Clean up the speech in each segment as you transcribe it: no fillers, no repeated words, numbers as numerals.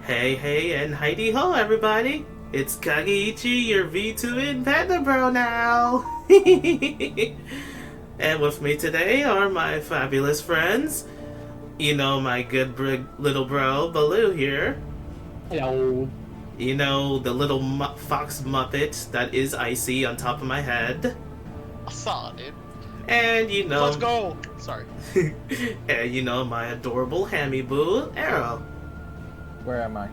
Hey, and Heidi ho, everybody! It's Kagiichi, your V2 Panda Bro now! And with me today are my fabulous friends. You know my good little bro, Baloo here. Hello. You know the little fox muppet that is icy on top of my head. I saw it, dude. And you know... Let's go! Sorry. And you know my adorable hammy boo, Arrow. Where am I?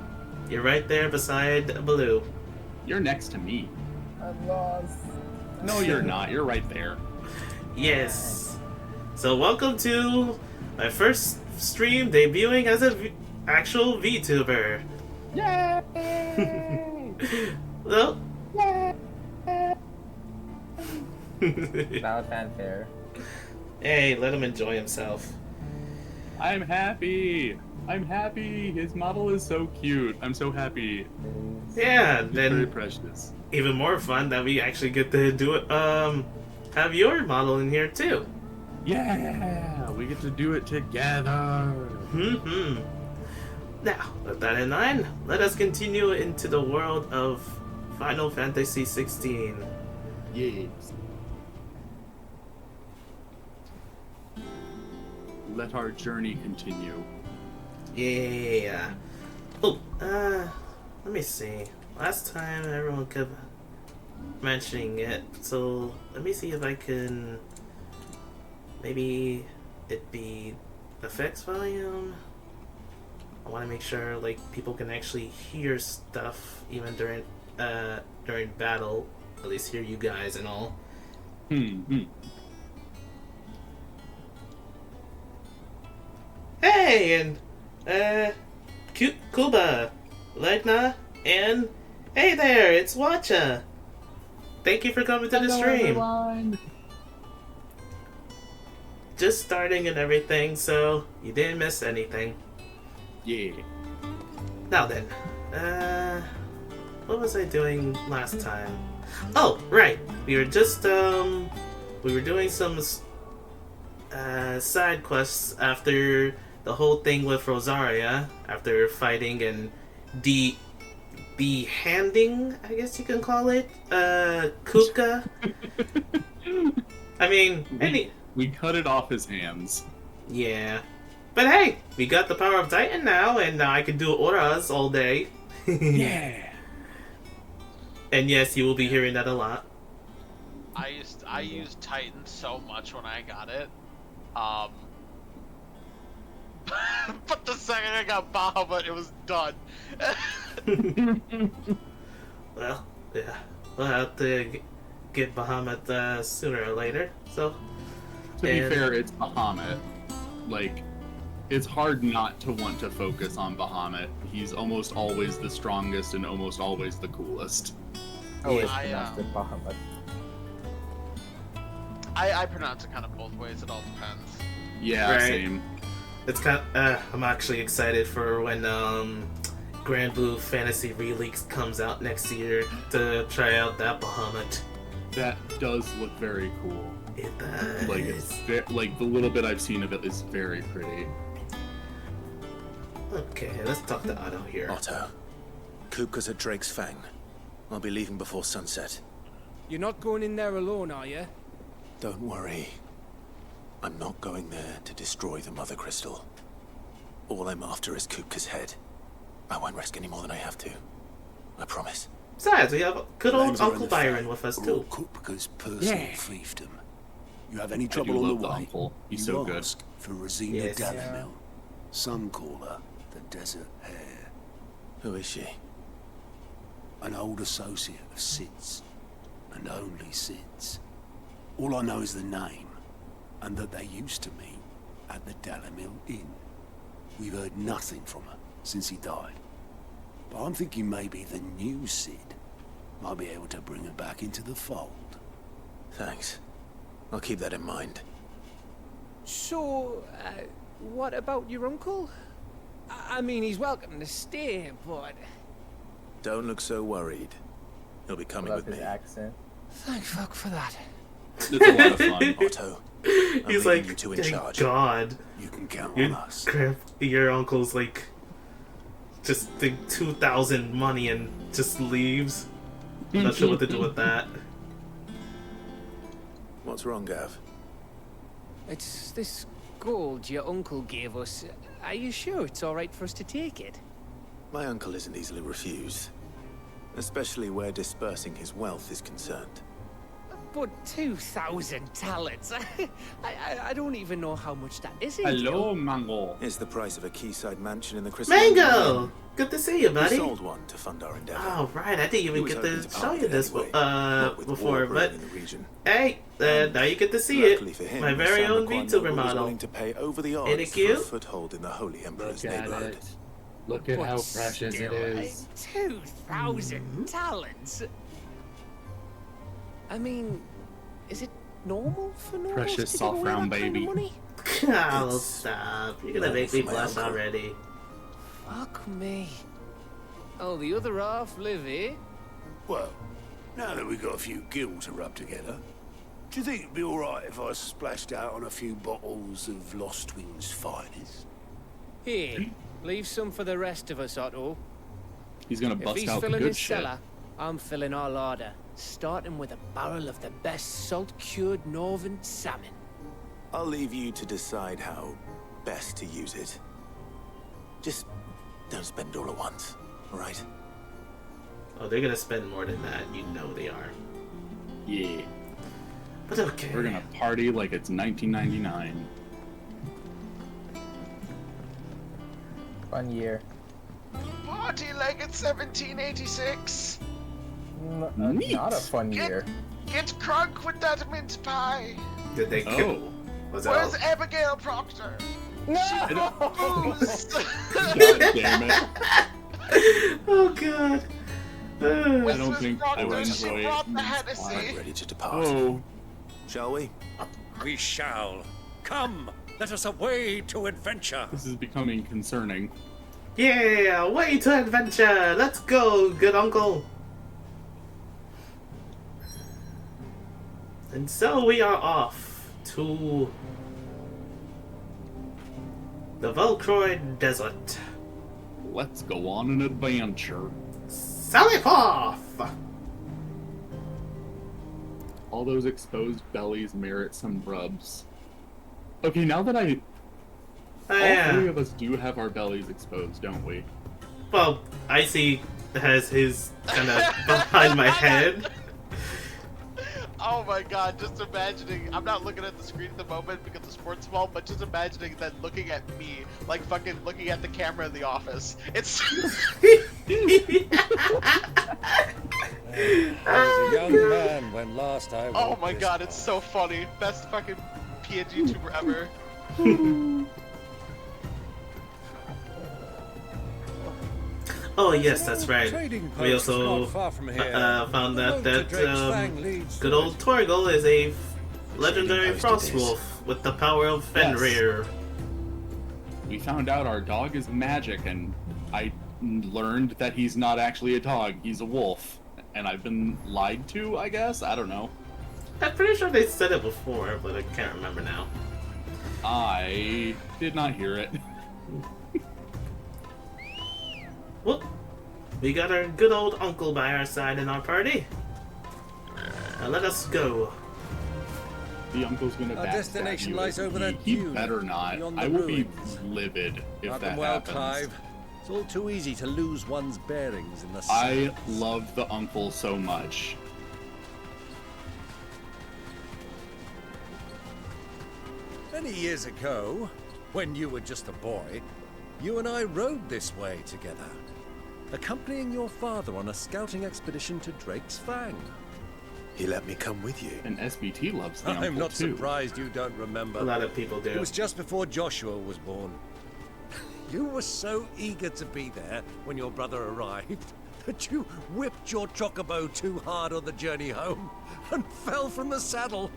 You're right there beside Baloo. You're next to me. I'm lost. No, you're not. You're right there. Yes. So welcome to my first stream debuting as a actual VTuber. Yay! Well, Yay! Now fanfare. hey, let him enjoy himself. I'm happy. I'm happy. His model is so cute. I'm so happy. Yeah, It's very then precious. even more fun that we actually get to do it. Have your model in here too. Yeah, we get to do it together. Now, with that in mind, let us continue into the world of Final Fantasy 16. Yes. Let our journey continue. Yeah. Oh, let me see. Last time everyone kept mentioning it, so let me see if I can. Maybe it be effects volume. I want to make sure like people can actually hear stuff even during battle. At least hear you guys and all. Hey, and Kuba, Legna, and hey there, it's Watcha. Thank you for coming to the Hello, stream. everyone. Just starting and everything, so you didn't miss anything. Yeah. Now then, what was I doing last time? Oh, right, we were just we were doing some side quests after the whole thing with Rosaria, after fighting and behanding, I guess you can call it, Kuka. I mean, We cut it off his hands. yeah. But hey, we got the power of Titan now, and I can do auras all day. Yeah. And yes, you will be hearing that a lot. I used Titan so much when I got it. But the second I got Bahamut, it was done. Well, yeah, we'll have to get Bahamut sooner or later. So, To be fair, it's Bahamut. Like, it's hard not to want to focus on Bahamut. He's almost always the strongest and almost always the coolest. Always I, pronounced it Bahamut. I pronounce it kind of both ways. It all depends. Yeah, Right. same. it's kind of, I'm actually excited for when Grand Blue Fantasy Relix comes out next year to try out that Bahamut. That does look very cool. It does. Like, like the little bit I've seen of it is very pretty. Okay, let's talk to Otto here. Otto, Kupka's at Drake's Fang. I'll be leaving before sunset. You're not going in there alone, are you? Don't worry. I'm not going there to destroy the Mother Crystal. All I'm after is Kupka's head. I won't risk any more than I have to. I promise. Besides, we have good old Lander and Uncle the Byron Fang with us are too. all Kupka's personal Yeah. fiefdom. You have any I do trouble on love the the way? uncle. He's you so good. ask for Rosina Yes. Dalamil. Some call her the Desert Hare. Who is she? An old associate of Sid's, and only Sid's. All I know is the name, and that they used to meet at the Dalamil Inn. We've heard nothing from her since he died. But I'm thinking maybe the new Sid might be able to bring her back into the fold. Thanks. I'll keep that in mind. So, what about your uncle? I mean, he's welcome to stay, but... Don't look so worried. He'll be coming Love with his me. accent. Thank fuck for that. It's a lot of fun. Otto, He's leaving like, you two in thank charge. God. You can count Your, on us. your uncle's like, just think 2,000 money and just leaves. Not sure what to do with that. What's wrong, Gav? It's this gold your uncle gave us. Are you sure it's all right for us to take it? My uncle isn't easily refused, especially where dispersing his wealth is concerned. But 2,000 talents. I don't even know how much that is. Hello, Mango. It's the price of a quayside mansion in the Crystal. Mango! Good to see you, We buddy. sold one to fund our endeavor. Oh, right. I didn't He even was get hoping to part show of you it this anyway, what with before, war but brewing in the region. hey, now you get to see Luckily it. for him, My very Sam own McQuarrie VTuber was model. willing to pay over the Ain't it odds for cute? a foothold in the Holy Emperor's Look at neighborhood. it. Look at how precious it is. 2,000 talents. I mean, is it normal for normals Precious to soft give away round that kind of baby. money? Oh, stop. You're gonna make me for my blush uncle. already. Fuck me. Oh, the other half live, eh? Well, now that we've got a few gills to rub together, do you think it'd be alright if I splashed out on a few bottles of Lost Wings finest? Here, leave some for the rest of us, Otto. He's gonna If bust he's out the filling good his shit. cellar, I'm filling our larder, starting with a barrel of the best salt-cured northern salmon. I'll leave you to decide how best to use it. Just don't spend it all at once, alright? Oh, they're gonna spend more than that. You know they are. Yeah. But okay. We're gonna party like it's 1999. Fun year. Party like it's 1786. Neat. Not a fun year. Get crunk with that mince pie. Did they Oh. Was Where's that Abigail Proctor? No! Booze. God damn it. Oh, God. I don't think I would Proctor, she enjoy brought it. the Hennessy. I'm ready to depart. Oh. Shall we? We shall. Come, let us away to adventure. This is becoming concerning. Yeah, way to adventure. Let's go, good uncle. And so we are off to the Velcroid Desert. Let's go on an adventure. Sally off! All those exposed bellies merit some rubs. Okay, now that all three of us do have our bellies exposed, don't we? Well, Icy has his kind of behind my head. Oh my god, just imagining. I'm not looking at the screen at the moment because the sport's small, but just imagining that looking at me, like fucking looking at the camera in the office. It's. I was a young man when last I Oh walked my this god, it's path. so funny. Best fucking PNG YouTuber ever. Oh yes, that's right. Trading We post also not far from here. found The out road to that Drake's Fang leads good to old it. Torgal is a legendary post it frost is. wolf with the power of Fenrir. We found out our dog is magic, and I learned that he's not actually a dog, he's a wolf. And I've been lied to, I guess? I don't know. I'm pretty sure they said it before, but I can't remember now. I did not hear it. Well, we got our good old uncle by our side in our party. Now let us go. The uncle's gonna Our backstab destination you. lies over that He dune better not. beyond the I will be ruins. livid if Not that done well, happens. Clive. It's all too easy to lose one's bearings in the I sands. love the uncle so much. Many years ago, when you were just a boy, you and I rode this way together, accompanying your father on a scouting expedition to Drake's Fang. He let me come with you. And SBT loves the uncle I'm not too. surprised you don't remember. A lot of people do. It was just before Joshua was born. You were so eager to be there when your brother arrived that you whipped your chocobo too hard on the journey home and fell from the saddle.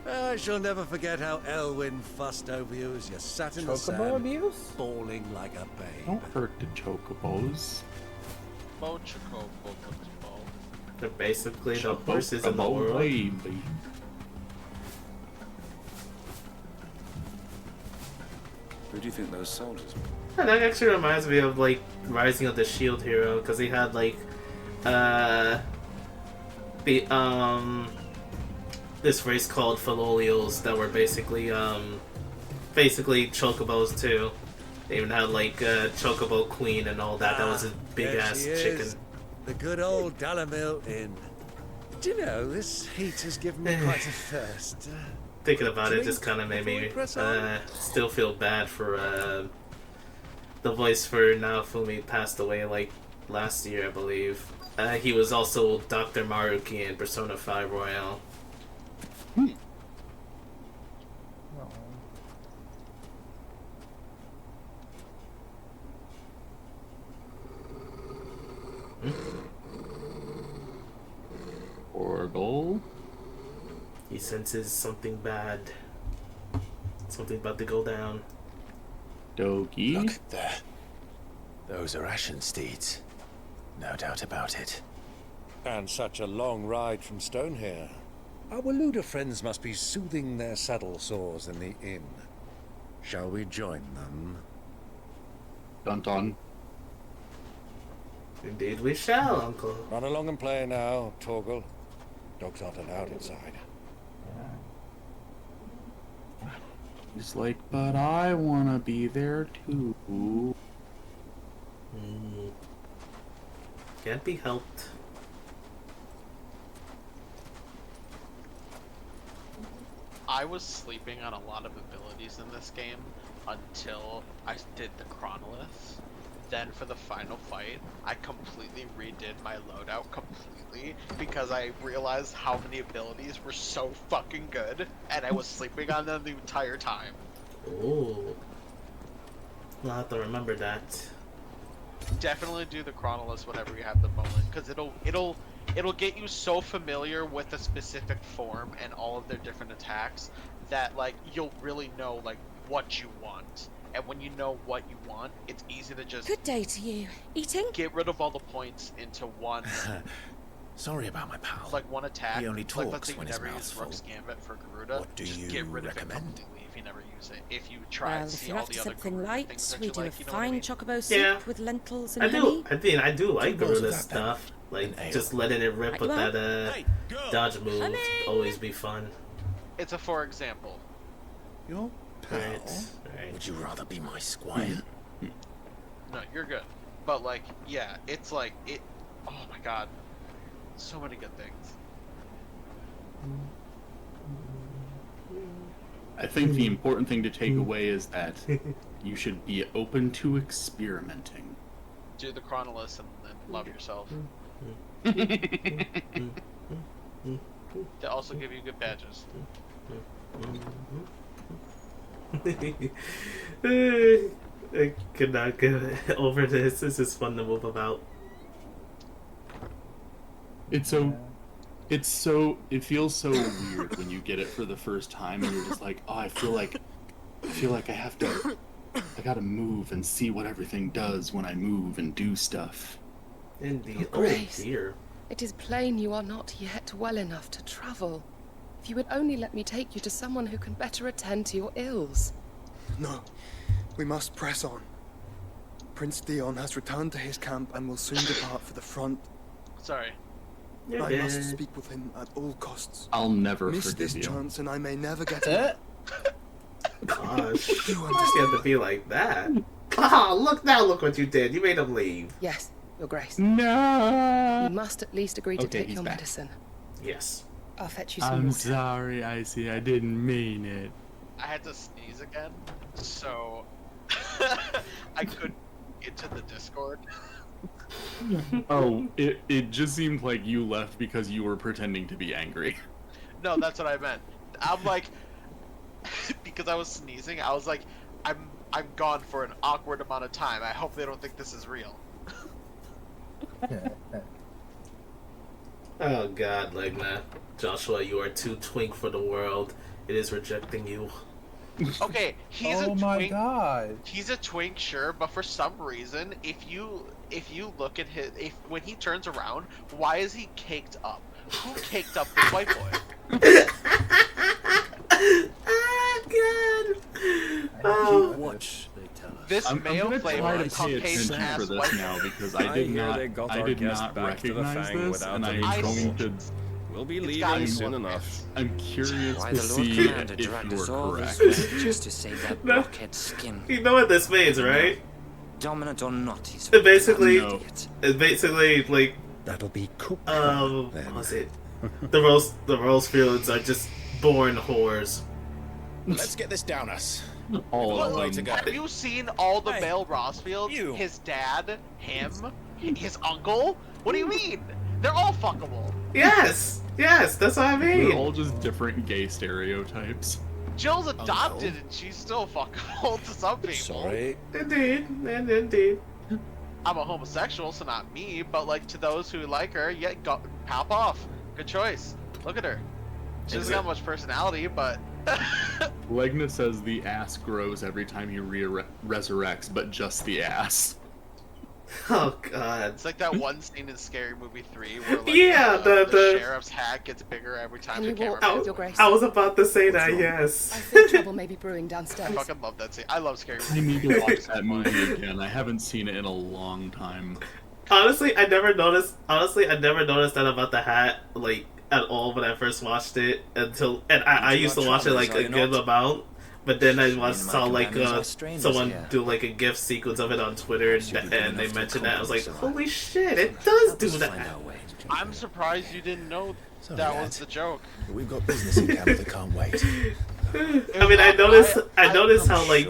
I shall never forget how Elwyn fussed over you as you sat in the Chocobo sand, abuse? bawling like a babe. Don't hurt the chocobos. Mochico, Pokemon. They're basically the horses in the Chocobo world. baby. do you think those soldiers? Yeah, that actually reminds me of like Rising of the Shield Hero, because they had like the this race called Filolials that were basically chocobos too. They even had like chocobo queen and all that. That was a big ass chicken. The good old Dalamil Inn. Do you know, this heat has given me quite a thirst. Thinking about it just kind of made me still feel bad for the voice for Naofumi passed away like last year, I believe. He was also Dr. Maruki in Persona 5 Royale. Orgle? He senses something bad. Something about to go down. Dogi? Look there. Those are Ashen steeds. No doubt about it. And such a long ride from Stone here. Our Waluda friends must be soothing their saddle sores in the inn. Shall we join them? Dun dun. Indeed we shall, Uncle. Run along and play now, Torgal. Dogs aren't allowed inside. He's like, but I wanna be there too. Can't be helped. I was sleeping on a lot of abilities in this game until I did the Chronolith. Then for the final fight, I completely redid my loadout completely because I realized how many abilities were so fucking good, and I was sleeping on them the entire time. Ooh. I'll have to remember that. Definitely do the Chronolith whenever you have the moment, because it'll get you so familiar with a specific form and all of their different attacks that like you'll really know like what you want. And when you know what you want, it's easy to just Good day to you. Eating? get rid of all the points into one, Sorry about my pal. like one attack. He only Like, let's talks say you when his never mouth's use Rook's full. Gambit for Garuda. What do just you get rid of recommend? it completely if you never use it. If you try Well, and if see you're all after the other something Garuda light, things that we you do a like, you know what I fine mean? chocobo soup Yeah. with lentils and I honey. do like Two bowls of Garuda that, stuff. Like An ale. just letting it rip Right, with you are. that dodge move Honey. always be fun. It's a for example. Your pal? Right. Would you rather be my squire? No, you're good. But like, yeah, it's like it. Oh my god, so many good things. I think the important thing to take away is that you should be open to experimenting. Do the Chronolith and then love yourself. They also give you good badges. I could not get over this. This is fun to move about. It feels so weird when you get it for the first time and you're just like, oh, I feel like I gotta move and see what everything does when I move and do stuff. Indeed. Oh, Grace. Oh dear. It is plain you are not yet well enough to travel. If you would only let me take you to someone who can better attend to your ills. No, we must press on. Prince Theon has returned to his camp and will soon depart for the front. Sorry. You're I dead. must speak with him at all costs. I'll never Miss forgive this you. chance and I may never get it. Gosh. You You understand? have to be like that. Ah, look what you did. You made him leave. Yes, Your Grace. No. You must at least agree to Okay, take he's your back. medicine. Yes. I'll fetch you some I'm water. sorry, Icy. I didn't mean it. I had to sneeze again, so I couldn't get to the Discord. Oh, it just seemed like you left because you were pretending to be angry. No, that's what I meant. I'm like, because I was sneezing, I was like, I'm gone for an awkward amount of time. I hope they don't think this is real. Oh God, Legna. Joshua, you are too twink for the world. It is rejecting you. Okay, he's a Oh my twink. god. He's a twink, sure, but for some reason, if you look at when he turns around, why is he caked up? Who caked up this white boy? Ah, God. Oh. Watch This I'm male gonna flavor, try to pay Caucasian attention ass for this white. now because I hear they got our guest not back to the recognize Fang this, without and any I'm trouble. going to. We'll be It's gotta leaving be soon one enough. mix. I'm curious Why to the Lord see Commander if dragged you us were all correct. this way just to save that No. blockhead skin. You know what this means, right? Dominant or not, he's It basically, No. it's basically like, That'll be cooked. what was it? The Rose Fields are just born whores. Let's get this down us. All Look, of way them. to go. Have you seen all the Hey, male Rossfields? you. His dad, him, his uncle? What do you mean? They're all fuckable. Yes, that's what I They're mean. all just different gay stereotypes. Jill's adopted and she's still fuckable to some people. Sorry. Indeed, and indeed. I'm a homosexual, so not me, but like to those who like her, yeah, go, pop off. Good choice. Look at her. She doesn't have much personality, but Legna says the ass grows every time he resurrects, but just the ass. Oh God. it's like that one scene in Scary Movie 3 where like Yeah, the sheriff's hat gets bigger every time Can the you camera walk, moves. Your Grace? I was about to say that. I Yes. think trouble may be brewing I downstairs. fucking love that scene. I love Scary I Movie. need to watch that movie again. I haven't seen it in a long time. Honestly, I never noticed that about the hat, like at all when I first watched it. I used to watch it like a good amount, but then I saw like someone do like a GIF sequence of it on Twitter, and they mentioned that. I was like, holy shit, it does do that. I'm surprised you didn't know that was the joke. We've got business in camp that can't wait. I mean, I noticed how like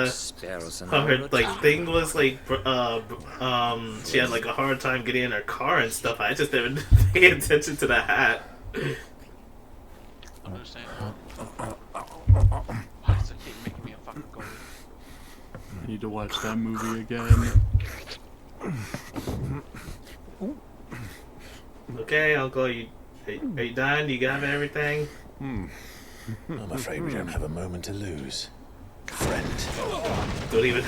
Sparrows and how her all like that. thing was like she had like a hard time getting in her car and stuff. I just didn't pay attention to the hat. Understandable. Why does it keep making me a fucking goalie? I need to watch that movie again. Okay, Uncle, are you done? You got everything? I'm afraid we don't have a moment to lose. Friend. Don't even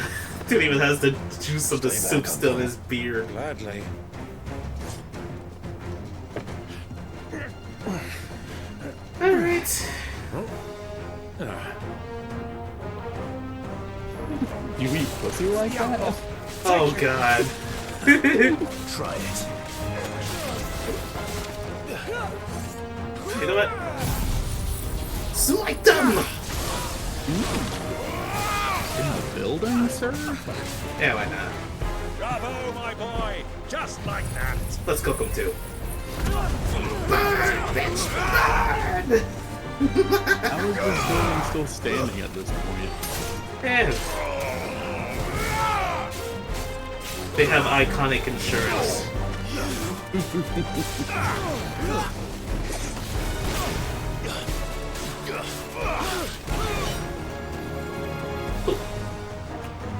has the juice of the Stay soup back, still in Uncle. his beard. Gladly. Alright. You eat pussy like that? Oh God. Try it. You know what? Smite them! In the building, sir? Yeah, why not? Bravo, my boy! Just like that! Let's cook them too. Burn, bitch, burn! How is this building still standing at this point? And they have iconic insurance.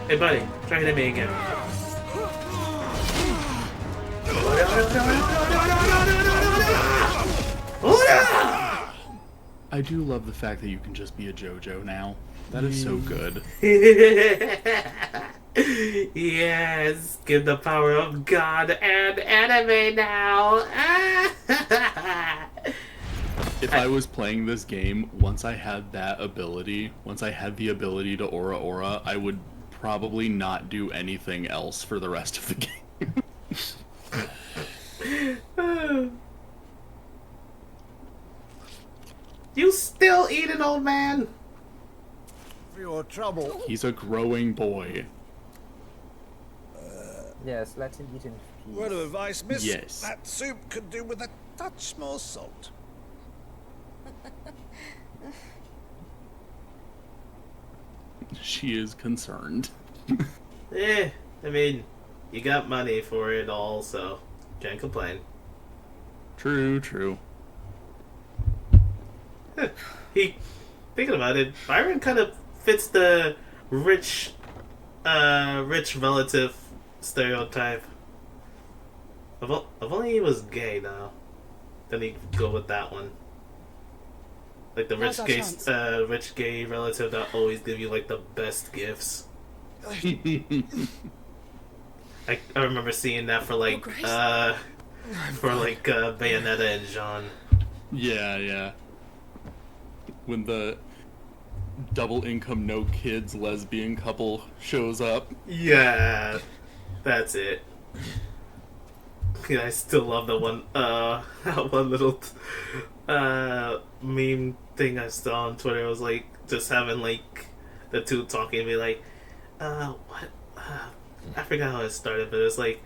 Hey buddy, try hitting me again. I do love the fact that you can just be a JoJo now. That is so good. Yes, give the power of God and anime now. If I was playing this game, once I had the ability to Aura, I would probably not do anything else for the rest of the game. You still eating, old man? For your trouble. He's a growing boy. Yes, let him eat in peace. Word of advice, miss. Yes. That soup could do with a touch more salt. She is concerned. I mean, you got money for it all, so can't complain. True. Thinking about it, Byron kind of fits the rich relative stereotype. If only he was gay, though, then he'd go with that one. Like the Now's our chance. rich gay relative that always give you like the best gifts. I remember seeing that for like Grace. Bayonetta and Jean. Yeah. When the double income, no kids lesbian couple shows up. Yeah, that's it. Yeah, I still love the one one little meme thing I saw on Twitter. It was like just having like the two talking and be like, what I forgot how it started, but it was like,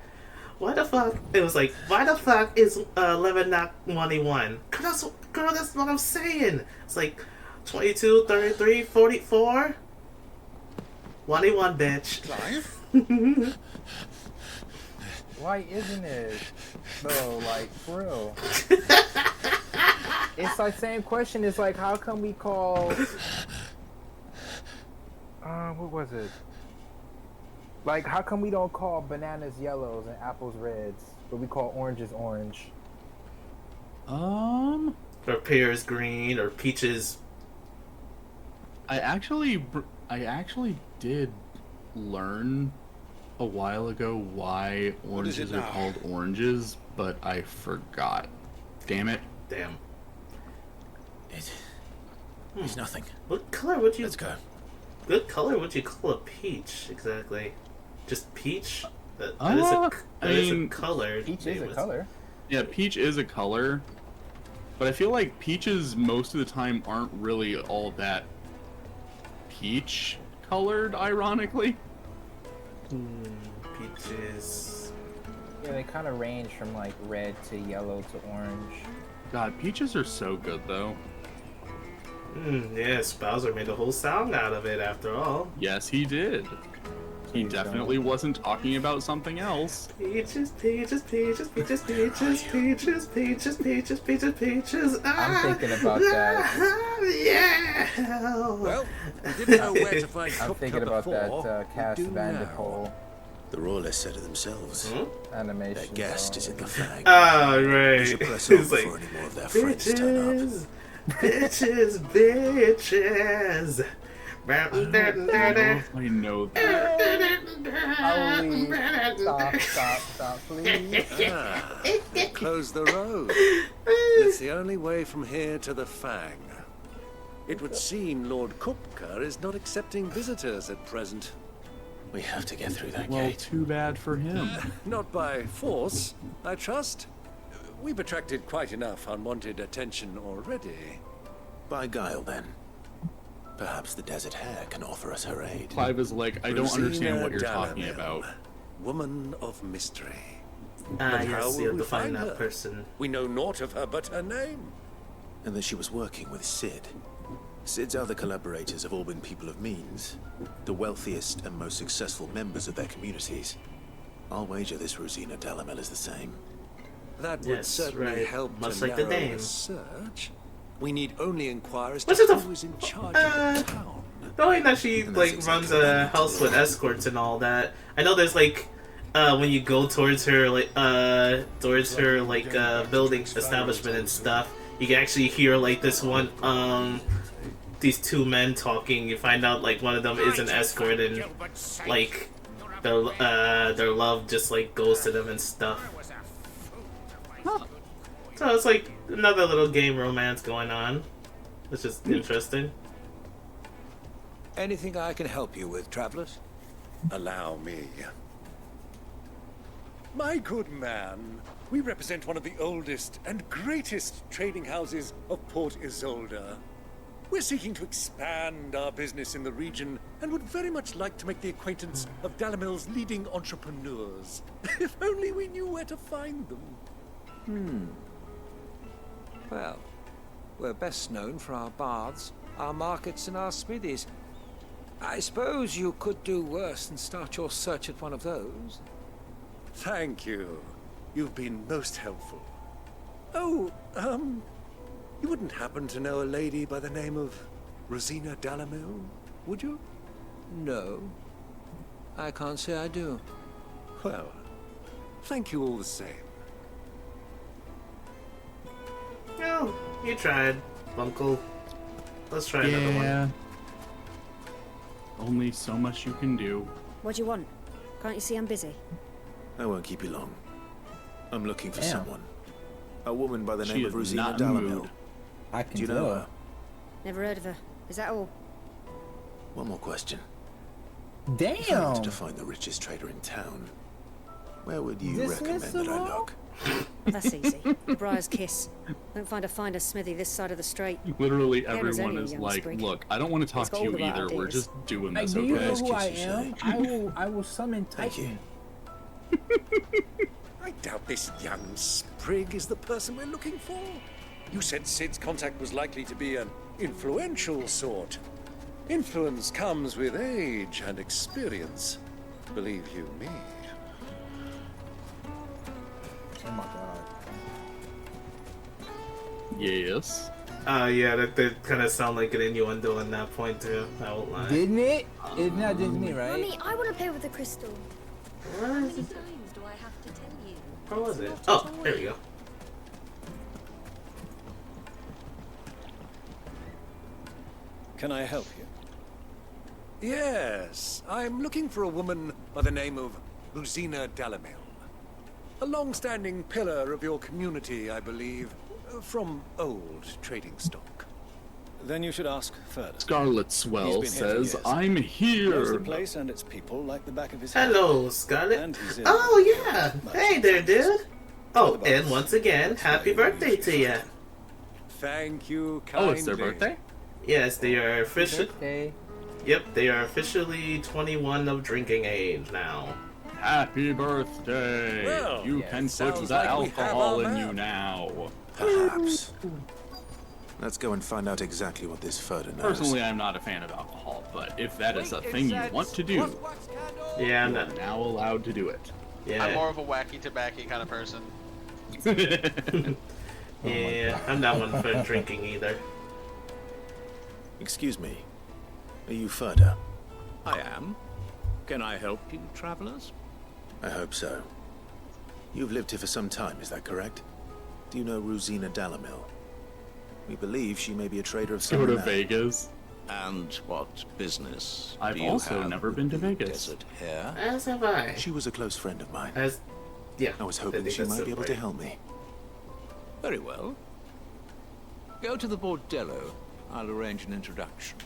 why the fuck? It was like, why the fuck is 11 not 21? Girl, that's what I'm saying. It's like 22, 33, 44, 21, bitch. Clive? Why isn't it? No, like, for real. It's like same question. It's like, how come we call... what was it? Like, how come we don't call bananas yellows and apples reds, but we call oranges orange? Or pears green, or peaches. I actually did learn a while ago why oranges are called oranges, but I forgot. Damn it. Damn. It's nothing. What color would you... Let's go. What color would you call a peach, exactly? Just peach? That is a color. Peach is a color. Yeah, peach is a color. But I feel like peaches most of the time aren't really all that peach colored, ironically. Peaches. Yeah, they kind of range from like red to yellow to orange. God, peaches are so good though. Yeah, Bowser made a whole song out of it after all. Yes, he did. He definitely wasn't talking about something else. Peaches, peaches, peaches, peaches, peaches, peaches, peaches, peaches, peaches, peaches. I'm thinking about that. Yeah. Well, we didn't know where to find I'm thinking about that Cass Vanderpool The Royalists said it themselves. animation. Their guest is in the flag. Oh, right. You should press on It's like, before any more of their friends turn up. bitches, bitches. I know that. Stop, please. Close the road. It's the only way from here to the Fang. It would seem Lord Kupka is not accepting visitors at present. We have to get through that Well, gate. too bad for him. Not by force, I trust. We've attracted quite enough unwanted attention already. By guile, then. Perhaps the Desert Hare can offer us her aid. Clive is like, I don't understand what you're talking Dalamil, about. Woman of mystery. Yes, how you will have we to find find that her? person. We know naught of her but her name. And that she was working with Sid. Sid's other collaborators have all been people of means. The wealthiest and most successful members of their communities. I'll wager this Rosina Dalamel is the same. That would Yes, certainly right. help Much to like the narrow name. search. We need only inquire as to What's it who is in charge of the town. Knowing that she And like that's runs exactly what I a need to house do. with escorts and all that. I know there's like when you go towards her building establishment and stuff, you can actually hear like this one these two men talking. You find out like one of them is an escort and like their love just like goes to them and stuff. So it's like another little game romance going on. It's just interesting. Anything I can help you with, travelers? Allow me. My good man, we represent one of the oldest and greatest trading houses of Port Isolde. We're seeking to expand our business in the region and would very much like to make the acquaintance of Dalamel's leading entrepreneurs. If only we knew where to find them. Well, we're best known for our baths, our markets, and our smithies. I suppose you could do worse than start your search at one of those. Thank you. You've been most helpful. Oh, you wouldn't happen to know a lady by the name of Rosina Dalamil, would you? No, I can't say I do. Well, thank you all the same. No, you tried, Uncle. Let's try another one. Only so much you can do. What do you want? Can't you see I'm busy? I won't keep you long. I'm looking for Damn. someone. A woman by the She name is of Rosina not in the Dalamil. mood. I can Do you know tell. her? Never heard of her. Is that all? One more question. If I Damn. wanted to find the richest trader in town, where would you recommend that I Dismissal? look? That's easy. Briar's Kiss. Don't find a finer smithy this side of the strait. Literally Garen's everyone only a is young like, sprig. look, I don't want to talk He's got to you all the right either. We're ideas. just doing Like, this, do you know okay? who I am? I will summon Thank you. Titan. I doubt this young sprig is the person we're looking for. You said Sid's contact was likely to be an influential sort. Influence comes with age and experience. Believe you me. Oh my god. Yes. Yeah, that did kind of sound like an innuendo in that point too. I won't lie. Didn't it? It's not just me, right? Mummy, I want to play with the crystal. What How is many it? times do I have to tell you? Where was it? It's not Oh, a toy. there we go. Can I help you? Yes, I'm looking for a woman by the name of Rosina Dalamil. A long-standing pillar of your community, I believe, from old trading stock. Then you should ask further. Scarlet Swell He's been here for says, years. I'm Knows the here. place and its people like the back of his hand. Hello, Scarlet. And he's in Oh yeah. much Hey there, dude. Oh, the and boss. once again, happy birthday to you. Thank you Oh, kindly. it's their birthday? Yes, they are officially. Birthday. Yep, they are officially 21 of drinking age now. Happy birthday. Well, you yes. can put Sounds the like we have alcohol our in man. you now. Perhaps. Let's go and find out exactly what this photo knows. Personally, I'm not a fan of alcohol, but if that is a thing you want to do, Yeah, I'm you are not. now allowed to do it. Yeah. I'm more of a wacky tobacco kind of person. Yeah, I'm not one for drinking either. Excuse me. Are you Furda? I am. Can I help you, travelers? I hope so. You've lived here for some time, is that correct? Do you know Rosina Dalamil? We believe she may be a trader of some Go to renown. Vegas. And what business I've do you also have never with been to the Vegas. Desert Hare? As have I. She was a close friend of mine. As, yeah. I was I hoping think she that's might be the able to way. help me. Very well. Go to the bordello. I'll arrange an introduction.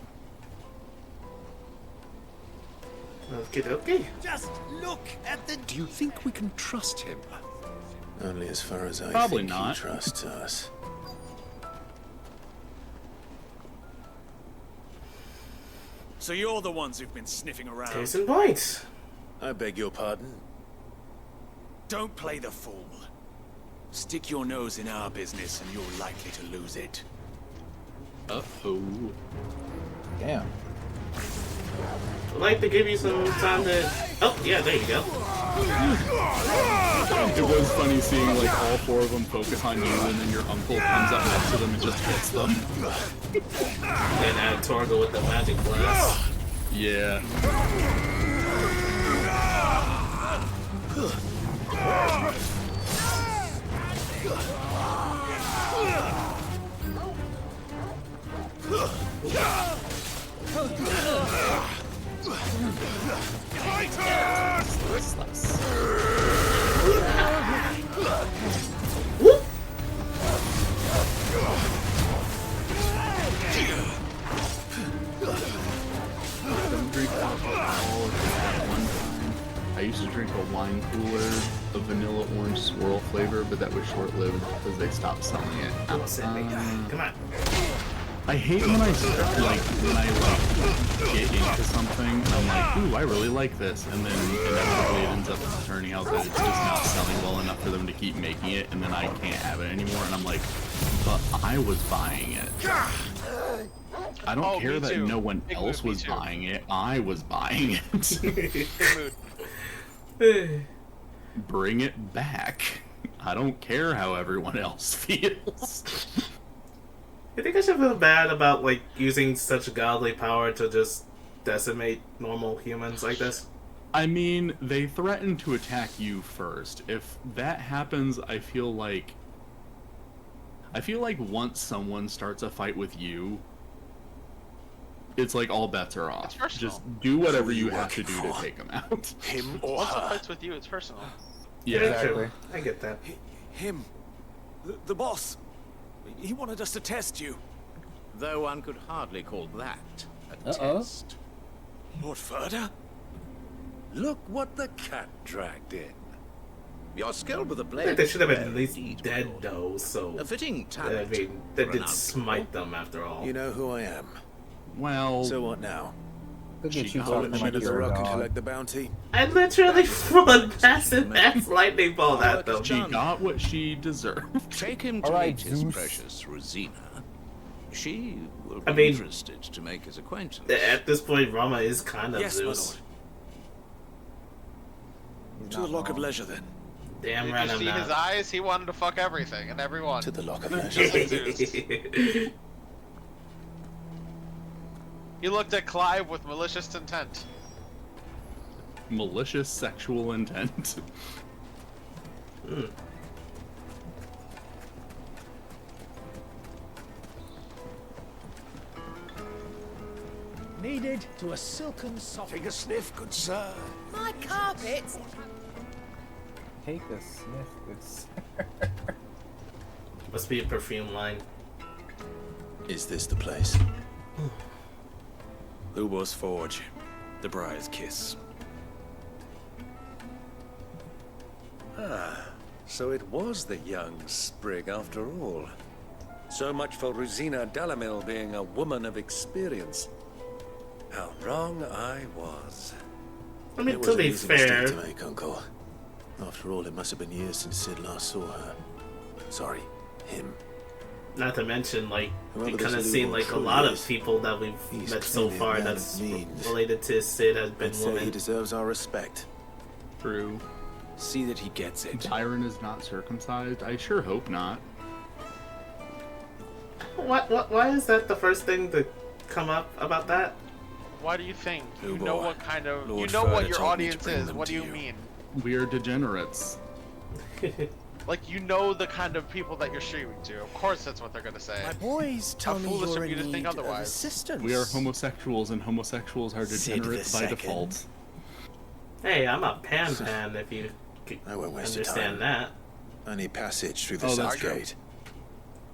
Okay. Just look at the... Do you think we can trust him? Only as far as I Probably think not. he trusts us. So you're the ones who've been sniffing around. Case in point. I beg your pardon? Don't play the fool. Stick your nose in our business and you're likely to lose it. Uh-oh. Damn. I'd like to give you some time to. Oh, yeah, there you go. It was funny seeing like all four of them focus on you, and then your uncle comes up next to them and just hits them. And add Torgo with the magic blast. Yeah. Don't drink alcohol just that one time. I used to drink a wine cooler of vanilla orange swirl flavor, but that was short-lived because they stopped selling it. Don't send me. Come on. I hate when I get into something and I'm like, ooh, I really like this, and then inevitably it ends up turning out that it's just not selling well enough for them to keep making it, and then I can't have it anymore, and I'm like, but I was buying it. I don't care that no one else was buying it. I was buying it. Bring it back. I don't care how everyone else feels. You think I should feel bad about, like, using such godly power to just decimate normal humans like this? I mean, they threaten to attack you first. If that happens, I feel like once someone starts a fight with you, it's like all bets are off. Just do whatever you have to do to take them out. Him or Once it her? fights with you, it's personal. Yeah, Exactly. I get that. Him. The boss. He wanted us to test you. Though one could hardly call that a Uh-oh. test. Lord Furder? Look what the cat dragged in. You're skilled with a I blade. think they should have been at least dead though, so A fitting I talent. mean, they for did an smite them after all. You know who I am. Well, So what now? Look at you Follow talking me like to the you're a rock and dog. collect the bounty. I literally threw a massive ass lightning bolt at them. she got what she deserved. Take him to Alright, meet his Zeus. precious Rosina. She will I be mean- interested to make his acquaintance. At this point, Rama is kind of Yes, my Zeus. lord. To the Lock of Leisure, then. Damn Did right you I'm see his not. eyes? He wanted to fuck everything and everyone. To the Lock of Leisure. He looked at Clive with malicious intent. Malicious sexual intent. Needed to a silken soft. Take a sniff, good sir. My carpet! Take a sniff, good sir. Must be a perfume line. Is this the place? Ubor's Forge. The Briar's Kiss. Ah, so it was the young sprig after all. So much for Rosina Delamil being a woman of experience. How wrong I was. I mean, It to was an be easy mistake fair, to make, Uncle. After all, it must have been years since Sid last saw her. Sorry, him. not to mention, like, Whoever we this kind of Lugo seen, like, a truly lot of is, people that we've he's met so clearly a far man that's of means. related to Sid has been I'd say he women. deserves our respect. True. See that he gets it. Byron is not circumcised. I sure hope not. Why is that the first thing to come up about that? Why do you think? You Ubo, know what kind of... Lord you know what Furder your told me to audience bring is. them What to do you you. mean? We are degenerates. Like, you know the kind of people that you're streaming to. Of course that's what they're gonna say. My boys tell How me foolish you're of you in to think need of otherwise. assistance. We are homosexuals, and homosexuals are Sid degenerates the by Second. default. Hey, I'm a Pan fan, if you could I won't waste your understand time. that. I need passage through the Oh, south that's true. gate.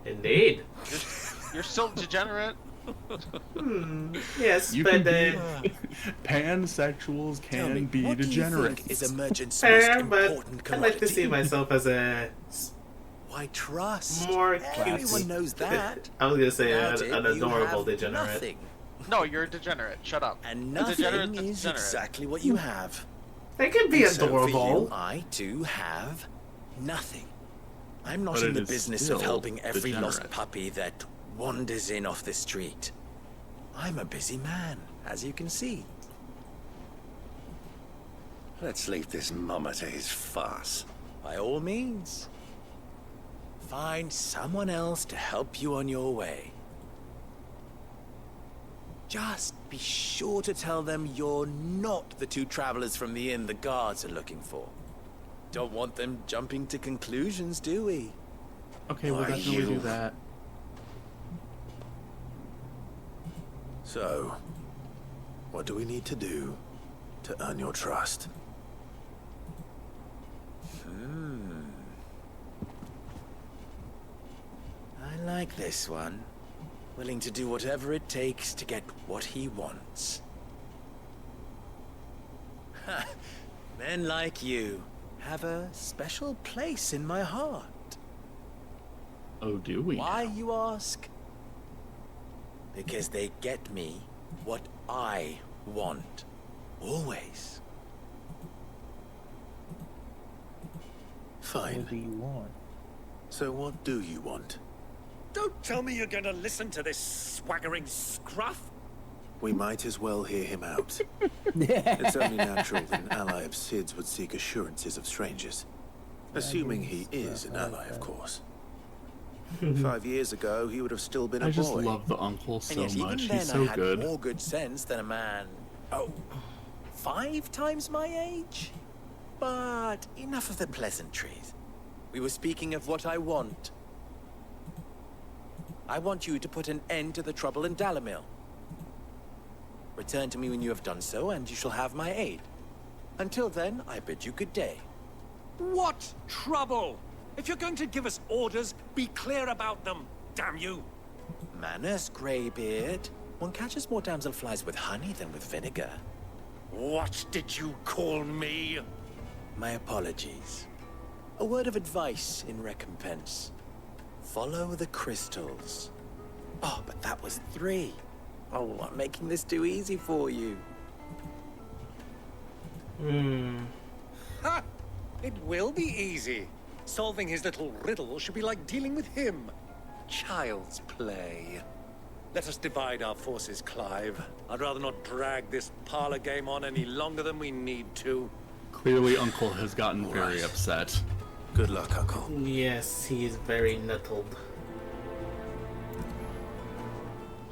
Indeed. You're still degenerate. Yes, You but can be pansexuals can be what do you degenerates. think is a merchant's fair, most but important I like to see commodity? myself as a Why trust? more Everyone cutesy. knows that. I was gonna say Without an it, you adorable have degenerate. Nothing. No, you're a degenerate. Shut up. And A degenerate's nothing a is degenerate. exactly what you have. They can be And so for adorable. you, I too have nothing. I'm not But in it the is business still of helping every lost degenerate. puppy that wanders in off the street. I'm a busy man, as you can see. Let's leave this mama to his farce. By all means. Find someone else to help you on your way. Just be sure to tell them you're not the two travelers from the inn the guards are looking for. Don't want them jumping to conclusions, do we? Okay, we'll Are definitely you? do that. So, what do we need to do to earn your trust? I like this one. Willing to do whatever it takes to get what he wants. Ha! Men like you have a special place in my heart. Oh, do we? Why, you ask? Because they get me what I want. Always. Fine. What do you want? So what do you want? Don't tell me you're going to listen to this swaggering scruff. We might as well hear him out. It's only natural that an ally of Sid's would seek assurances of strangers. Assuming he is an ally, of course. 5 years ago, he would have still been a boy. I just love the uncle And so yet even much. then He's so I had good. more good sense than a man, 5 times my age? But enough of the pleasantries. We were speaking of what I want. I want you to put an end to the trouble in Dalamil. Return to me when you have done so, and you shall have my aid. Until then, I bid you good day. What trouble? If you're going to give us orders, be clear about them, damn you. Manners, Greybeard. One catches more damselflies with honey than with vinegar. What did you call me? My apologies. A word of advice in recompense. Follow the crystals. Oh, but that was 3. Oh, I'm making this too easy for you. Ha! It will be easy. Solving his little riddle should be like dealing with him. Child's play. Let us divide our forces, Clive. I'd rather not drag this parlor game on any longer than we need to. Clearly, Uncle has gotten very upset. Good luck, Uncle. Yes, he's very nettled.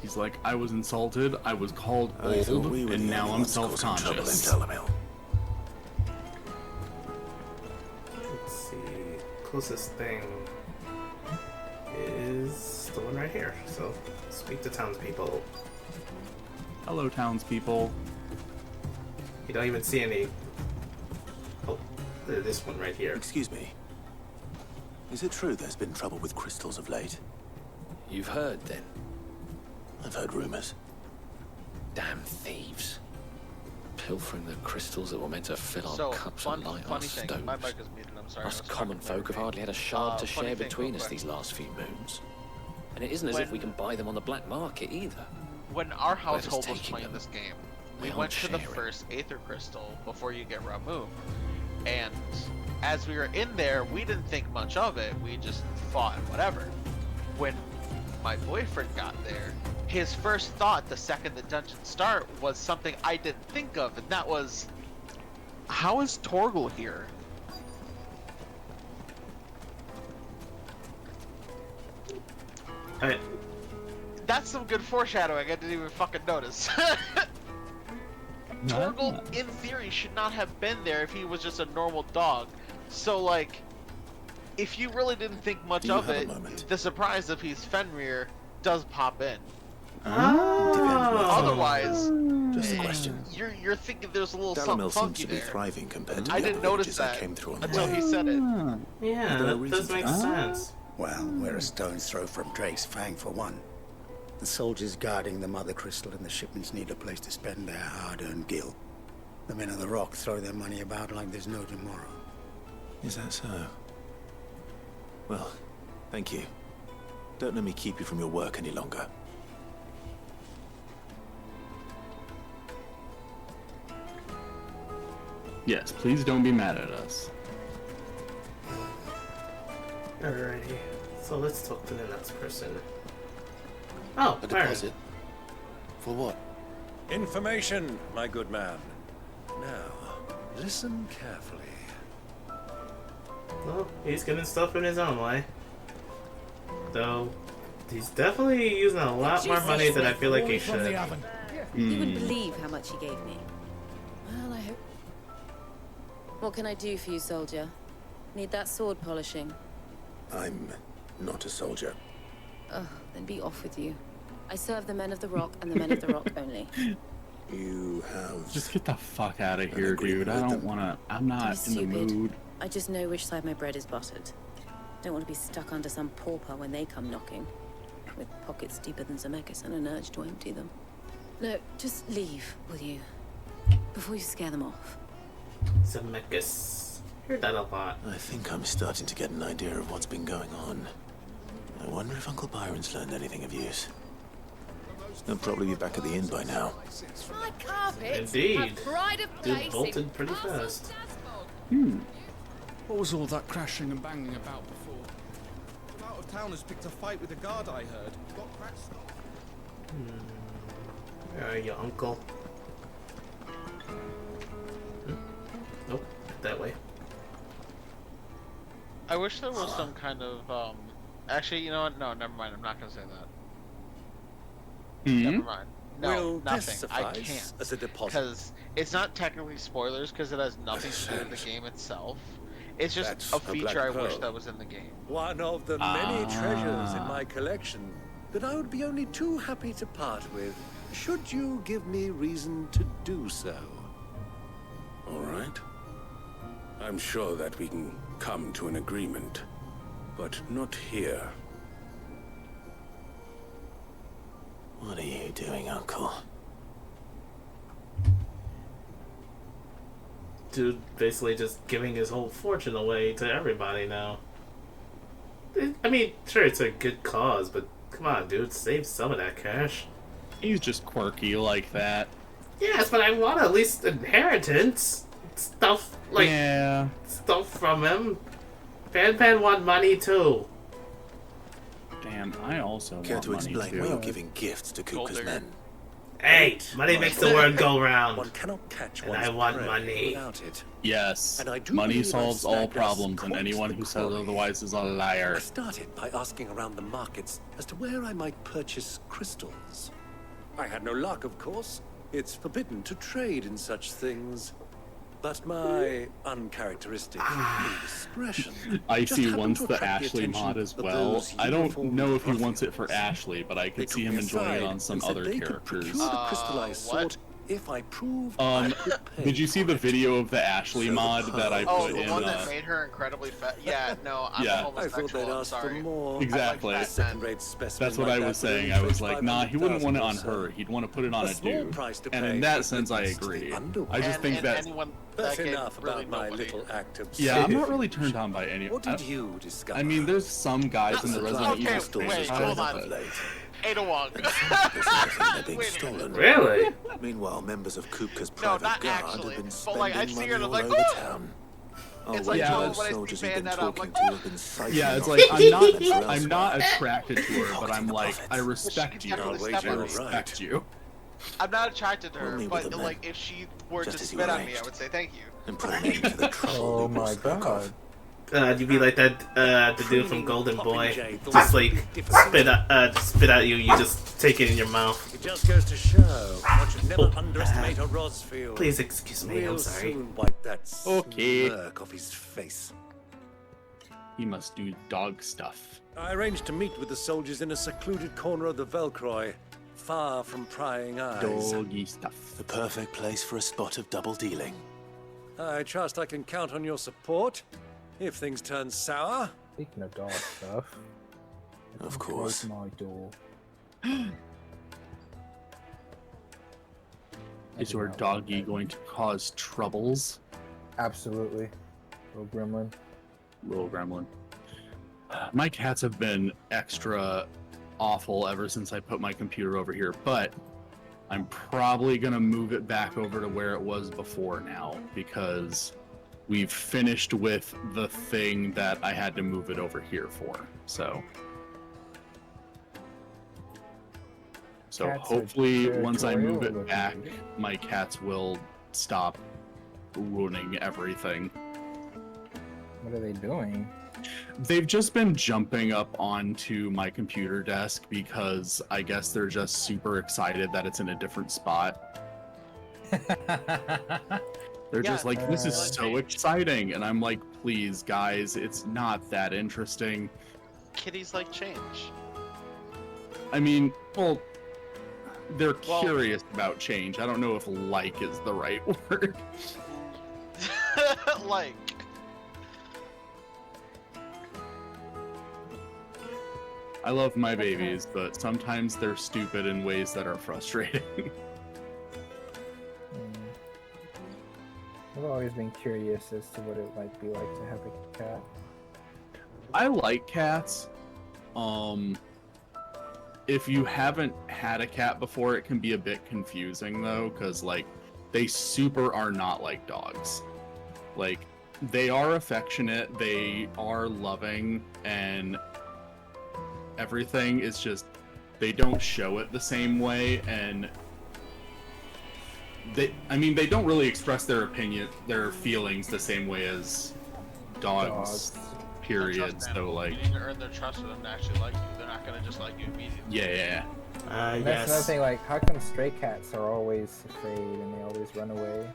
He's like, I was insulted, I was called I thought old, we were and the now only I'm ones causing trouble in self-conscious. Telemil. Let's see. Closest thing is the one right here. So, speak to townspeople. Hello, townspeople. You don't even see any. Oh, this one right here. Excuse me. Is it true there's been trouble with crystals of late? You've heard, then? I've heard rumors. Damn thieves. Pilfering the crystals that were meant to fill our cups and light our stoves. My mic is muted, I'm sorry. Us common folk have hardly had a shard to share between us these last few moons. And it isn't as if we can buy them on the black market either. When our Where does household was taking playing them? this game, We we aren't went to the sharing. first Aether Crystal before you get Ramuh. And as we were in there, we didn't think much of it. We just fought and whatever. When my boyfriend got there, his first thought the second the dungeon start was something I didn't think of, and that was, how is Torgal here? That's some good foreshadowing. I didn't even fucking notice. Torgal, in theory, should not have been there if he was just a normal dog. So, like, if you really didn't think much of it, the surprise of he's Fenrir does pop in. Otherwise, just a question. You're thinking there's a little Dalamil something seems funky to be there. thriving compared to I the didn't other notice villages I that came through on the until way. he said it. Yeah, Is there a that reason does for make that? sense. Well, we're a stone's throw from Drake's Fang for one. The soldiers guarding the Mother Crystal and the shipments need a place to spend their hard-earned gil. The men of the Rock throw their money about like there's no tomorrow. Is that so? Well, thank you. Don't let me keep you from your work any longer. Yes, please don't be mad at us. Alrighty, so let's talk to the next person. Oh, A Byron. deposit. For what? Information, my good man. Now, listen carefully. Well, he's getting stuff in his own way. Though, he's definitely using a lot more money than I feel like he should. You wouldn't believe how much he gave me. Well, I hope. What can I do for you, soldier? Need that sword polishing? I'm not a soldier. Oh, then be off with you. I serve the men of the Rock and the men of the Rock only. You have... Just get the fuck out of here, dude. I don't wanna... I'm not in the Stupid. mood. I just know which side my bread is buttered. Don't want to be stuck under some pauper when they come knocking. With pockets deeper than Zemeckis and an urge to empty them. No, just leave, will you? Before you scare them off. Zemeckis. Heard that a lot. I think I'm starting to get an idea of what's been going on. I wonder if Uncle Byron's learned anything of use. He'll probably be back at the inn by now. My carpets Indeed. have pride of Dude place bolted in pretty Castle fast. What was all that crashing and banging about before? Some out-of-towners picked a fight with a guard, I heard. Got cracked stock. Where are you, uncle? Nope, that way. I wish there was some kind of, actually, you know what? No, never mind. I'm not gonna say that. Never mind. No, Will nothing. this I suffice can't. as a deposit? Because it's not technically spoilers, because it has nothing to do with the game itself. It's just That's a a black feature I wish pearl. that was in the game. One of the many treasures in my collection that I would be only too happy to part with, should you give me reason to do so. All right. I'm sure that we can come to an agreement, but not here. What are you doing, Uncle? Dude basically just giving his whole fortune away to everybody now. I mean, sure, it's a good cause, but come on, dude, save some of that cash. He's just quirky like that. Yes, but I want at least inheritance. Stuff, like, stuff from him. Pan want money, too. Damn, I also Care want to money, explain too. why you're giving gifts to Kupka's men? Hey, money makes the world go round. One cannot catch And one's I want prey money. without it. Yes, And I do money believe I've solves all snagged us problems, and quite anyone the who says quarry. otherwise is a liar. I started by asking around the markets as to where I might purchase crystals. I had no luck, of course. It's forbidden to trade in such things. But my uncharacteristic indiscretion. I just see happened wants to the attract Ashley attention mod as of well. those I don't uniformed know if he ruffians. wants it for Ashley, but I They could see took him me enjoying it aside on some and said other they could characters. procure the crystallized sword if I proved I could pay. Did you see the video of the Ashley mod that I Oh, put the in? one that made her incredibly fat. Yeah, no, I'm Yeah. I thought they'd homosexual. I'm ask for sorry. more. Exactly. A second-rate specimen That's what like I that was would saying. only I was fetch like, nah, he wouldn't want it on 500,000 or her. He'd want to put it on a small dude. price to And pay in that for sense, I witness to the agree. underworld. I just think and that. anyone That's that gave enough really about my nobody. little act of Yeah, I'm not sin. really turned on by any. What did you discover? I mean, there's some guys in the Resident Okay, Evil space. wait, hold on. Ada Wong. They're being stolen. Really? Meanwhile, members of Kupka's No, private not guard actually. have been But like, I spending see money her and I'm all like, over oh! town. It's I'll like wager when I those see soldiers you've fan been that, I'm talking like, to have been siphoning Yeah, it's off like the I'm profits not elsewhere. attracted to her, but I'm like I respect you. I'll wager I you're respect you. I'm not attracted to her, Only with but the men. like, if she were Just to as you spit on me, arranged. I would say thank you. And put an end to the trouble Oh Lupo my spoke god. of. You'd be like that, the dude from Golden Boy. Popinjay thought Just it like, would be difficult. spit at you, you just take it in your mouth. It just goes to show one should never underestimate a Rosfield. Please excuse me, I'm We'll sorry. soon wipe that Okay. smirk off his face. He must do dog stuff. I arranged to meet with the soldiers in a secluded corner of the Velcroy, far from prying eyes. Doggy stuff. The perfect place for a spot of double dealing. I trust I can count on your support if things turn sour. Speaking of dog stuff. Of course. Close my door. Is your doggy going to cause troubles? Absolutely. Little gremlin. Little gremlin. My cats have been extra awful ever since I put my computer over here, but I'm probably gonna move it back over to where it was before now because we've finished with the thing that I had to move it over here for. So Cats are hopefully once I move territorial it with back, you. my cats will stop ruining everything. What are they doing? They've just been jumping up onto my computer desk because I guess they're just super excited that it's in a different spot. They're just like, this is so exciting. And I'm like, please, guys, it's not that interesting. Kitties like change. I mean, well, they're curious about change. I don't know if like is the right word. Like. I love my babies, but sometimes they're stupid in ways that are frustrating. I've always been curious as to what it might be like to have a cat. I like cats. If you haven't had a cat before, it can be a bit confusing though, because like they super are not like dogs. Like they are affectionate, they are loving, and everything is just they don't show it the same way, and they don't really express their feelings the same way as dogs. Period. So like, you need to earn their trust for them to actually like you. They're not gonna just like you immediately. yeah. And that's another thing, like, how come stray cats are always afraid and they always run away?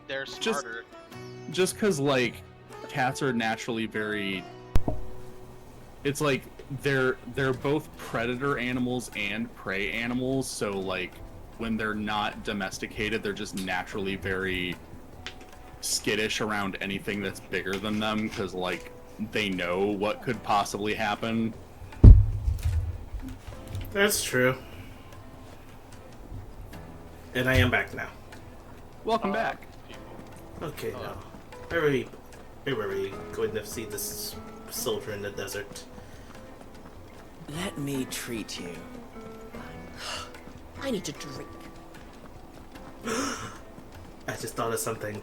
They're smarter. Just because like cats are naturally very. It's like they're both predator animals and prey animals. So like when they're not domesticated, they're just naturally very skittish around anything that's bigger than them because like they know what could possibly happen. That's true. And I am back now. Welcome back. Okay, now. Where were we going to see this soldier in the desert? Let me treat you. I need a drink. I just thought of something.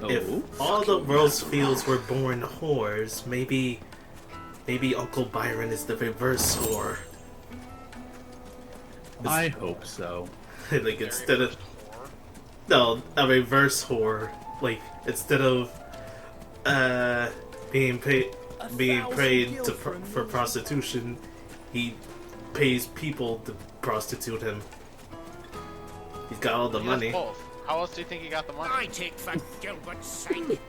Oh, If all the world's fields were born whores, maybe Uncle Byron is the reverse whore. I hope so. Like instead of a reverse whore. Like instead of being paid for prostitution, he pays people to prostitute him. He's got all the money. Both. How else do you think he got the money? I take for Gilbert's sake.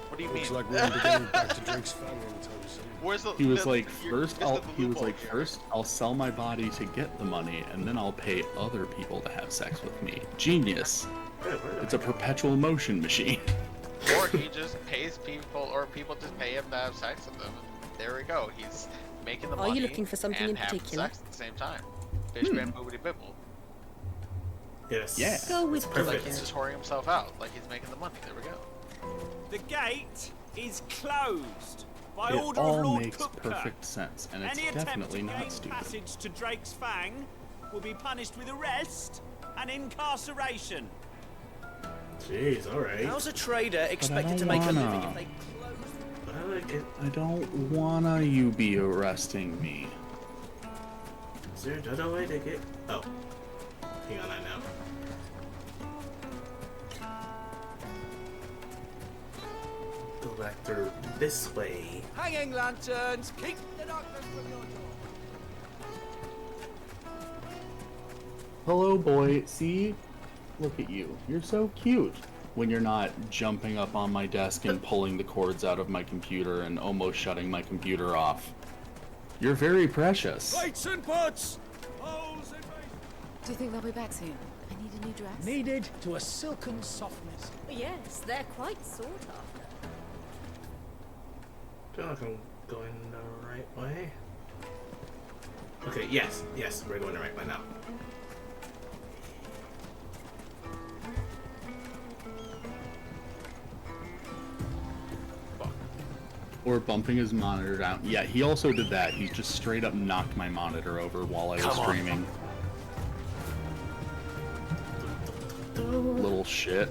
What do you Looks mean? like we're beginning back to Drake's family anytime soon. Where's the? He was the- like, your- first where's the I'll sell my body to get the money, and then I'll pay other people to have sex with me. Genius. It's a perpetual motion machine. Or he just pays people, or people just pay him to have sex with him. And there we go. He's making the Are money. you looking for something and in having particular? sex at the same time. Fish man boobity bibble. Yes. Yeah. Go with Like perfect. he's just whoring himself out. Like he's making the money. There we go. The gate is closed by It order of all Lord makes Cookcote. perfect sense, and it's Any attempt definitely to not gain stupid. passage to Drake's Fang will be punished with arrest and incarceration. Jeez, alright. How's a trader expected don't to make a living wanna. if they close? I like it. I don't wanna you be arresting me. Is there another way to get? Oh, hang on, I know. Go back through this way. Hanging lanterns, keep the darkness from your door. Hello, boy. See? Look at you. You're so cute. When you're not jumping up on my desk and pulling the cords out of my computer and almost shutting my computer off. You're very precious. Lights and butts! Holes and Do you think they'll be back soon? I need a new dress. Needed to a silken softness. Yes, they're quite sought after. I feel like I'm going the right way. Okay, yes, we're going the right way now. Or bumping his monitor down. Yeah, he also did that. He just straight up knocked my monitor over while I was Come on. streaming. Little shit.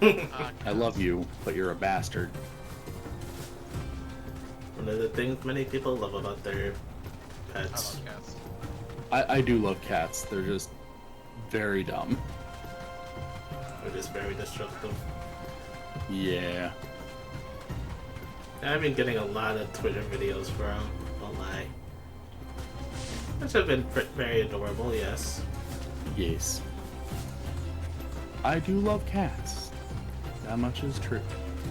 I love you, but you're a bastard. One of the things many people love about their I pets. love cats. I do love cats. They're just very dumb. They're just very destructive. Yeah. I've been getting a lot of Twitter videos for them, don't lie. Which have been very adorable, yes. Yes. I do love cats. That much is true.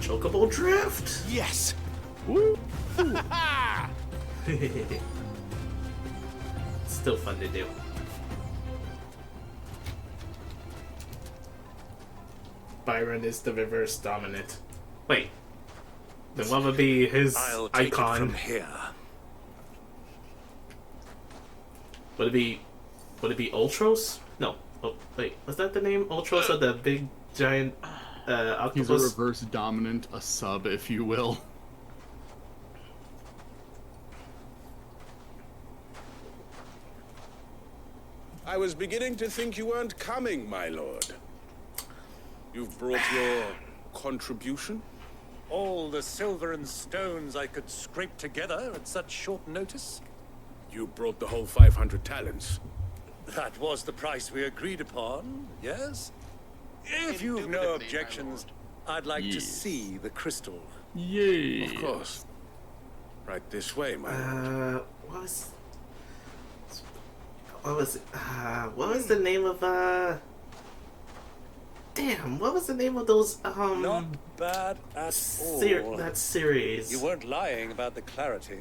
Chocobo Drift! Yes! Woo! Still fun to do. Byron is the reverse dominant. Wait. Then what would be his I'll take it icon? from here. Would it be Ultros? No. Oh, wait, was that the name? Ultros of the big giant He's a octopus? reverse dominant, a sub, if you will. I was beginning to think you weren't coming, my lord. You've brought your contribution? All the silver and stones I could scrape together at such short notice? You brought the whole 500 talents. That was the price we agreed upon, yes? If you've no Indubitably, my objections, I'd like to Yes. see the crystal. Yeah. Of course. Right this way, my lord. What was the name of damn, what was the name of those Not bad at all. that series? You weren't lying about the clarity.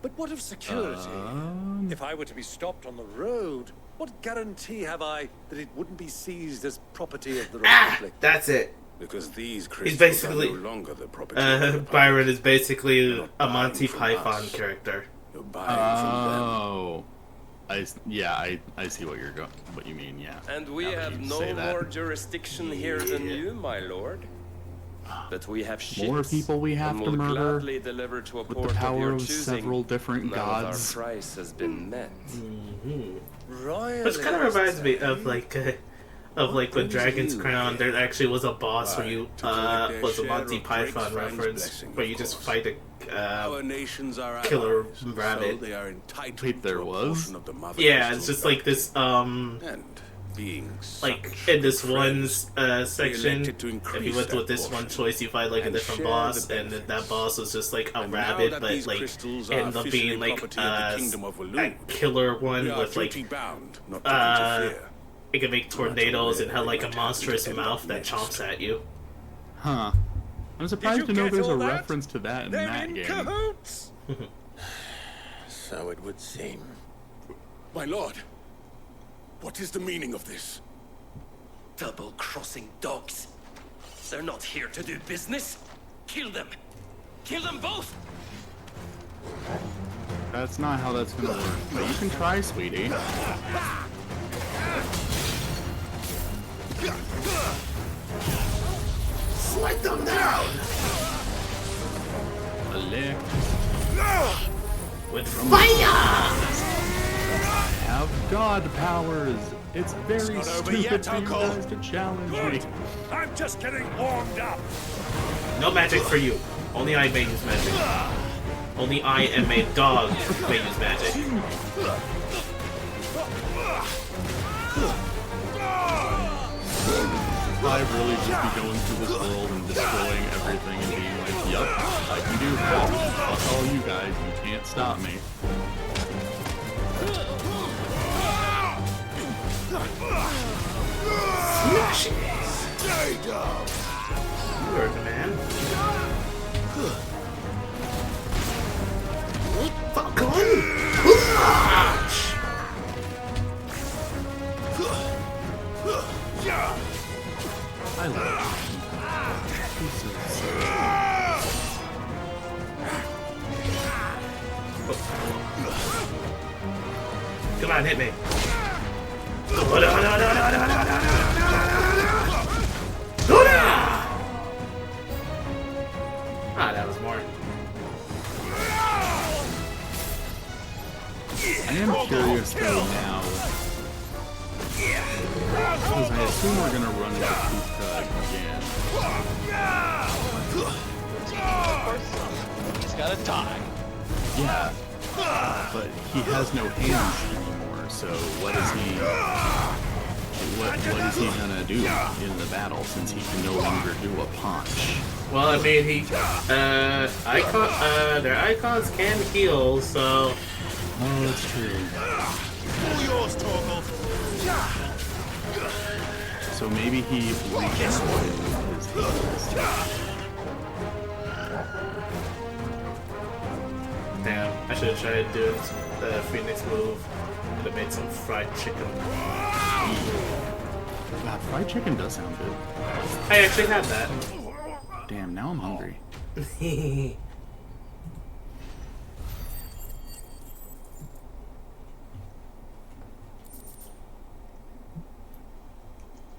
But what of security? If I were to be stopped on the road, what guarantee have I that it wouldn't be seized as property of the Republic? That's it. Because these He's crystals basically are no longer the property of the Republic. Byron is basically You're not a Monty buying from Python us. character. You're buying from them. Oh. I see what you mean. Yeah. And we Now that have you no say that. more jurisdiction here than you, my lord. But we have ships, More people we have and to will murder gladly deliver to a with port the power your of choosing. several different Now that gods. our price has been met. Which kind of reminds me of like with Dragon's Crown, there actually was a boss where you was a Monty Python reference where you just fight a killer rabbit. Wait, there was? Yeah, it's just like this like in this one section, if you went with this one choice, you fight like a different boss, and then that boss was just like a rabbit, but like ended up being like a killer one with like it can make tornadoes and had like a monstrous mouth that chomps at you. Huh. I'm surprised to know there's a reference to that in that game. So it would seem. My lord, what is the meaning of this? Double-crossing dogs. They're not here to do business. Kill them. Kill them both. That's not how that's gonna work, but you can try, sweetie. Slide them down! Elect. With fire! Have god powers. It's very stupid for you guys to challenge me. I'm just getting warmed up. No magic for you. Only I may use magic. Only I am a dog may use magic. I really just be going through this world and destroying everything and being like, yup, I can do that. Fuck all you guys, you can't stop me. Smash it! You're the man. Falcon! I love Come on, hit me. Ah, that was more. I am curious though now, because I assume we're gonna run into Kupka again. He's gotta die. Yeah, but he has no hands anymore, so what is he gonna do in the battle since he can no longer do a punch? Well, I mean, their icons can heal, so. Oh, that's true. All yours, Torgal. So maybe he regenerated his hands. Damn, I should have tried doing the Phoenix move. Would have made some fried chicken. God, fried chicken does sound good. I actually had that. Damn, now I'm hungry.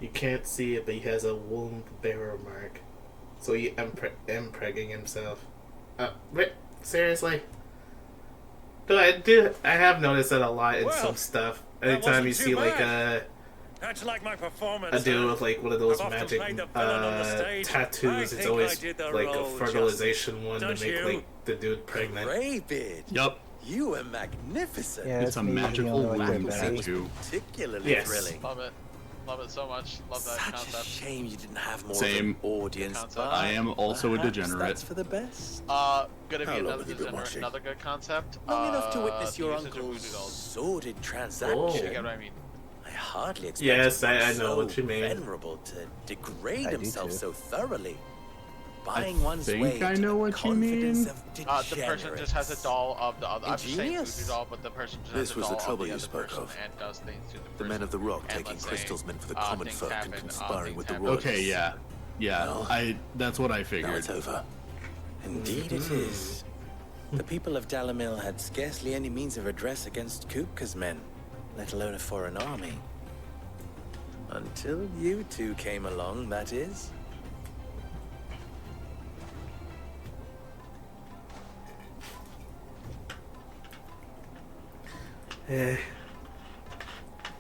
You can't see it, but he has a wound bearer mark. So he impregging himself. Wait, seriously? I have noticed that a lot in some stuff. Anytime you see like a dude with like one of those magic tattoos, it's always like a fertilization one to make like the dude pregnant. Greybeard. Yup. You are magnificent. Yeah, it's a magical wound tattoo. Particularly thrilling. Love it. Love it so much. Love that Such concept. a shame you didn't have more Same. of an audience. But I am also a perhaps degenerate. That's for the best. Gonna be How long another have you been degenerate, watching? another good concept. Long enough to witness the your usage of uncle's voodoo dolls. sordid transaction. Oh. You get what I mean? I hardly expected Yes, one I know so what you mean. venerable to degrade I do himself too. so thoroughly. Buying one's think way I to know the what you mean. confidence of The person just has a doll of the other. I'm just saying Ingenious. voodoo doll, but the person just This has a was doll the trouble of the you other spoke person of. and does things to the person. The men of the rock And taking let's say, crystals meant for the common things folk happen, and conspiring with the things royals. Okay, yeah. Yeah, Well, that's what I Now figured. it's over. Indeed it is. The people of Dalamil had scarcely any means of redress against Kupka's men. let alone a foreign army. Until you two came along, that is.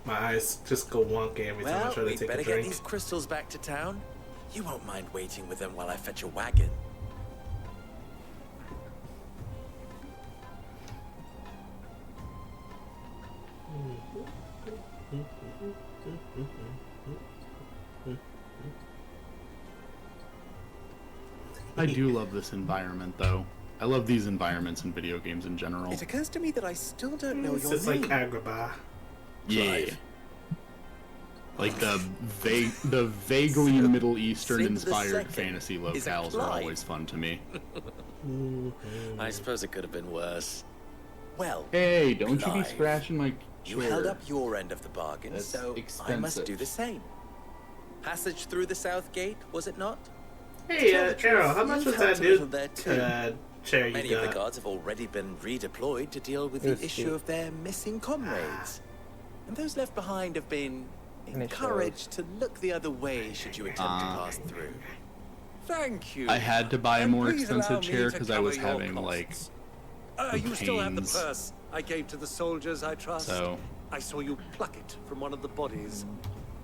My eyes just go wonky every time I Well, try to we'd take better a get drink. these crystals back to town. You won't mind waiting with them while I fetch a wagon. I do love this environment, though. I love these environments in video games in general. It occurs to me that I still don't know It's your just name. like Agrabah. Yeah. Like the vaguely Middle Eastern inspired fantasy locales are always fun to me. I suppose it could have been worse. Well, Hey, don't you be Clive, scratching my you chair. held up your end of the bargain, That's so I expensive. must do the same. Passage through the south gate, was it not? Hey, Tell the Carol, truth, how much you've was that helped a new little there too. chair you Many of the got? guards have already been redeployed to deal with It was the issue cheap. of their missing comrades. And those left behind have been And it encouraged to look the other way should you attempt to pass through. Thank you. I had to buy a And more please allow expensive me chair to because I cover was your having costs. like You still have the pains. purse I gave to the soldiers, I trust. So I saw you pluck it from one of the bodies.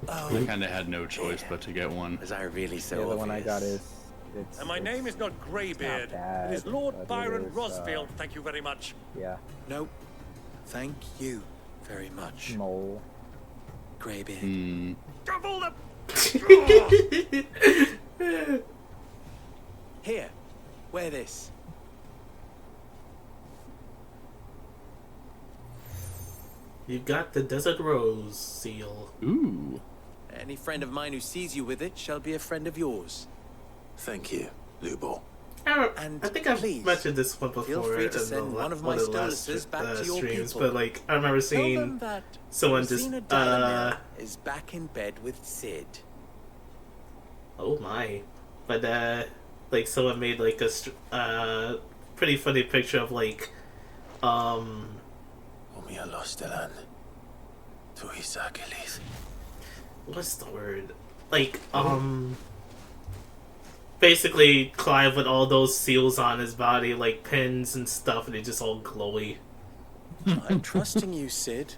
I kind of had no choice but to get one. Was I really so The other one I got is. And my name is not Greybeard. bad, It is Lord but it Byron is, Rosfield. Thank you very much. Yeah. Nope. Thank you very much. Mole. Greybeard. Double the... Here, wear this. You got the Desert Rose seal. Ooh. Any friend of mine who sees you with it shall be a friend of yours. Thank you, Lubo. I And think I've please, mentioned this one before feel free in to the send one of my the last stoluses back to your streams, people. but like I remember Tell them seeing that someone just Rosina Dalamir is back in bed with Sid. oh my, but like someone made like a pretty funny picture of like what's the word? Like, basically Clive with all those seals on his body, like pins and stuff, and they're just all glowy. I'm trusting you, Sid.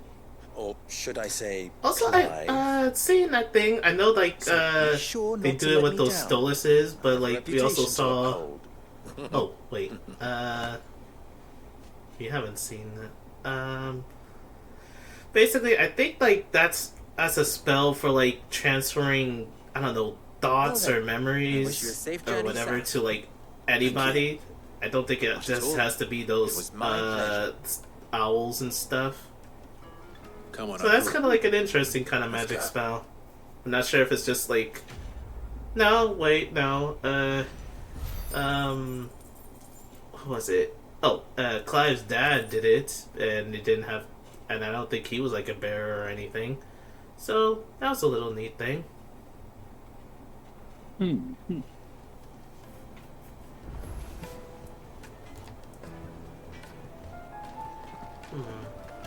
Or should I say, Also, Clive? seeing that thing, I know, like, So, be sure they not to do it let with me those down. stoluses, but, like, we also Reputation to saw... uphold. Oh, wait, you haven't seen that. Basically, I think, like, that's as a spell for, like, transferring, I don't know, thoughts Well, or then, I wish memories you a safe or journey whatever south. to, like, anybody. I don't think it Not at just all. has to be It those, was my pleasure. owls and stuff. Come on, So that's Uncle. kind of like an interesting kind of magic spell. I'm not sure if it's just like... No, wait, no. What was it? Oh, Clive's dad did it, and he didn't have... And I don't think he was like a bearer or anything. So, that was a little neat thing.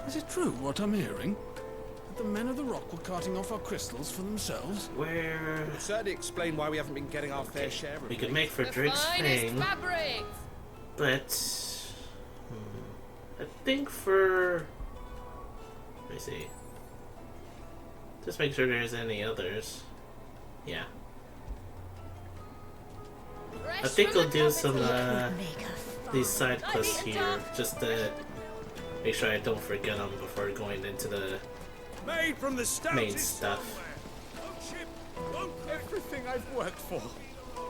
Is it true what I'm hearing? That the men of the rock were carting off our crystals for themselves? Where... Would certainly explain why we haven't been getting our fair share of We could make for Drake's thing, but... I think for... Let me see. Just make sure there's any others. Yeah. I think we'll do some, these side quests here, just to make sure I don't forget them before going into the Made from the main stuff. Everything I've worked for.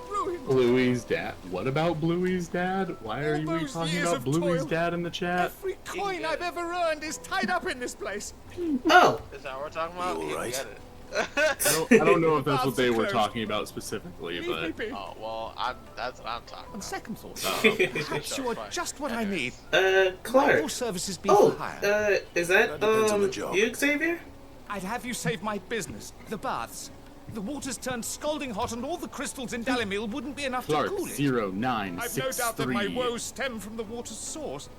Ruined. Bluey's dad. What about Bluey's dad? Why are All we those talking years about of Bluey's toil. dad in the chat? Every coin I've ever earned is tied up in this place. Oh! Is that what we're talking about? You all right? Get it. I don't know if that's what they were talking about specifically, but... Oh, well, that's what I'm talking On about. second thought, Oh. perhaps you are just what I need. Clark. All services be Oh, for hire. is that, depends on the job. you, Xavier? I'd have you save my business, the baths. The water's turned scalding hot, and all the crystals in Dalimil wouldn't be enough Clark to cool it. 0963. I've no doubt that my woes stem from the water's source.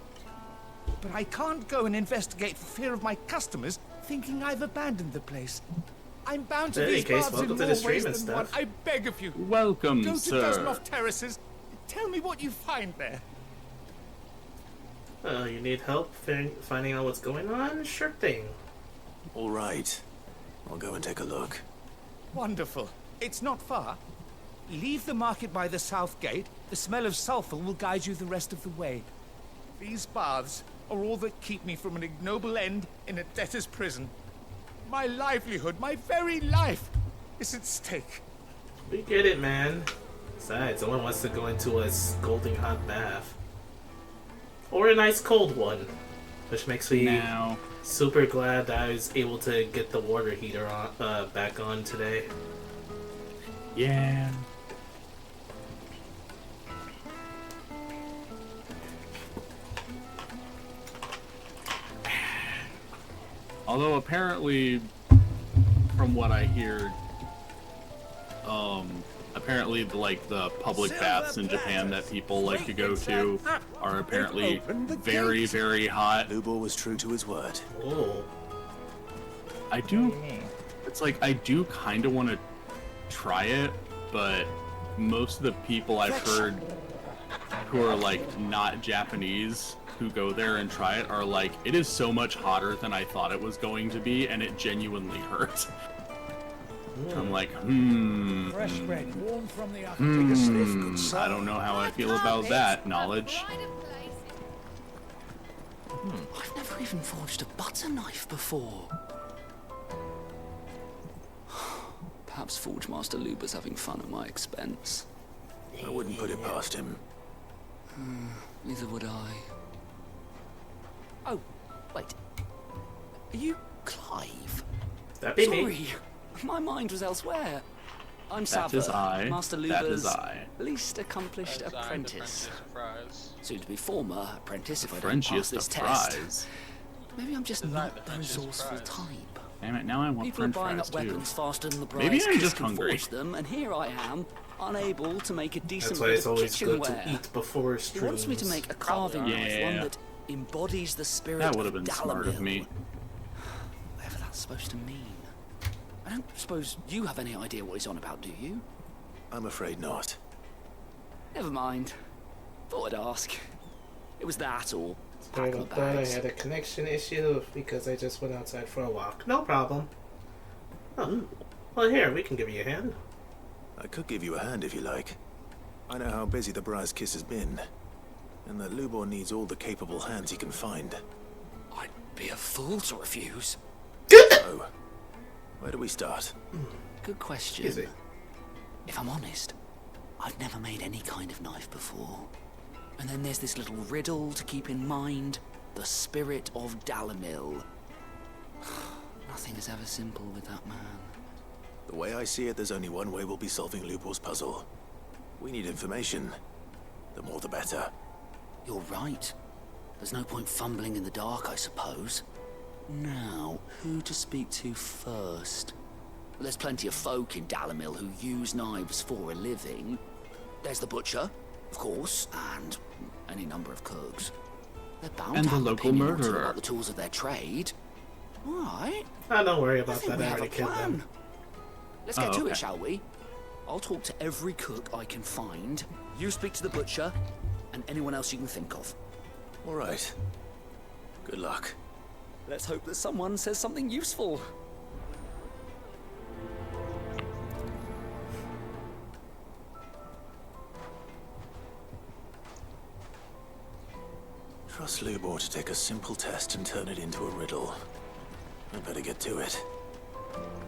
But I can't go and investigate for fear of my customers thinking I've abandoned the place. I'm bound to In any these case, baths in welcome to more the stream ways and than stuff. one. I beg of you. Welcome, Go to sir. Dozenoff Terraces. Tell me what you find there. You need help finding out what's going on? Sure thing. All right. I'll go and take a look. Wonderful. It's not far. Leave the market by the south gate. The smell of sulfur will guide you the rest of the way. These baths are all that keep me from an ignoble end in a debtor's prison. My livelihood, my very life, is at stake. We get it, man. Besides, someone wants to go into a scalding hot bath. Or a nice cold one. Which makes me super glad that I was able to get the water heater on, back on today. Yeah. Although apparently, from what I hear, apparently like the public baths in Japan that people like to go to are apparently very, very hot. Lubor was true to his word. Oh. I do. It's like I do kind of want to try it, but most of the people I've heard who are like not Japanese who go there and try it are like, it is so much hotter than I thought it was going to be, and it genuinely hurts. I'm like, Fresh bread, warm from the I don't know how I feel about that knowledge. I've never even forged a butter knife before. Perhaps Forge Master Luber's having fun at my expense. I wouldn't put it past him. Neither would I. Oh, wait. Are you Clive? That be Sorry, me. my mind was elsewhere. I'm That is Sava, I. Master That is Luber's I. least accomplished apprentice. Soon to be former apprentice if I don't Frenchiest pass this of test. fries. Maybe I'm just not the resourceful type. Damn it, now I want People are French buying fries up too. weapons faster than the Maybe bride's I'm kiss just can hungry. forge them, and here I am, unable to make a decent That's why bit it's of always good to kitchenware. eat before He streams. wants me to make a carving knife, Yeah. one that embodies the spirit That would of have been smart of Dalamil. me. Whatever that's supposed to mean. I don't suppose you have any idea what he's on about, do you? I'm afraid not. Never mind. Thought I'd ask. It was that or Sorry pack my about that, I bags. had a connection issue because I just went outside for a walk. No problem. Oh. Well, here, we can give you a hand. I could give you a hand if you like. I know how busy the Briar's Kiss has been, and that Lubor needs all the capable hands he can find. I'd be a fool to refuse. So, where do we start? Good question. Easy. If I'm honest, I've never made any kind of knife before. And then there's this little riddle to keep in mind. The spirit of Dalamil. Nothing is ever simple with that man. The way I see it, there's only one way we'll be solving Lubor's puzzle. We need information. The more the better. You're right. There's no point fumbling in the dark, I suppose. Now, who to speak to first? There's plenty of folk in Dalamil who use knives for a living. There's the butcher, of course, and any number of cooks. They're bound And to the have an local opinion or two murderer. about the tools of their trade. All right. Oh, don't worry I about think that. we I have a already killed plan. them. Let's get Oh, to okay. it, shall we? I'll talk to every cook I can find. You speak to the butcher, and anyone else you can think of. All right. Good luck. Let's hope that someone says something useful. Trust Lubor to take a simple test and turn it into a riddle. I'd better get to it.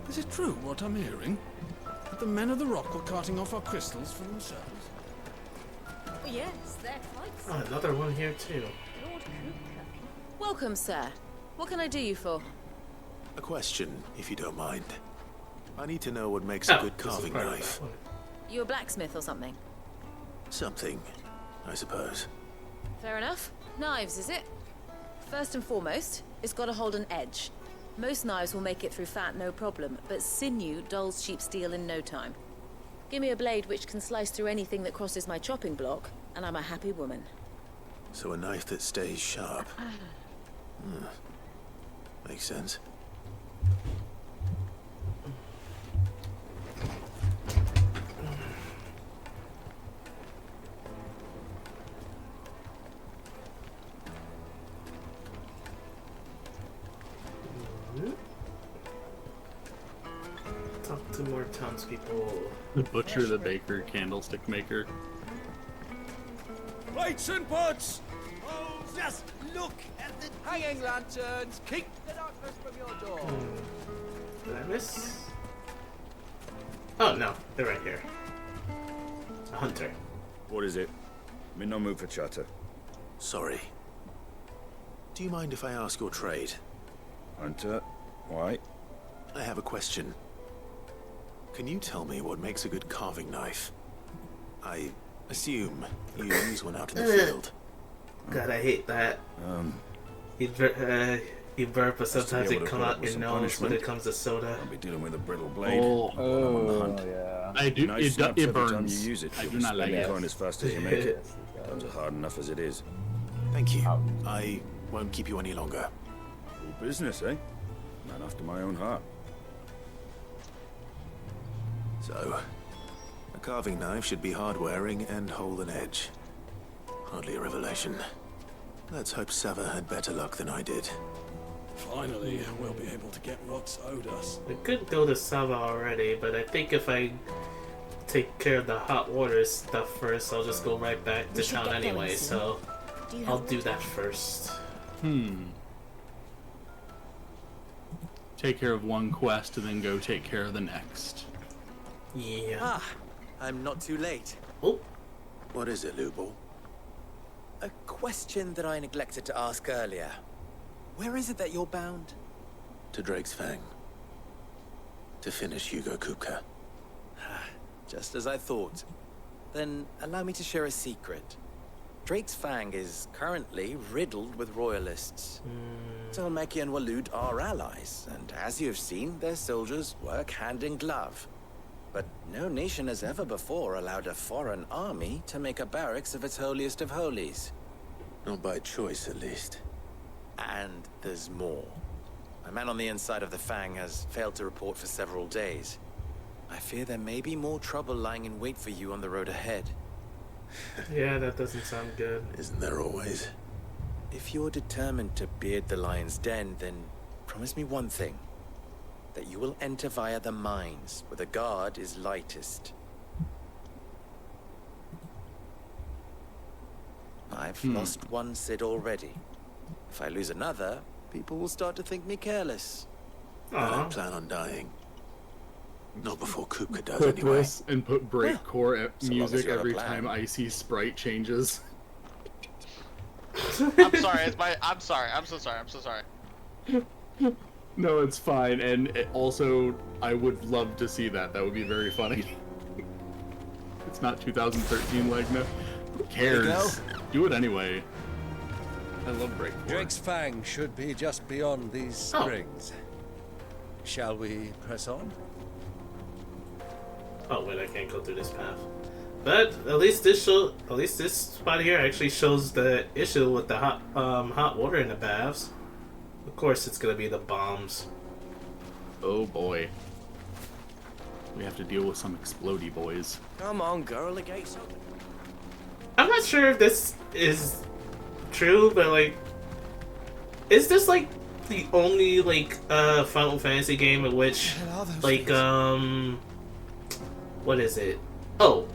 Is it true what I'm hearing? That the men of the rock were carting off our crystals for themselves? Oh, yes, they're quite Oh, another one here too. Lord Hooker. Welcome, sir. What can I do you for? A question, if you don't mind. I need to know what makes Oh, a good this is carving part of knife. that one. You a blacksmith or something? Something, I suppose. Fair enough. Knives, is it? First and foremost, it's got to hold an edge. Most knives will make it through fat, no problem, but sinew dulls cheap steel in no time. Give me a blade which can slice through anything that crosses my chopping block, and I'm a happy woman. So a knife that stays sharp. Makes sense. 2 more townspeople. The butcher, the baker, candlestick maker. Lights and pots! Oh, just look at the hanging lanterns! Keep the darkness from your door! Did I miss? Oh no, they're right here. A hunter. What is it? I'm in no mood for chatter. Sorry. Do you mind if I ask your trade? Hunter? Why? I have a question. Can you tell me what makes a good carving knife? I assume you use one out in the field. God, I hate that. You burp, but sometimes it comes out your nose when it comes to soda. I'll be dealing with a brittle blade. Oh, I'm on the hunt. Yeah. I do. Nice It every burns. time you use it. I You'll do be not like spending it. coin as fast as you make it. Times are hard enough as it is. Thank you. I won't keep you any longer. Cool business, eh? Man after my own heart. So, a carving knife should be hard-wearing and hold an edge. Hardly a revelation. Let's hope Sava had better luck than I did. Finally, we'll be able to get what's owed us. We could go to Sava already, but I think if I take care of the hot water stuff first, I'll just go right back to town anyway, so I'll do that first. Take care of one quest and then go take care of the next. Yeah. Ah, I'm not too late. Oh. What is it, Lubal? A question that I neglected to ask earlier. Where is it that you're bound? To Drake's Fang. To finish Hugo Kupka. Just as I thought. Then allow me to share a secret. Drake's Fang is currently riddled with royalists. Tolmeki and Walud are allies, and as you have seen, their soldiers work hand in glove. But no nation has ever before allowed a foreign army to make a barracks of its holiest of holies. Not by choice, at least. And there's more. A man on the inside of the Fang has failed to report for several days. I fear there may be more trouble lying in wait for you on the road ahead. Yeah, that doesn't sound good. Isn't there always? If you're determined to beard the lion's den, then promise me one thing. That you will enter via the mines, where the guard is lightest. I've lost one Cid already. If I lose another, people will start to think me careless. I don't plan on dying. Not before Kupka does, Put anyway. this and put breakcore So long as music you have a every plan. time Icy sprite changes. I'm sorry. I'm sorry. I'm so sorry. I'm so sorry. No, it's fine. And also, I would love to see that. That would be very funny. It's not 2013 Legna. Who cares? Do it anyway. I love breakcore. Drake's Fang should be just beyond these springs. Shall we press on? Oh wait, I can't go through this path. But at least this spot here actually shows the issue with the hot water in the baths. Of course, it's gonna be the bombs. Oh boy. We have to deal with some explodey boys. Come on, girl, the gate's open. I'm not sure if this is true, but like, is this like the only like Final Fantasy game in which like what is it? Oh,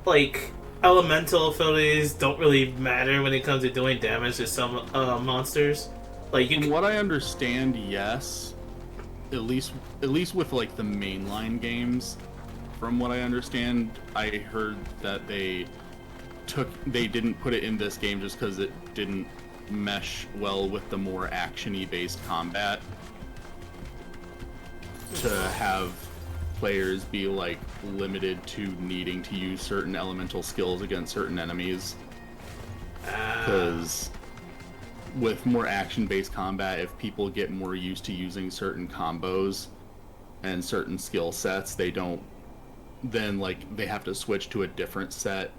like elemental abilities don't really matter when it comes to doing damage to some monsters. Like From what I understand, yes. At least with like the mainline games. From what I understand, I heard that they didn't put it in this game just because it didn't mesh well with the more action-y based combat. To have players be like limited to needing to use certain elemental skills against certain enemies. Because with more action-based combat, if people get more used to using certain combos and certain skill sets, they have to switch to a different set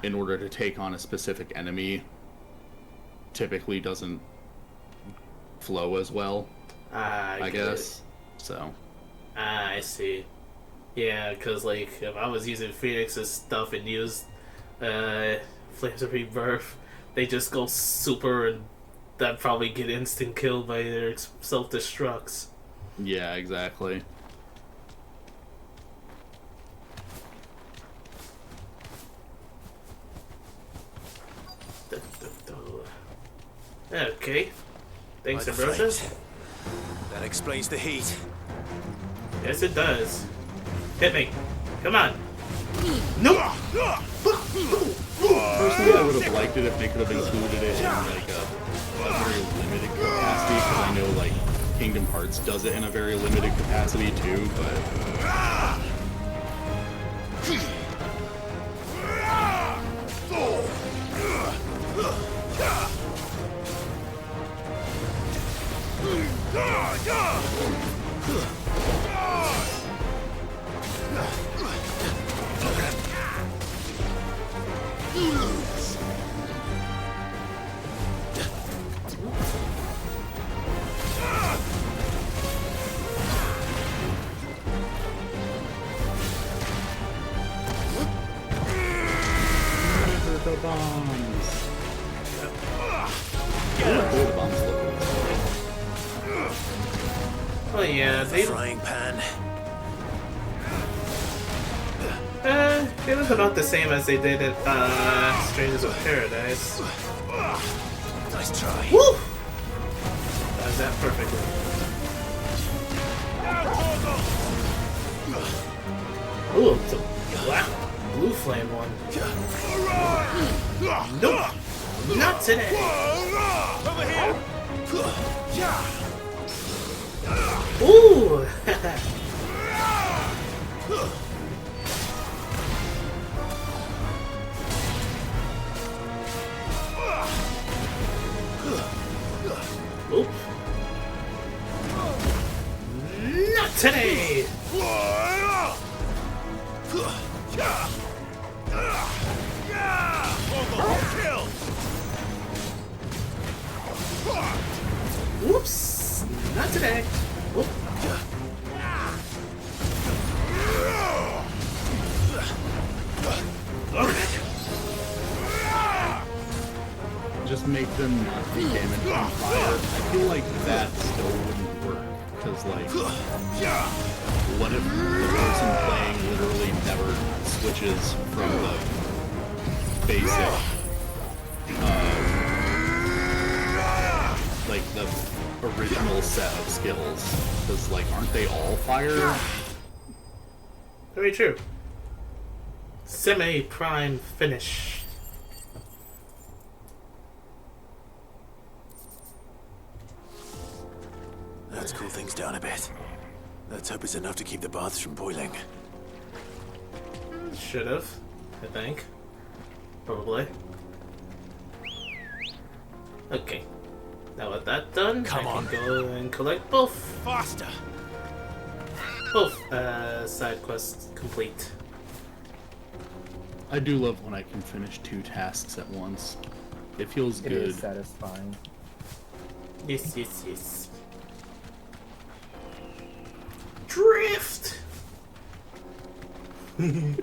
in order to take on a specific enemy. Typically doesn't flow as well, I guess. So I see. Yeah, because like if I was using Phoenix's stuff and used Flames of Rebirth, they just go super and that'd probably get instant killed by their self-destructs. yeah, exactly. Okay. Thanks, By the Ambrosius. flames. That explains the heat. Yes, it does. Hit me. Come on. No! Personally, I would have liked it if they could have included it in like a very limited capacity, because I know like Kingdom Hearts does it in a very limited capacity too, but the bombs. The bombs look. Oh yeah, they frying pan. It was about the same as they did at Strangers of Paradise. Nice try. Woo! Does that perfectly. Ooh, it's a black, blue flame one. Nope, not today. Over here. Ooh. Oop. Not today! Whoops! Not today. Oop. Just make them not be damaged from fire. I feel like that still wouldn't work, because like, what if the person playing literally never switches from the basic, like the original set of skills? Because like, aren't they all fire? Very true. Semi-prime finish. Let's cool things down a bit. Let's hope it's enough to keep the baths from boiling. Should have, I think. Probably. Okay. Now with that done, I can go and collect both. Faster. Both side quests complete. I do love when I can finish 2 tasks at once. It feels good. It is satisfying. Yes, yes, yes. Drift! I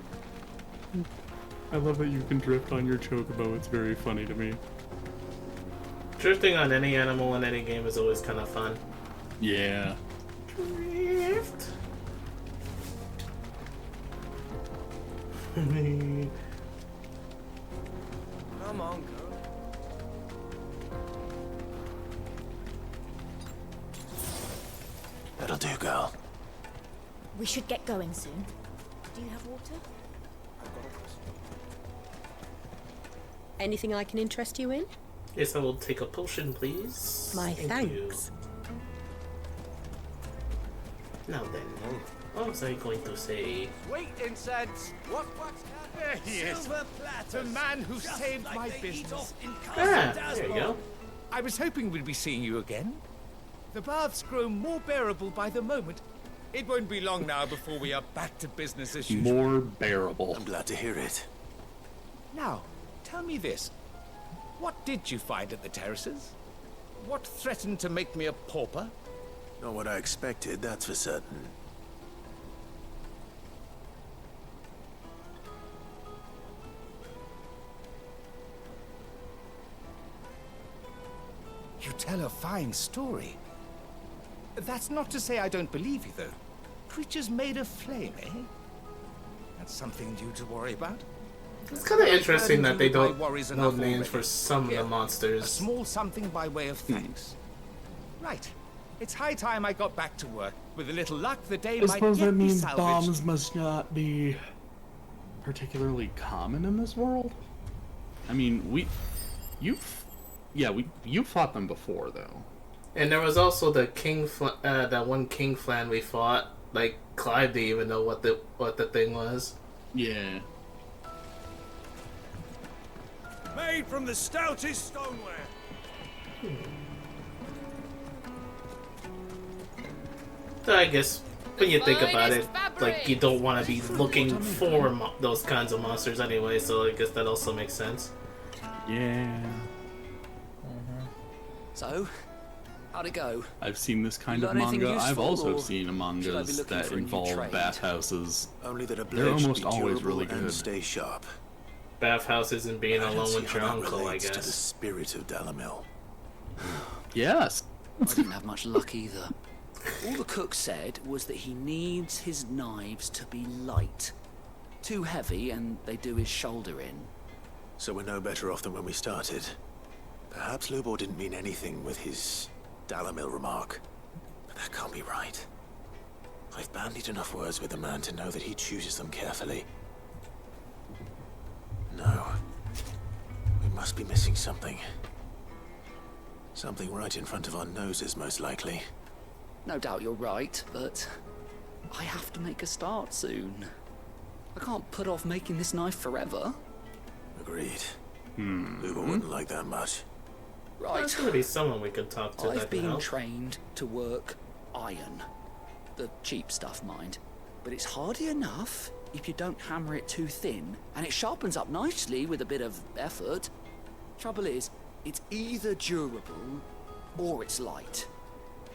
love that you can drift on your chocobo. It's very funny to me. Drifting on any animal in any game is always kind of fun. Yeah. Drift. Come on, girl. That'll do, girl. We should get going soon. Do you have water? Anything I can interest you in? Yes, I will take a potion, please. My Thank you. thanks. Now then, what was I going to say? Wait, incense. What's there he is. The man who saved my business. Ah, there you go. I was hoping we'd be seeing you again. The baths grow more bearable by the moment. It won't be long now before we are back to business as usual. More bearable. I'm glad to hear it. Now, tell me this. What did you find at the terraces? What threatened to make me a pauper? Not what I expected, that's for certain. You tell a fine story. That's not to say I don't believe you, though. Creatures made of flame, eh? That's something you to worry about? It's kind of interesting that they don't worries know enough names already. for some of the A monsters. small something by way of thanks. Right. It's high time I got back to work. With a little luck, the day I might suppose yet that be means salvaged. bombs must not be particularly common in this world. I mean, you fought them before though. And there was also the that one king flan we fought. Like Clive didn't even know what the thing was. Yeah. Made from the stoutest stoneware. So I guess when you think about it, like you don't want to be looking for those kinds of monsters anyway. So I guess that also makes sense. Yeah. So, how'd it go? I've seen this kind You of got anything manga. I've useful, also or seen should I be mangas looking that for a new involve trade? bathhouses. Only that a blade They're should almost be always durable really and good. stay sharp. Bathhouses and being I don't alone see with your how that uncle, I relates to the guess. spirit of Dalamil. Yes. I didn't have much luck either. All the cook said was that he needs his knives to be light. Too heavy and they do his shoulder in. So we're no better off than when we started. Perhaps Lubor didn't mean anything with his Dalamil remark. But that can't be right. I've bandied enough words with the man to know that he chooses them carefully. No. We must be missing something. Something right in front of our noses, most likely. No doubt you're right, but I have to make a start soon. I can't put off making this knife forever. Agreed. Lubor wouldn't like that much. Right. There's gonna be someone we could talk to I've that can been help. trained to work iron. The cheap stuff, mind. But it's hardy enough if you don't hammer it too thin, and it sharpens up nicely with a bit of effort. Trouble is, it's either durable or it's light.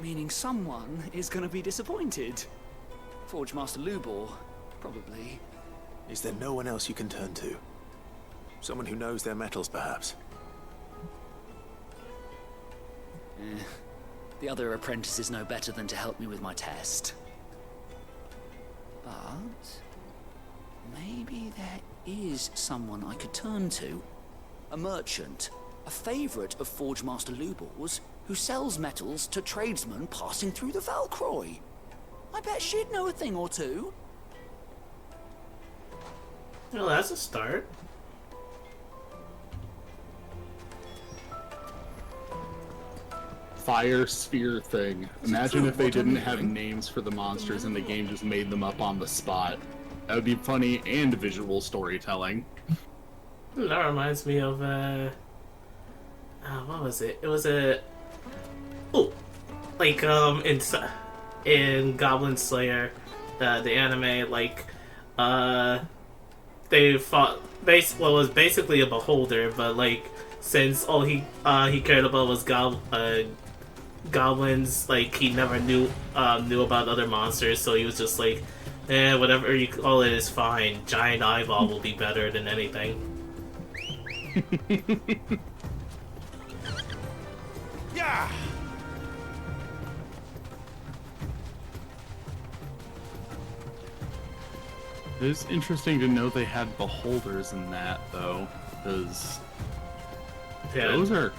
Meaning someone is gonna be disappointed. Forge Master Lubor, probably. Is there no one else you can turn to? Someone who knows their metals, perhaps? The other apprentices know better than to help me with my test. But maybe there is someone I could turn to. A merchant, a favorite of Forge Master Lubor's, who sells metals to tradesmen passing through the Valcroy. I bet she'd know a thing or two. Well, that's a start. Fire sphere thing. Imagine if they didn't have names for the monsters and the game just made them up on the spot. That would be funny and visual storytelling. That reminds me of what was it? It was in Goblin Slayer, the anime, they fought it was basically a beholder, but since all he cared about was goblins, he never knew about other monsters, so he was just whatever you call it is fine. Giant eyeball will be better than anything. Yeah. It's interesting to know they had beholders in that, though, because those are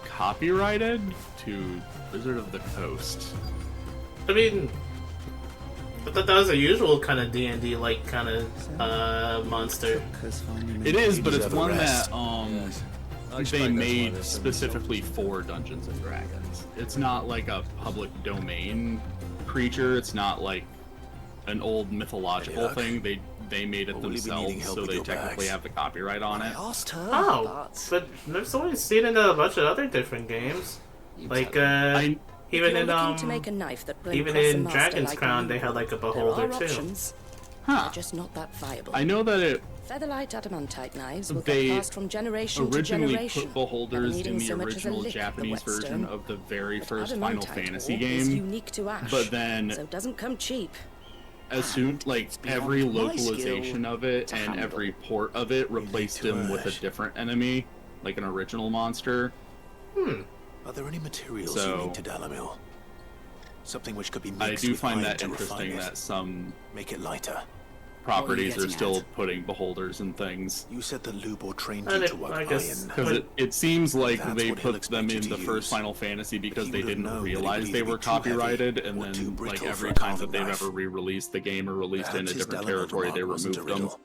copyrighted to Wizard of the Coast. I mean, but that was a usual kind of D&D kind of monster. It is, but it's one that they made specifically for Dungeons and Dragons. It's not like a public domain creature. It's not like an old mythological thing. They made it themselves, so they technically have the copyright on it. But there's always seen it in a bunch of other different games, even in to make a knife that won't even cost a in master Dragon's like Crown, you, they had a there beholder are too. options. Huh. They're just not that viable. I know that it. Featherlight adamantite knives will They get passed from generation to originally generation. put beholders never in needing the so much as a original lick of the Japanese version whetstone. of the very But first Final adamantite Fantasy ore game. is unique to ash, But then so it doesn't come cheap. as soon every beyond my localization skill of it to and handle. every port of it replaced him with a different enemy, like an original monster. Are there any materials So- unique to Dalamil? Something which could be I mixed do with find iron that to refine interesting it. that some Make it lighter. properties are still putting beholders and things. You said that Lubor trained you to work iron. Because it seems like That's they what he'll put them expect in you the to first use. Final Fantasy because But they he would've didn't known that it would realize either they be were too heavy copyrighted, and or too then like brittle every for a time that carving they've knife. ever re-released the game or released it in a Perhaps his different Dalamud territory, they remark wasn't removed a them. riddle,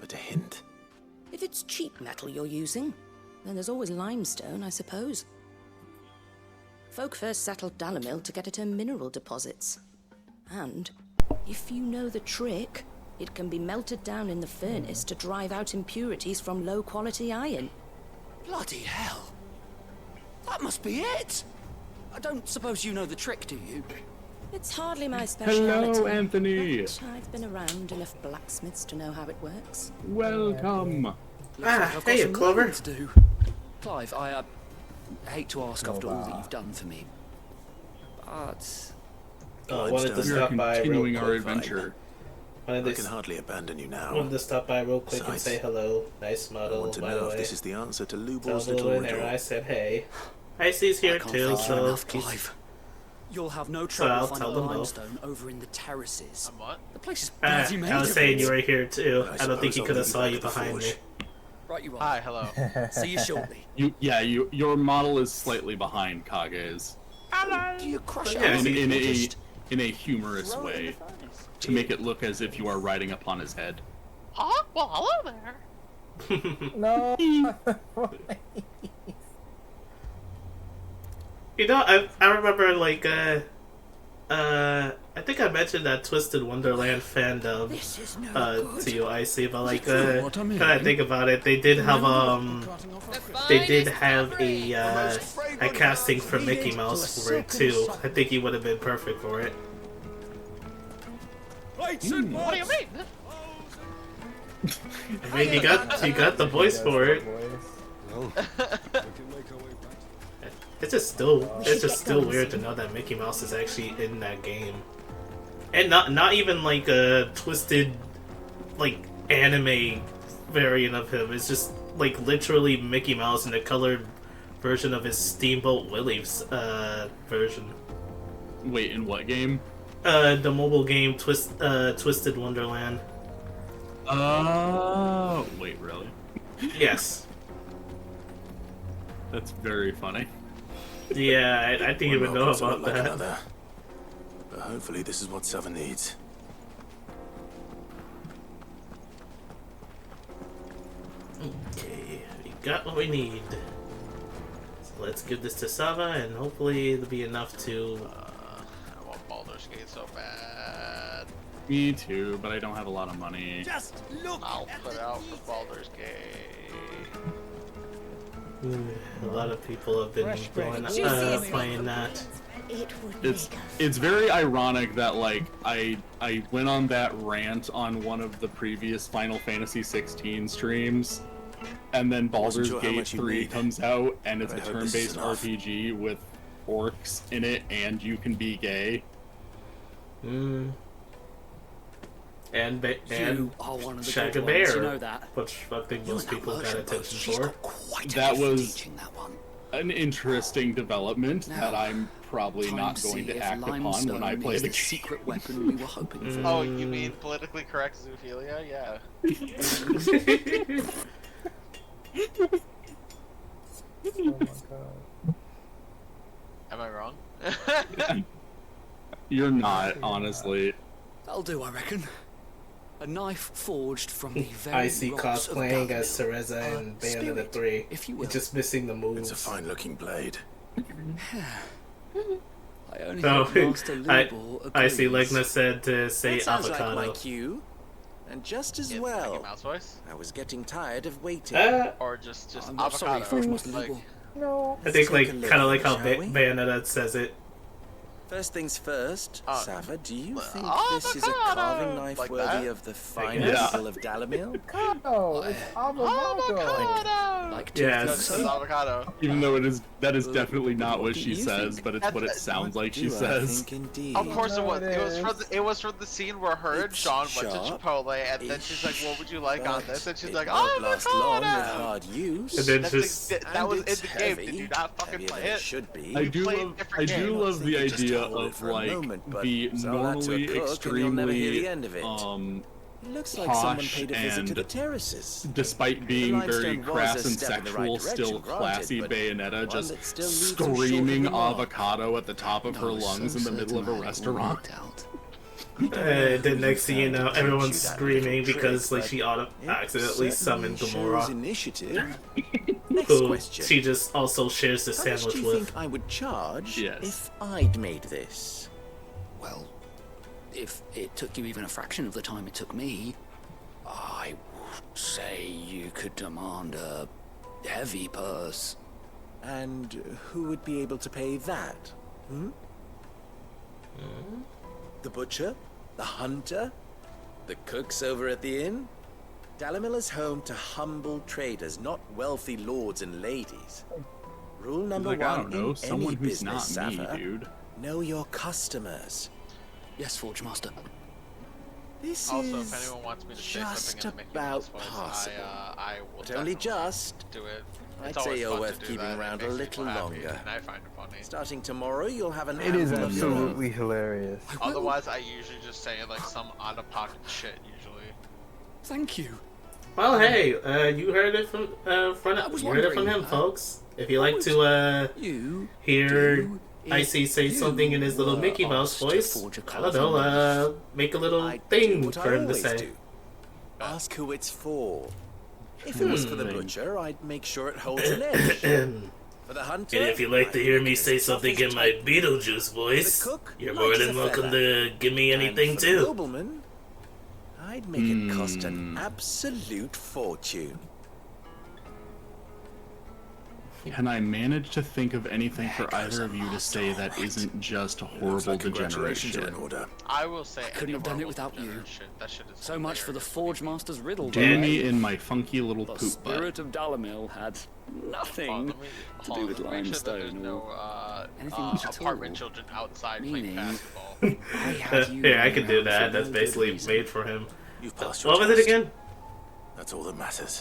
but a hint. If it's cheap metal you're using, then there's always limestone, I suppose. Folk first settled Dalamil to get at her mineral deposits. And, if you know the trick, it can be melted down in the furnace to drive out impurities from low-quality iron. Bloody hell. That must be it. I don't suppose you know the trick, do you? It's hardly my speciality. Hello, Anthony. But I've been around enough blacksmiths to know how it works. Welcome. Hey, Clover. To do. Clive, I hate to ask after all that you've done for me, but I wanted to we are stop by real continuing our quick. adventure. I can hardly abandon you now. Wanted to stop by real quick and Besides, say hello. Nice I model, want to by know the if way. this is the answer to Lubor's Tell little Lulu and riddle. I said hey. Icy's here can't too, thank you so enough, Clive. You'll have no So I'll trouble tell finding them both. limestone over in the terraces. What? The place is bloody made I was of saying it. you were here too. I don't think he I'll could have leave saw back you at the behind me. forge. Right, you are. Hi, hello. See you shortly. Your model is slightly behind Kage's. Do you crush Yeah, it? In a humorous way, to make it look as if you are riding upon his head. Huh? Well, hello there. No. You know, I remember like I think I mentioned that Twisted Wonderland fandom to you, Icy, but like when I think about it, they did have a casting for Mickey Mouse for it too. I think he would have been perfect for it. What do you mean? I mean, he got the voice for it. It's just still weird to know that Mickey Mouse is actually in that game, and not even like a twisted, like anime variant of him. It's just like literally Mickey Mouse in a colored version of his Steamboat Willie's version. Wait, in what game? The mobile game Twisted Wonderland. Oh, wait, really? Yes. That's very funny. Yeah, I didn't even know about Like that. another. But hopefully this is what Sava needs. Okay, we got what we need. So let's give this to Sava, and hopefully it'll be enough to. I want Baldur's Gate so bad. Me too, but I don't have a lot of money. Just look. I'll put out for Baldur's Gate. A lot of people have been playing that. It's very ironic that like I went on that rant on one of the previous Final Fantasy 16 streams, and then Baldur's sure how Gate much you 3 need, comes out and it's a but I hope this is turn-based enough. RPG with orcs in it, and you can be gay. And You are one of the Shag good a ones, Bear, you know that. which I think most people got attention for. That was an interesting development that I'm probably not going to act upon when I play the secret weapon we were hoping for. Oh, you mean politically correct zoophilia? Yeah. Oh my god. Am I wrong? You're not, honestly. That'll do, I reckon. A knife forged from the very I see rocks of cosplaying Dalamil. as Cereza and Bayonetta 3. if you will. It's just missing the moves. It's a fine-looking blade. I only No, hope Master Lubor I see agrees. Legna said to say That sounds avocado. like my cue. And just as well. Mouse voice? I was getting tired of waiting. Or just I'm avocado. sorry, French Master like, Lubor. No. I think like Let's take a kind of look, like how shall we? Bayonetta says it. First things first, Sava, do you think avocado! this is a carving knife Like worthy that? of the fine Yeah. people of Dalamil? Avocado. It's avocado. Like Yes. It's avocado. Even though that is definitely not what she says, but it's what it sounds like she says. Of course it was. No, It was from the scene where her and Sean went to Chipotle, and then she's like, "What would you like on this?" And she's like, won't last long with avocado. hard use. And then That's just that was in it's the game. heavy, Did you not fucking heavier play than it? should be. I do played love different games. the Just idea hold it of for a like moment, but the sell that to a normally cook and you'll never hear extremely the end of it. Looks like someone posh paid a visit to and, the terraces. despite being The very limestone was crass a and step in the right sexual, direction, still granted, classy but Bayonetta one just that still leaves them short of screaming the mark. avocado at the top of her lungs in the middle of a restaurant. The next thing you know, everyone's screaming because like she accidentally summoned Gamora. Initiative. Who she just also shares the How much sandwich do you with. think I would charge Yes. if I'd made this? Well, if it took you even a fraction of the time it took me, I would say you could demand a heavy purse. And who would be able to pay that? Hmm? The butcher? The hunter? The cooks over at the inn? Dalamil is home to humble traders, not wealthy lords and ladies. Rule number Like, one I don't know, in someone any who's business, not me, Safa, dude. know your customers. Yes, Forge Master. This Also, is if anyone wants me to say just something in the Mickey about Mouse voice, possible. I will But only definitely just. do it. I'd It's say always you're fun to worth do keeping that. It around a makes little people happy, longer. and I find it funny. Starting tomorrow, you'll have an It is handful of your own. absolutely hilarious. Otherwise, I usually just say like some out-of-pocket shit. Usually. Thank you. Well, hey, you heard it from you heard it from him, folks. If you like to hear Icy say something in his little Mickey Mouse voice, I don't know, make a little thing What for I him to always say. do. Ask who it's for. If it was for the butcher, I'd make sure it holds an edge. For the hunter, And if you'd like to hear me say something in my Beetlejuice voice, you're more than welcome to give me anything and for the too. nobleman, I'd make it cost an absolute fortune. Can I manage to think of anything for either of you to say that isn't just horrible degeneration? I will say. Couldn't have done it without you. That shit is So much for the Forge Master's riddle. Do right? me in my funky little The poop butt. spirit of Dalamil had nothing to do with limestone or anything at all. apartment children outside playing basketball. Yeah, I can do that. That's basically made for him. You've passed your What was it test. again? That's all that matters.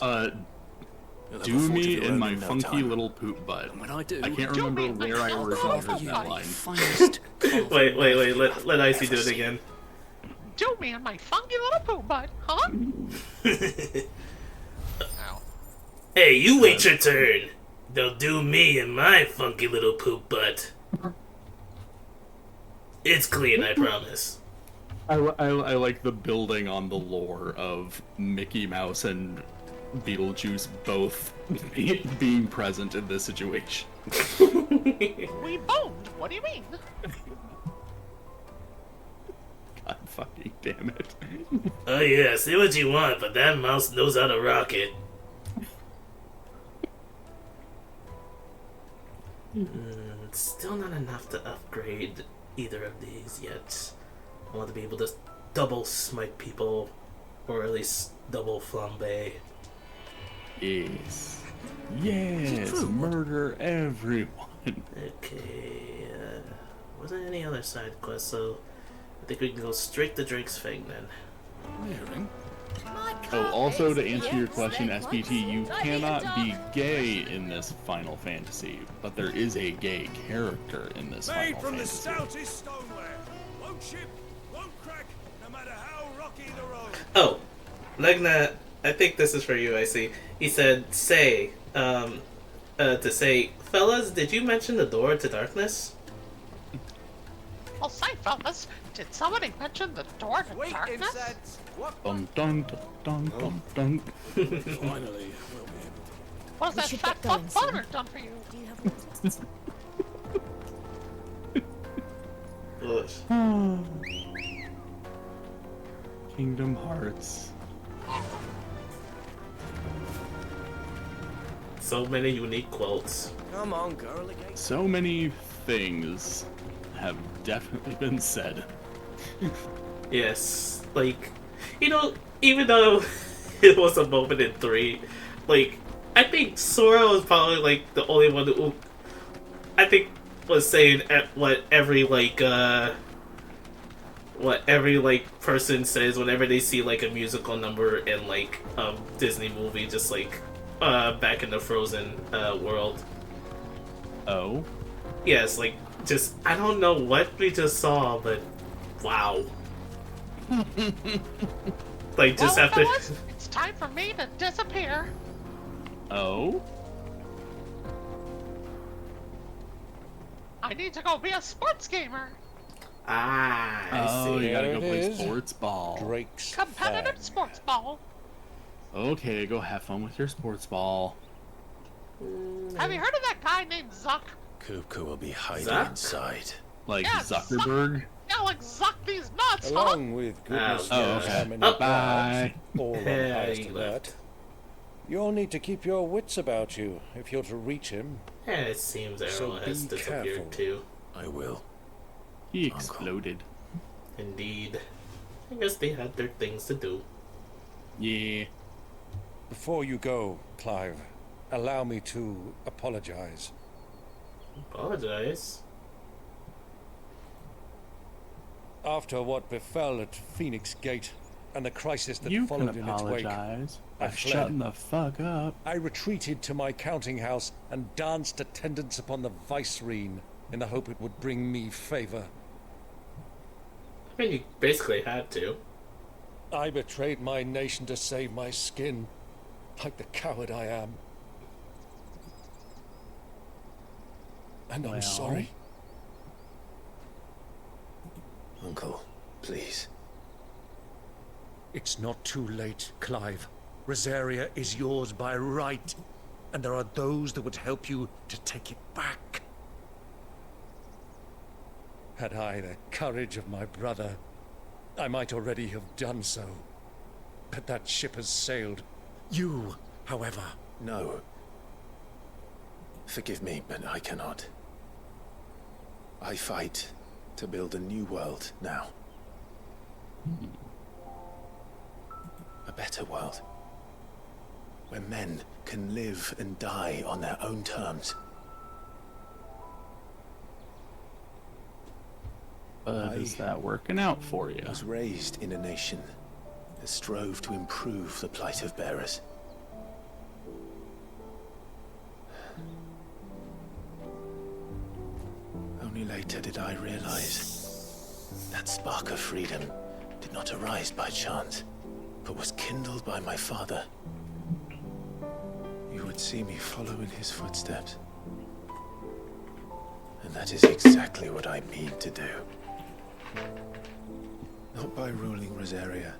Do me in my funky little poop butt. When I do, I can't remember where I originally heard that line. Wait, let Icy do it again. Do me on my funky little poop butt, huh? Ow. Hey, you wait your turn. They'll do me in my funky little poop butt. It's clean, I promise. I like the building on the lore of Mickey Mouse and Beetlejuice both being present in this situation. We boned. What do you mean? God fucking damn it. Oh yeah, say what you want, but that mouse knows how to rock it. Still not enough to upgrade either of these yet. I want to be able to double smite people, or at least double flambe. Yes. Yes, murder everyone. Okay, wasn't any other side quest, so I think we can go straight to Drake's Fang then. Oh, also to answer your question, SPT, you cannot be gay in this Final Fantasy, but there is a gay character in this Made Final from the Fantasy. stoutest stoneware. Won't chip, won't crack, no matter how rocky the road. Oh, Legna, I think this is for you, I see. He said, to say, fellas, did you mention the door to darkness? Well, say, fellas, did somebody mention the door to darkness? Dun dun dun dun dun. Finally, What has that fat fuck boner done for you? Do you have Kingdom Hearts. So many unique quotes. Come on, girl. Again. So many things have definitely been said. Yes, like, you know, even though it was a moment in 3, like, I think Sora was probably, like, the only one who, I think, was saying what every person says whenever they see, like, a musical number in, like, a Disney movie, just, like, back in the Frozen world. Oh? Yes, like, just, I don't know what we just saw, but wow. Like, just well, after. fellas, it's time for me to disappear. Oh? I need to go be a sports gamer. Ah, I Oh, see. you gotta There go it play is. sports ball. Drake's Competitive Fang. sports ball. Okay, go have fun with your sports ball. Have you heard of that guy named Zuck? Kupka will be hiding Zuck? inside. Like Yeah, Zuckerberg? Yeah, like Zuck these nuts, huh? Along with goodness Oh, knows okay. how many Oh, guards, bye. all on Hey, highest he alert. left. You'll need to keep your wits about you if you're to reach him. Yeah, it seems So Errol has be disappeared careful. too. I will. He exploded. Indeed. I guess they had their things to do. Yeah. Before you go, Clive, allow me to apologize. Apologize? After what befell at Phoenix Gate and the crisis that You followed can in its wake, apologize I by fled. shutting the fuck up. I retreated to my counting house and danced attendance upon the vicereine in the hope it would bring me favor. I mean, you basically had to. I betrayed my nation to save my skin, like the coward I am. And I'm Well. sorry. Uncle, please. It's not too late, Clive. Rosaria is yours by right, and there are those that would help you to take it back. Had I the courage of my brother, I might already have done so. But that ship has sailed. You, however... No. Forgive me, but I cannot. I fight to build a new world now. A better world. Where men can live and die on their own terms. But is that working out for you? I was raised in a nation that strove to improve the plight of bearers. Only later did I realize that spark of freedom did not arise by chance, but was kindled by my father. You would see me follow in his footsteps. And that is exactly what I mean to do. Not by ruling Rosaria,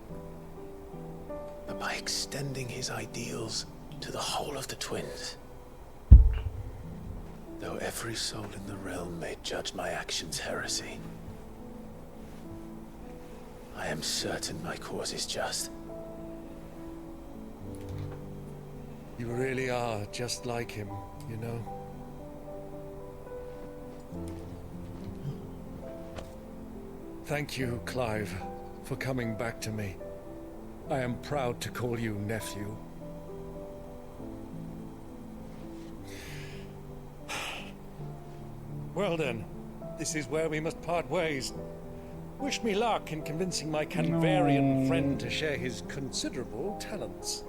but by extending his ideals to the whole of the twins. Though every soul in the realm may judge my actions heresy, I am certain my cause is just. You really are just like him, you know? Thank you, Clive, for coming back to me. I am proud to call you nephew. Well then, this is where we must part ways. Wish me luck in convincing my Canvarian friend to share his considerable talents.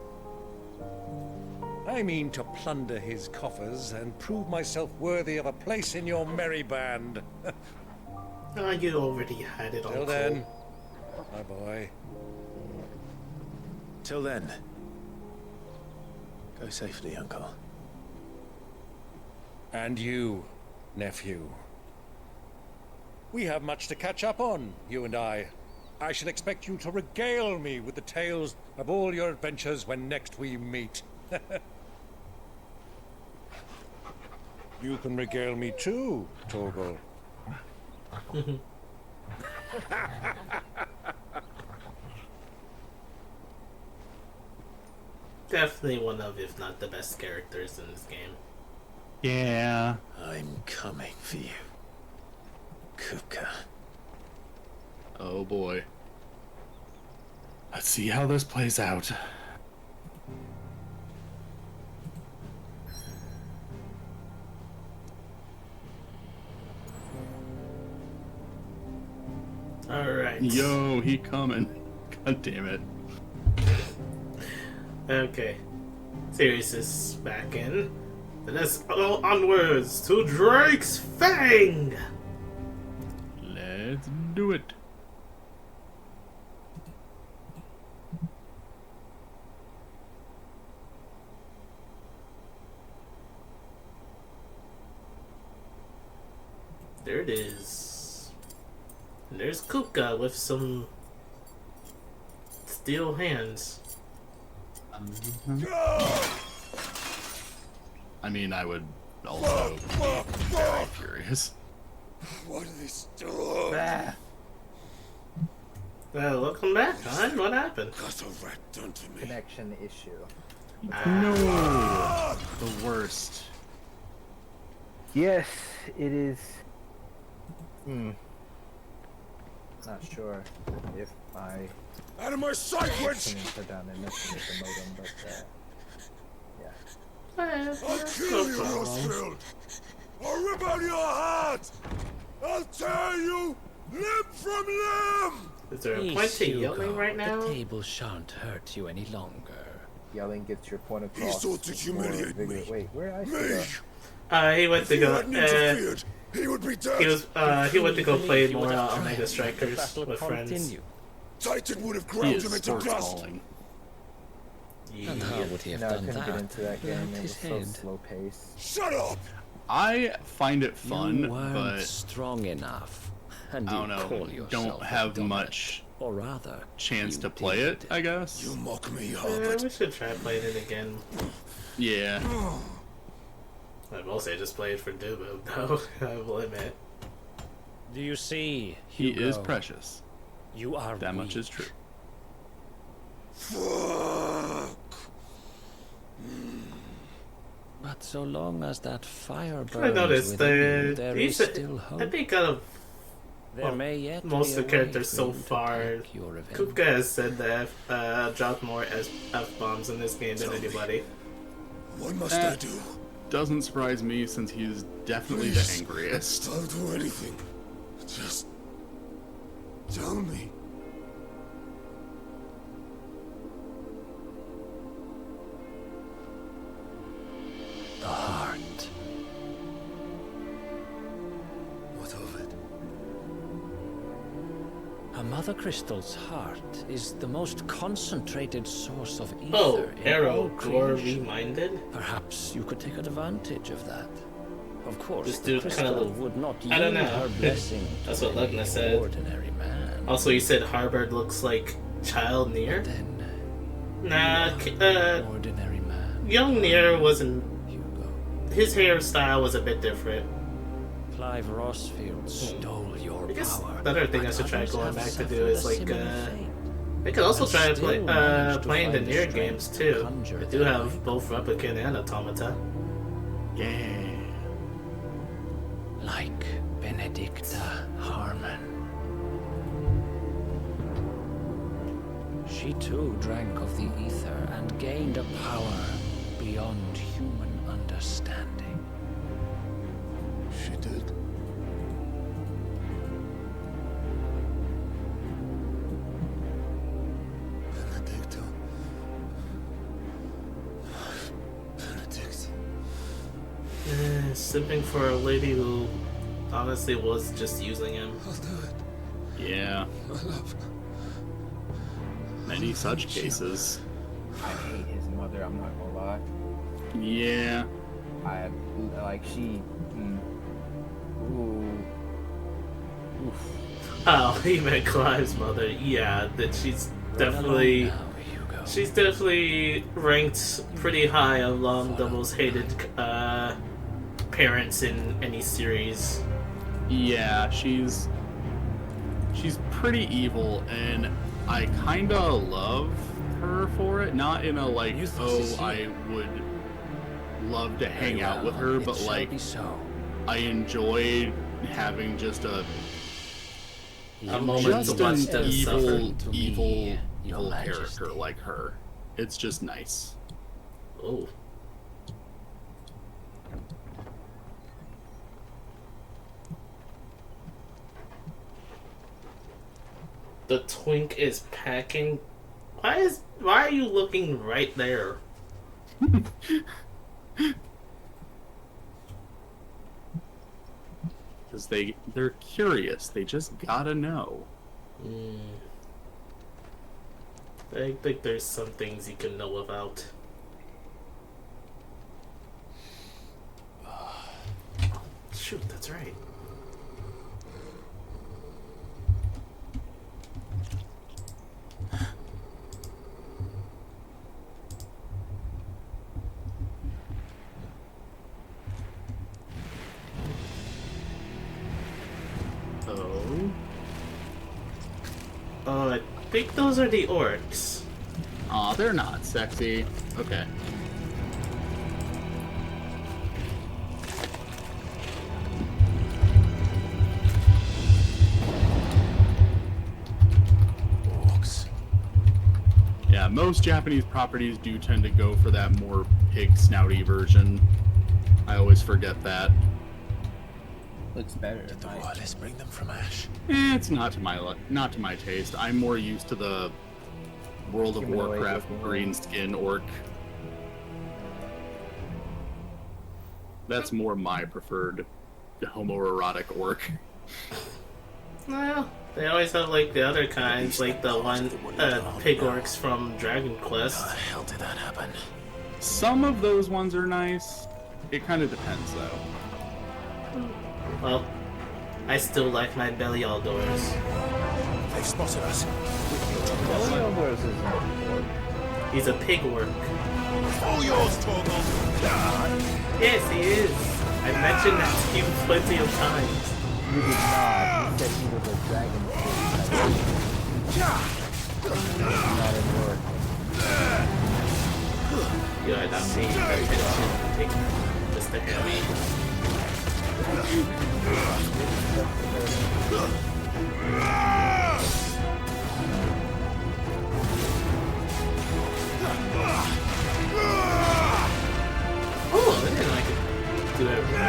I mean to plunder his coffers and prove myself worthy of a place in your merry band. Oh, you already had it all. Till then, my boy. Till then, go safely, Uncle. And you, nephew. We have much to catch up on, you and I. I shall expect you to regale me with the tales of all your adventures when next we meet. You can regale me too, Torgal. Definitely one of, if not the best characters in this game. Yeah. I'm coming for you, Kupka. Oh boy. Let's see how this plays out. Alright. Yo, he coming. God damn it. Okay. Sirius is back in. Let us go onwards to Drake's Fang! Let's do it. There it is. And there's Kupka with some steel hands. I mean, I would also be very furious. What are they still on? Welcome back, hon. What happened? Got a rat done to me. Connection issue. No! The worst. Yes, it is. Not sure if I. Out of my sight, witch! Put down the missing with the modem, but I'll kill you, Rosfield! I'll rip out your heart! I'll tear you limb from limb! Is there a point to yelling right now? The table shan't hurt you any longer. Yelling gets your point across. He sought to humiliate me. Wait, where did I Me! He went to go. He would be dead. He went to go play more Omega Strikers with friends. Titan would have ground him into dust. And how would he have I done couldn't that? get into that game. It was His so head. slow paced. Shut up! I find it fun, You weren't but strong enough. And I don't you know. call yourself Don't have much or rather, chance to play it, I guess. You mock me, Yeah, we should try playing it again. Yeah. I will say just play it for Dubu, though. I will admit. Do you see? He Hugo? is precious. You are that weak. much is true. Fuck. But so long as that fire burns I noticed within you, there is still hope. I think out of most of the characters so far, Kupka has said that dropped more F-bombs in this game than anybody. What must I do? Doesn't surprise me since he's definitely the angriest. I'll do anything. Just tell me. The heart. What of it? A mother crystal's heart is the most concentrated source of ether Oh, in Arrow, all Gore creation. reminded? Perhaps you could take advantage of that. Of course, This the dude crystal kind of would not I don't yield know. her blessing That's to what Lugna any said. ordinary man. Also, he said Harbord looks like child Nier. Nah, ordinary man. young Nier wasn't. His hairstyle was a bit different. Clive Rossfield stole your I guess power. the other thing I but should try others going have back to suffered do is a like similar fate. I could also And try to still play managed to playing the find the Nier strength games to too. conjure I do their have both Replicant and Automata. Yeah. Like Benedicta Harmon. She too drank of the ether and gained a power beyond human understanding. She did. Benedicta. Benedict. Simping for a lady who honestly was just using him. I'll do it. Yeah. I love her. Many such cases. I hate his mother. I'm not gonna lie. Yeah. I like she. Ooh. Oof. Oh, he meant Clive's mother. Yeah, that she's definitely. She's definitely ranked pretty high among the most hated parents in any series. Yeah, she's pretty evil, and I kinda love her for it. Not in a like, oh, I would love to hang out with her, but like, I enjoy having just a moment to watch them evil, suffer. evil character like her. It's just nice. Oh. The twink is packing. Why are you looking right there? Because they're curious. They just gotta know. I think there's some things you can know about. Shoot, that's right. think those are the orcs. Aw, they're not sexy. Okay. Orcs. Yeah, most Japanese properties do tend to go for that more pig snouty version. I always forget that. Looks better. Did the royalists bring them from Ash? It's not to my taste. I'm more used to the World of Warcraft green skin orc. That's more my preferred homoerotic orc. Well, they always have like the other kinds, like the one pig orcs from Dragon Quest. How the hell did that happen? Some of those ones are nice. It kind of depends, though. Well, I still like my Belial doors. They've spotted us. Belial doors is not orc. He's a pig orc. All yours, Torgal. Yes, he is. I mentioned that to you plenty of times. You did not. You said he was a dragon not an orc. You are not paying attention. Take Mr. Hammy. Oh, I didn't like it. Do everything.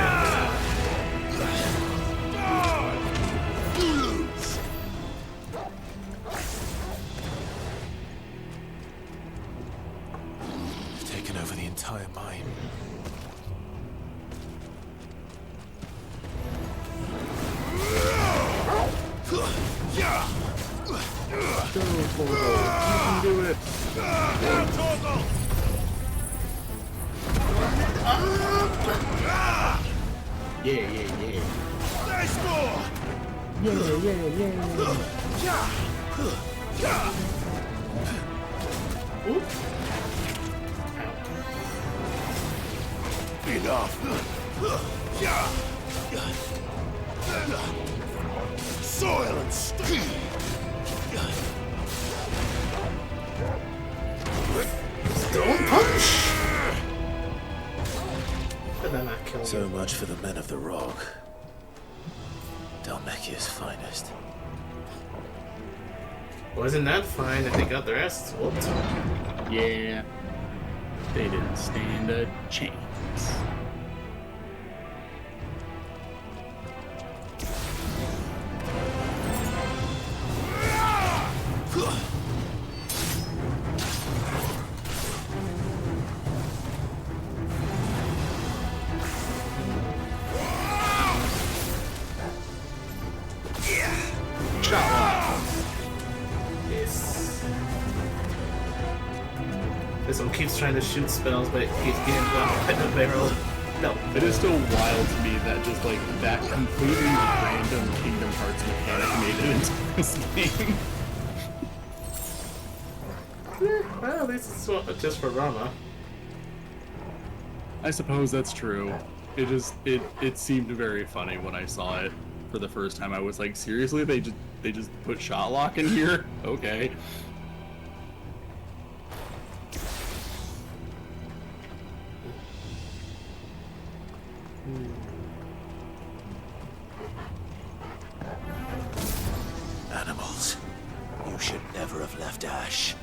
They've taken over the entire mine. Go, Torgal. You can do it. Yeah. Nice score. Enough. Soil and stone. Stone punch! But then I kill So much for the men of the Rock. Dalmekia's finest. Wasn't that fine if they got their asses whooped? Yeah. They didn't stand a chance. This one keeps trying to shoot spells, but it keeps getting blocked by the barrel. No. It is still wild to me that just like that completely random Kingdom Hearts mechanic made it into this game. Well, at least it's just for Rama. I suppose that's true. It seemed very funny when I saw it for the first time. I was like, seriously, they just put shot lock in here? Okay. Animals. You should never have left Ash.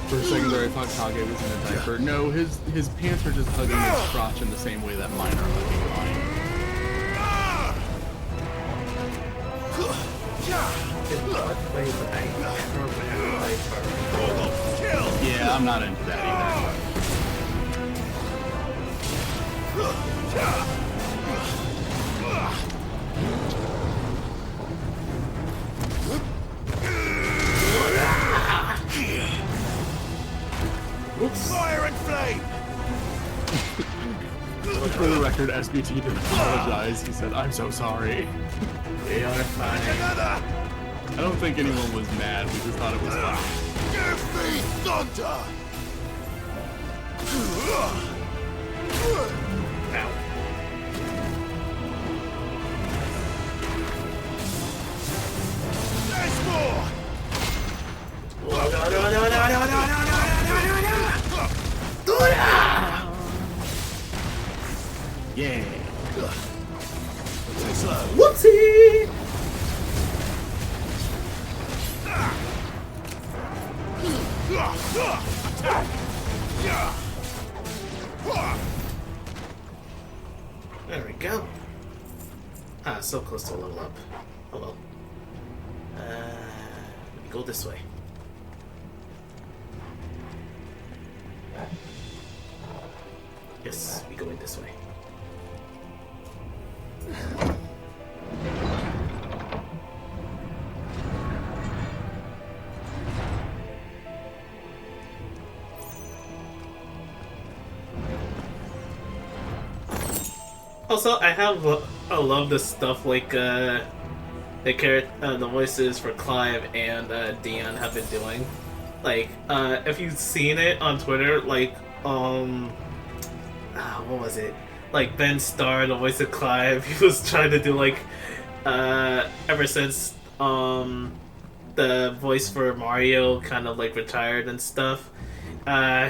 For a second there, I thought Kage was in a diaper. No, his pants are just hugging his crotch in the same way that mine are hugging mine. Yeah, I'm not into that either. Fire and flame! For the record, record, SBT did apologize. He said, "I'm so sorry." We are fine. I don't think anyone was mad. We just thought it was funny. Give me thunder! Ow. There's more! Oh, no. Yeah. Too slow. Whoopsie! There we go. Ah, so close to a level up. Oh well. Let me go this way. Yes, we go in this way. Also, I love the stuff like the voices for Clive and Dion have been doing. Like, if you've seen it on Twitter, like, what was it? Like Ben Starr, the voice of Clive, he was trying to do like, ever since the voice for Mario kind of like retired and stuff.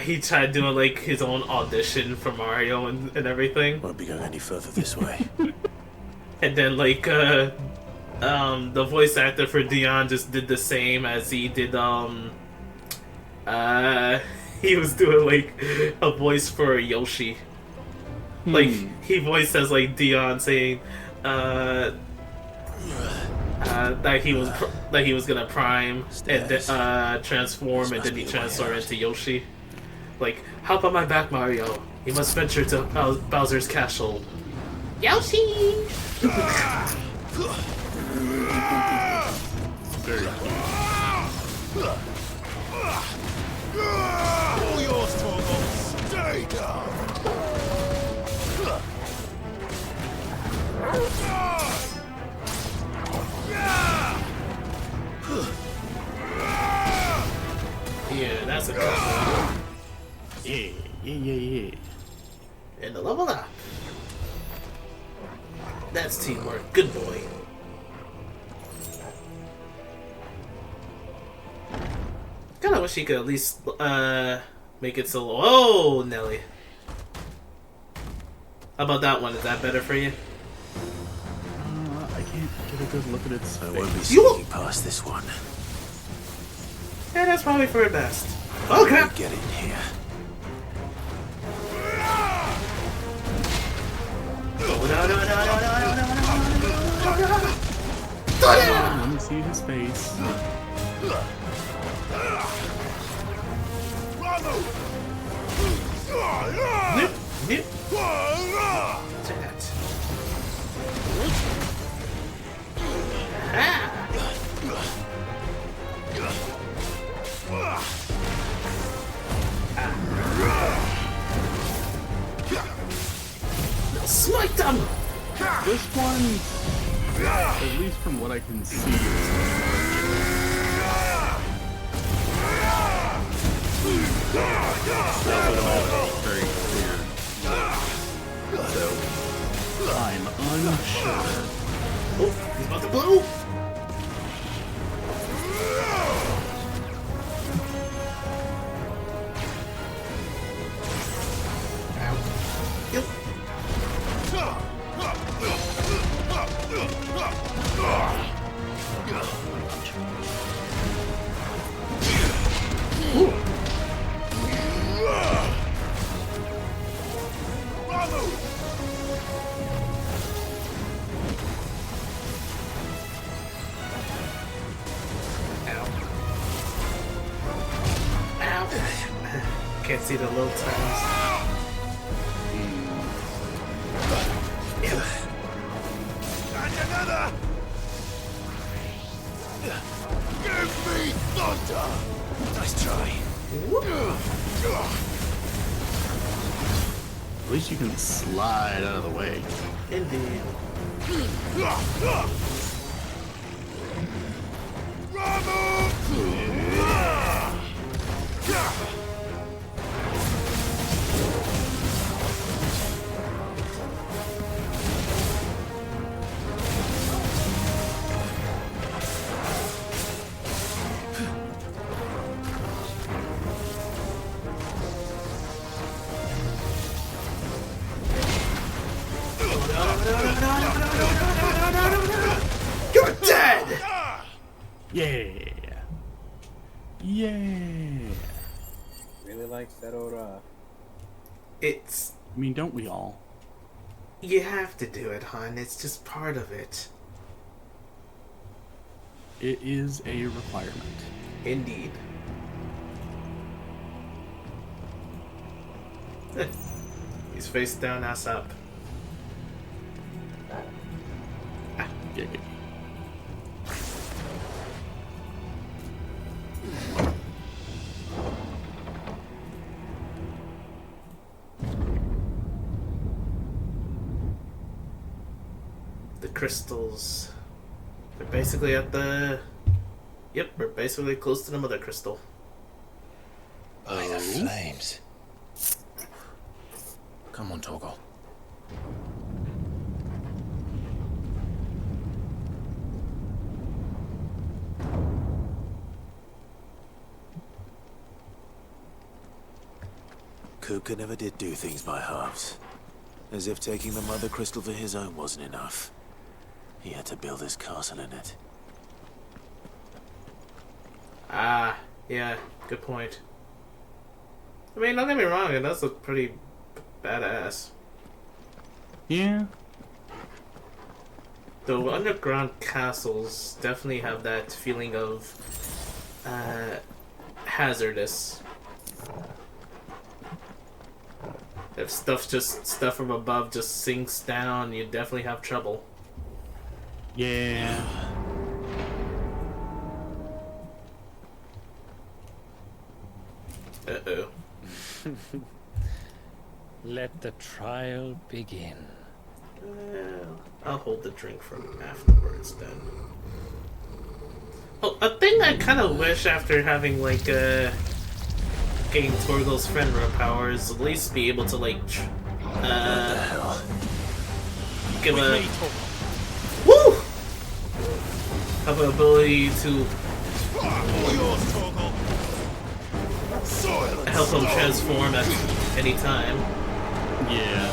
He tried doing like his own audition for Mario and everything. Won't be going any further this way. And then like the voice actor for Dion just did the same as he did he was doing like a voice for Yoshi. Like he voiced as like Dion saying that he was gonna prime and transform and then be transformed into Yoshi. Like, hop on my back, Mario. You must venture to Bowser's castle. Yoshi! Very cool. All yours, Torgal. Stay down. Yeah, that's a good one. Yeah. And the level up. That's teamwork. Good boy. Kinda wish he could at least make it so. Oh, Nelly. How about that one? Is that better for you? I can't get a good look at its I face. won't be sneaking past this one. Yeah, that's probably for the best. Okay. Get in here. Let me see his face. Nip, nip. Take that. Smite them! This one, at least from what I can see, is very clear. So, I'm unsure. Oh, he's about to blow! Yep. Ooh. Ow. Can't see the little times. And another! Give me thunder! Nice try. At least you can slide out of the way. Indeed. You're dead! Yeah. Yeah. Really like Sedora. It's... I mean, don't we all? You have to do it, hon. It's just part of it. It is a requirement. Indeed. He's face down, ass up. Yeah. The crystals. They're basically at the... Yep, we're basically close to the mother crystal. By the flames. Come on, Torgal. Kuka never did do things by halves. As if taking the mother crystal for his own wasn't enough. He had to build his castle in it. Ah, yeah, good point. I mean, don't get me wrong, it does look pretty badass. Yeah. The underground castles definitely have that feeling of hazardous. If stuff from above just sinks down, you definitely have trouble. Yeah. Uh-oh. Let the trial begin. Well, I'll hold the drink from afterwards then. Oh, a thing I kind of wish after having, like, getting Torgal's friend run powers, at least be able to, like, give a... Woo! Have an ability to help him transform at any time. Yeah.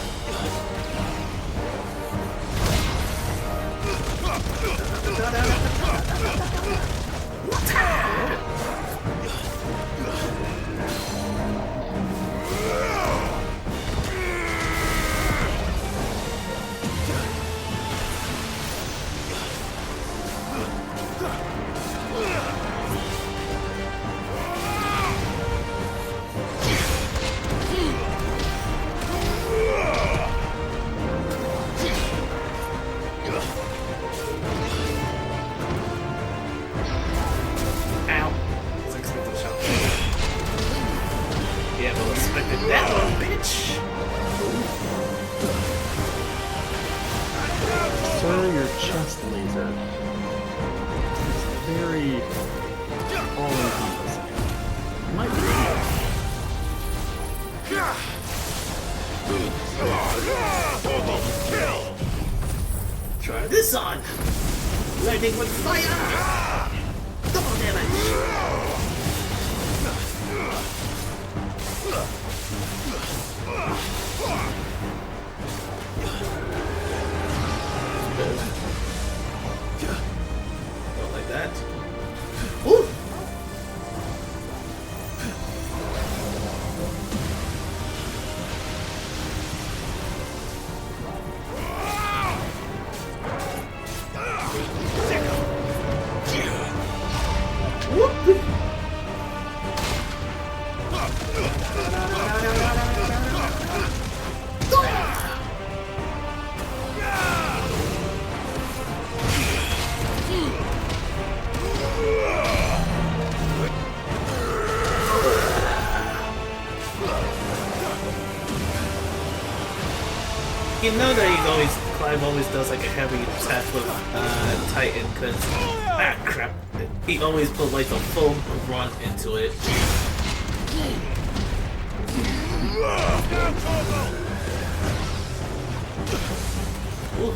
Try this on! Lightning with fire! Double damage! Don't like that. Ooh! you know that Clive always does like a heavy attack with Titan, because crap, he always put like the full run into it. Ooh.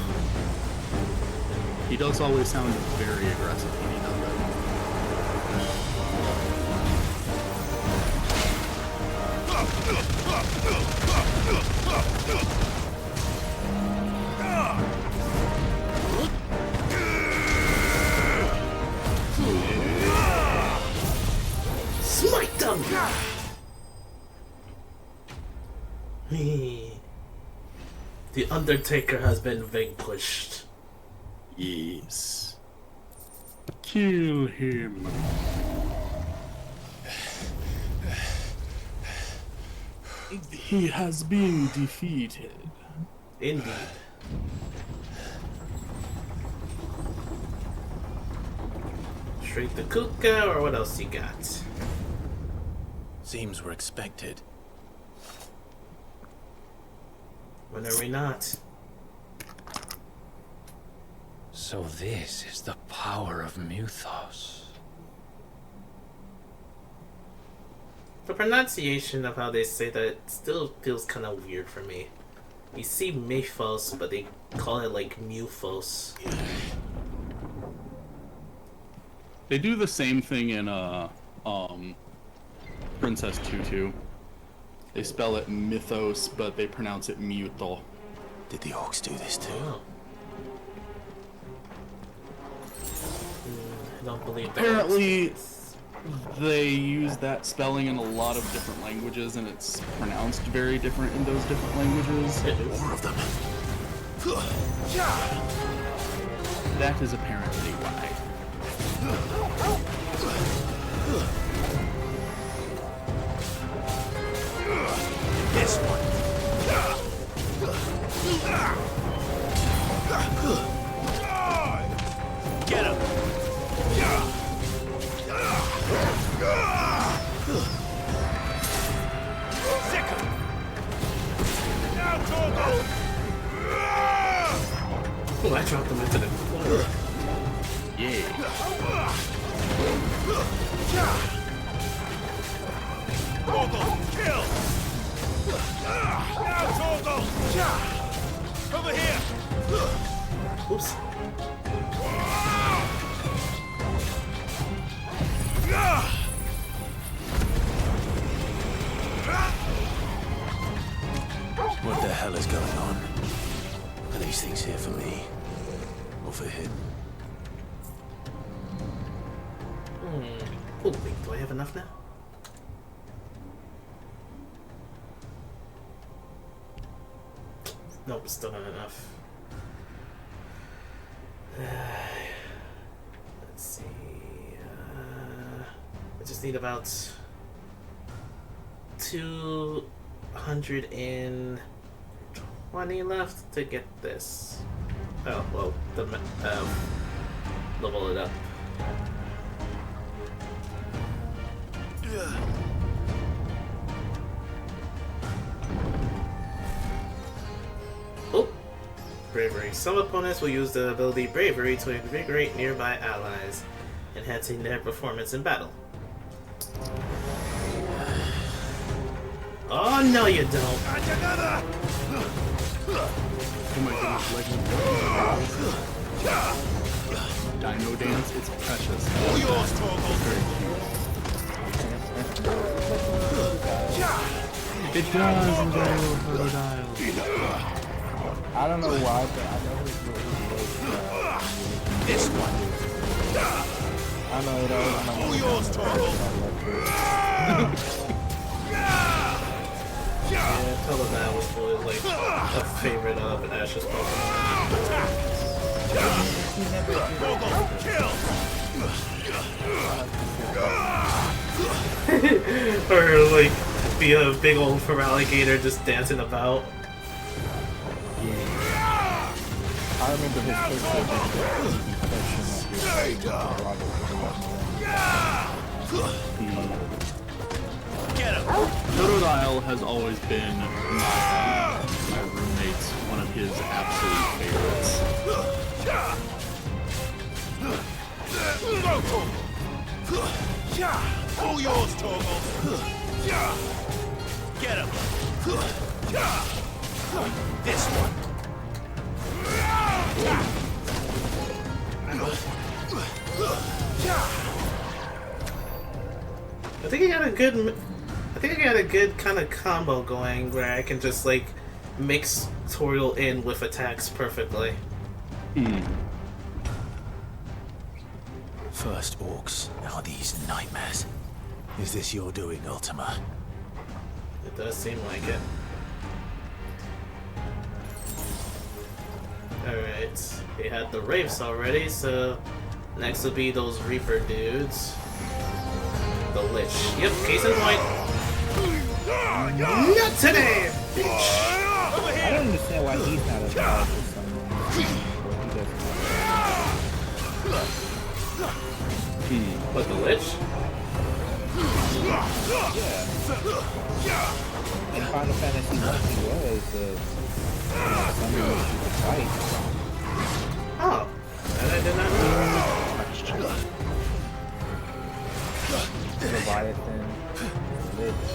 He does always sound very aggressive when he does Smite them! The Undertaker has been vanquished. Yes. Kill him. He has been defeated. Indeed. Straight to Kuka, or what else you got? Seems we're expected. When are we not? So this is the power of Mythos. The pronunciation of how they say that still feels kind of weird for me. You see Mythos, but they call it like Mufos. They do the same thing in Princess Tutu. They spell it Mythos, but they pronounce it Muto. Did the orcs do this too? I don't believe that. Apparently, they use that spelling in a lot of different languages, and it's pronounced very different in those different languages. More of them. That is apparently why. This one. Get him! Sick him! Now, Torgo! Oh, I dropped him into the floor. Yeah. Torgo, kill! Now, Torgo! Over here! Oops. What the hell is going on? Are these things here for me? Or for him? Oh, wait, do I have enough now? Nope, still not enough. Let's see. I just need about 220 left to get this. Oh, well, level it up. Oh! Bravery. Some opponents will use the ability Bravery to invigorate nearby allies, enhancing their performance in battle. Oh, no you don't! Oh my goodness, Legend Dino Dance, it's precious. All yours, Torgo! Very cute. It does involve crocodile. I don't know why, but I know his This one! I know it always. All yours, Torgo! Yeah, tell them that was always like a favorite of Ash's Pokemon. Or like be a big old fur alligator just dancing about. I remember his Totodile has always been my roommate's one of his absolute favorites. All yours, Torgal. Get him. This one. I think I got a good kind of combo going where I can just like mix Toriel in with attacks perfectly. First orcs, now these nightmares. Is this your doing, Ultima? It does seem like it. Alright, we had the Wraiths already, so next will be those Reaper dudes. The Lich. Yep, case in point. Not today, bitch! I don't understand why he's not as powerful as someone. What, the Lich? Yeah. In Final Fantasy 1 he was someone you could fight. Oh, that I did not know. Leviathan, Lich.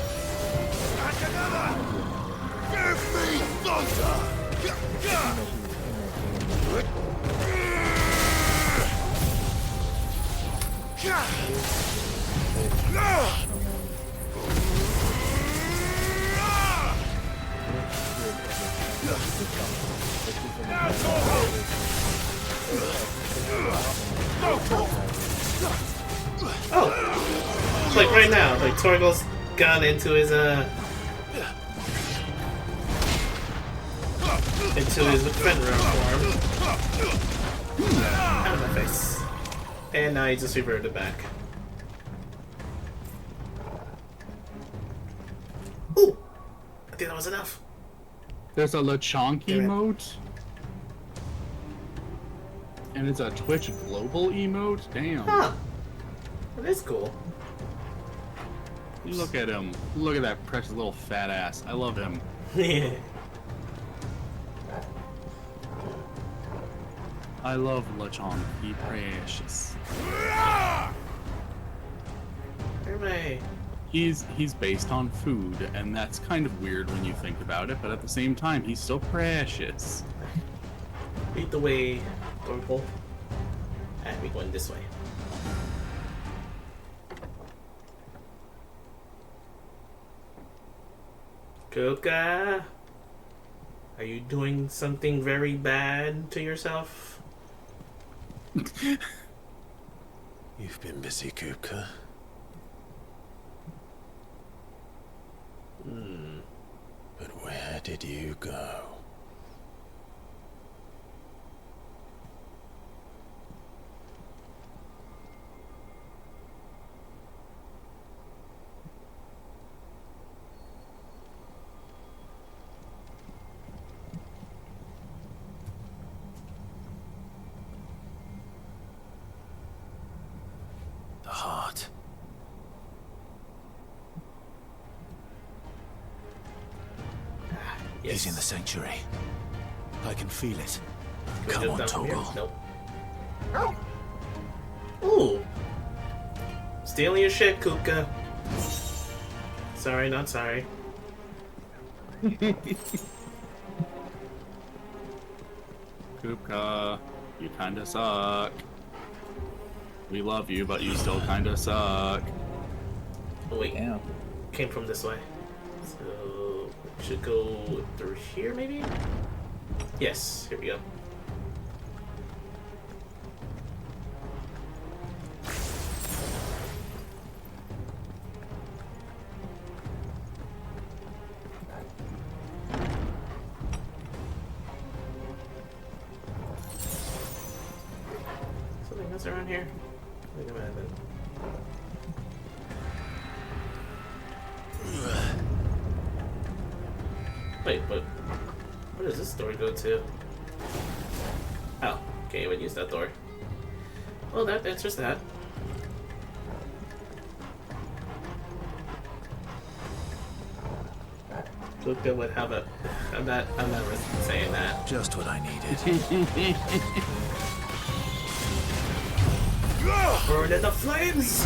Give me thunder! Oh, like right now, like Torgal's gone into his Fenrir form. Out of my face. And now he just reverted back. Ooh! I think that was enough. There's a Lechonk emote. And it's a Twitch global emote? Damn. Huh. That is cool. Look at him. Look at that precious little fat ass. I love him. Yeah. I love Lechonk. He precious. Where am I? He's based on food, and that's kind of weird when you think about it, but at the same time, he's still precious. Lead the way, Torgal. And we're going this way. Kuka, are you doing something very bad to yourself? You've been busy, Kupka. But where did you go? The heart. Yes. He's in the sanctuary. I can feel it. Can we Come jump on, down from Torgal. here? Nope. Ooh. Stealing your shit, Kupka. Sorry, not sorry. Kupka, you kinda suck. We love you, but you still kinda suck. Oh wait, Damn. Came from this way. So, should go through here maybe? Yes, here we go. Something else around here? I think it might have been. Wait, but where does this door go to? Oh, okay, I would use that door. Well, that answers that. Luca would have a I'm not saying that. Just what I needed. Burn in the flames!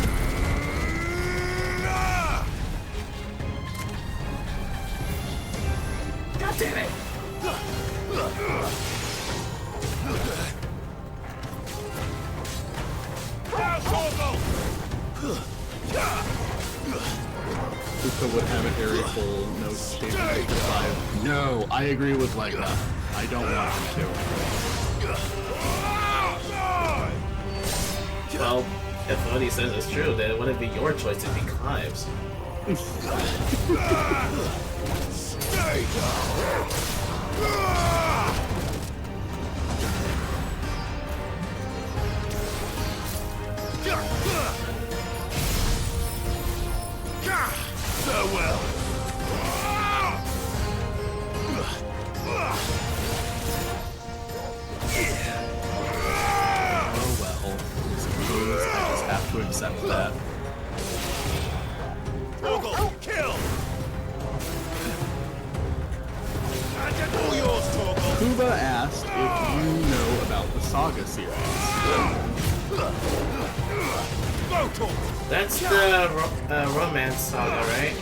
God damn it! Uka would have an area full, no stage 55. No, I agree with Lega. I don't want him to. Well, if what he says is true, then it wouldn't be your choice to be Clive's. Stay down! Farewell! Oh well. Suppose I just have to accept that. Torgal, kill! All yours, Torgal! Kuba asked if you know about the Saga series. That's the romance saga, right?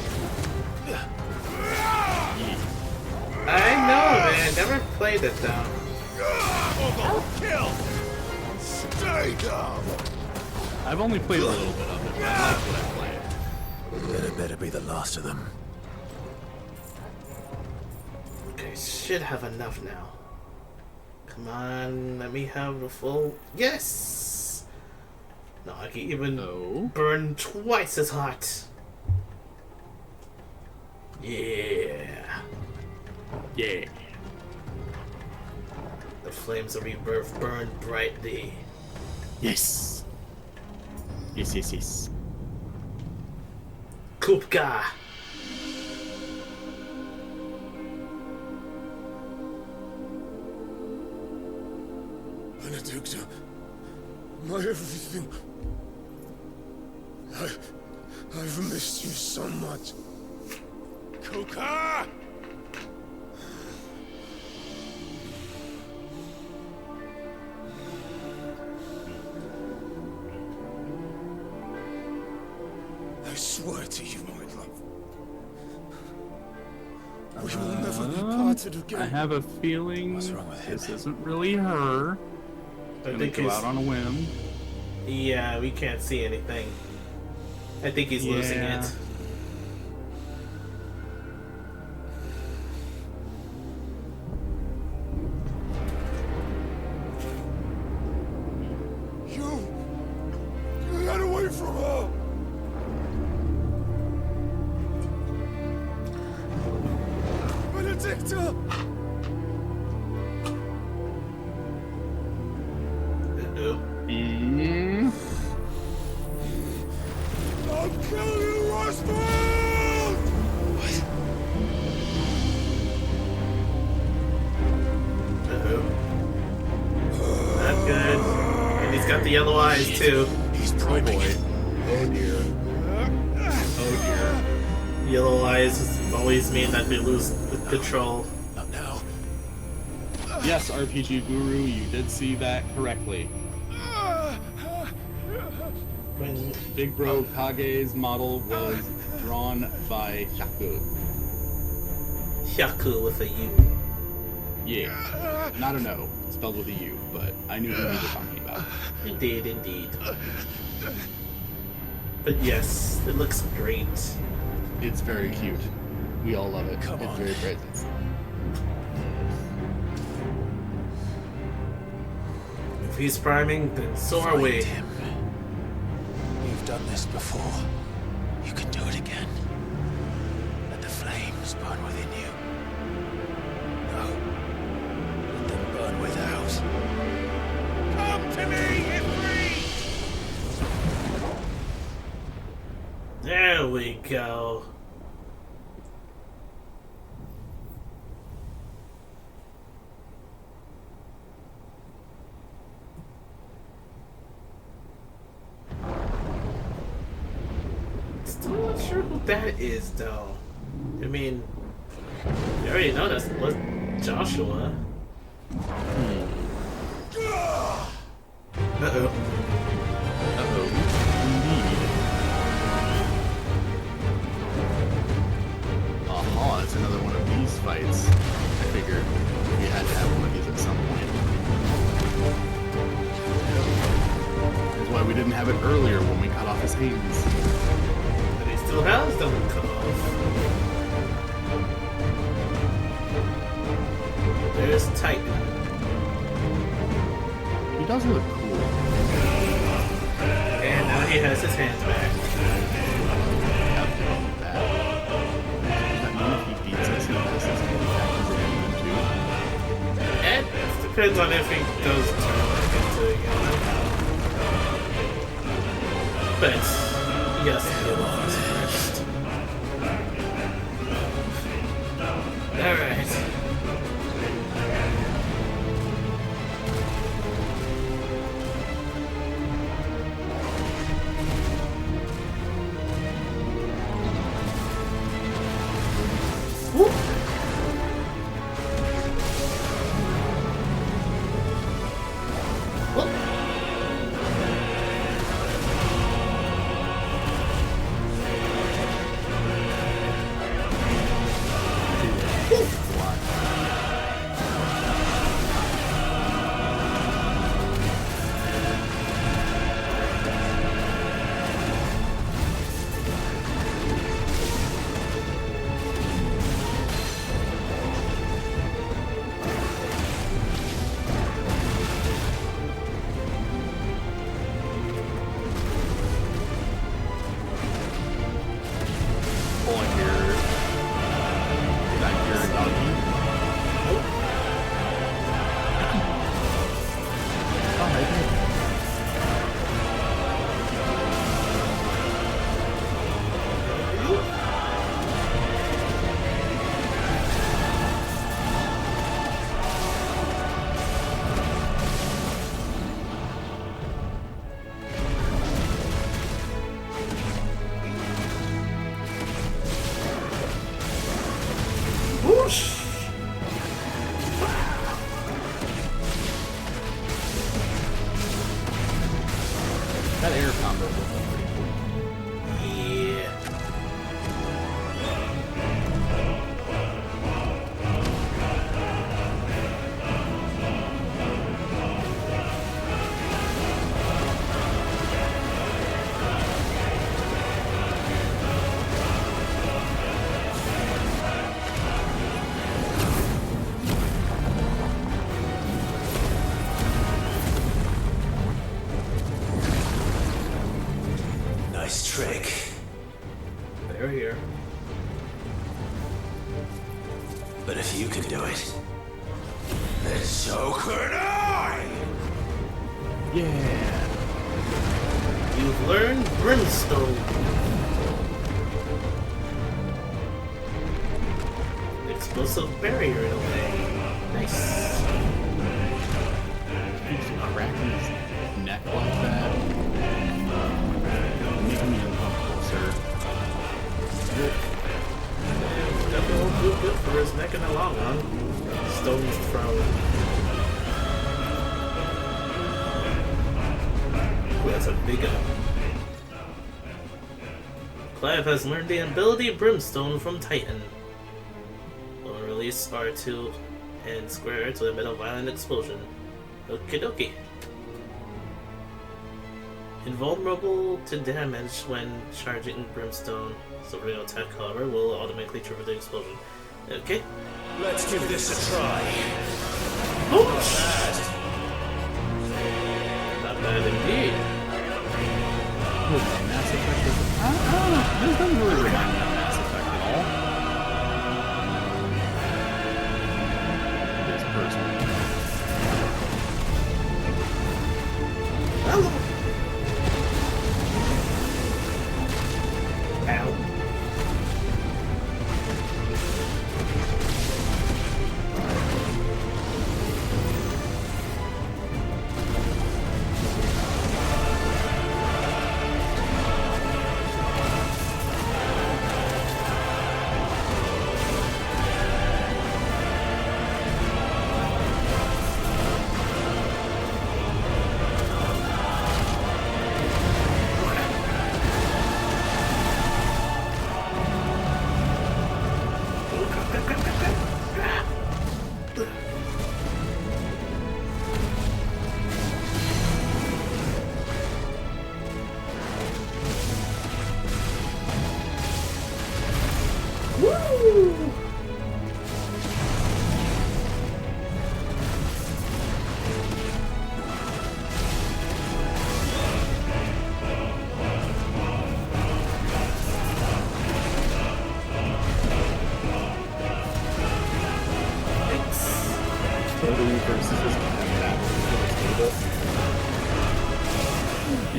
I know, man. Never played it though. Kill! Stay down! I've only played a little bit of it, but I like what I played. Then it better be the last of them. Okay, should have enough now. Come on, let me have the full. Yes! No, I can even burn twice as hot. Yeah. Yeah. The flames of rebirth burn brightly. Yes. Yes, yes, yes. Kupka. Benedicta, my everything. I've missed you so much. Kuka! I swear to you, my love. We will never be parted again. I have a feeling this isn't really her. Gonna go out on a whim. Yeah, we can't see anything. I think he's losing it. You got away from her. Benedicta! I'll kill you, Roswell! Not good. And he's got the yellow eyes too. He's probing. Oh dear. Oh dear. Yellow eyes always mean that we lose control. Not now. Yes, RPG Guru, you did see that correctly. When Big Bro Kage's model was drawn by Hyaku. Hyaku with a U. Yeah. Not a no, spelled with a U, but I knew who you were talking about. You did indeed. But yes, it looks great. It's very cute. We all love it. It's very present. If he's priming, then so are we. You've done this before. You can do it again. Let the flames burn within you. No. Let them burn without. Come to me, Ifrit! There we go. Still not sure who that is, though. I mean, You already know that's was Joshua. Uh-oh. Indeed. Aha, it's another one of these fights. I figured we had to have one of these at some point. That's why we didn't have it earlier when we cut off his hands. But he still has them cut off. There's Titan. He does look cool. And now he has his hands back. It depends on if he does turn back into a human. But yes, he lost first. Alright. That air combo was pretty cool. Yeah. Nice trick. They're here. But if you can do it, then so could I! Yeah. You've learned Brimstone. Explosive barrier in a way. Nice. He's cracking his neck like that. Making me uncomfortable, sir. Definitely won't do good for his neck in the long run. Stone's throw. Ooh, that's a big one. Clive has learned the ability Brimstone from Titan. Will release R2 and square to emit a violent explosion. Okie dokie. Invulnerable to damage when charging Brimstone. So real attack, however, will automatically trigger the explosion. Okay. Let's give this a try. Oh! Not bad indeed. Mass Effect is... I don't know. This doesn't really remind me of Mass Effect at all. This personally. Hello. Ow.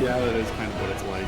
Yeah, that is kind of what it's like.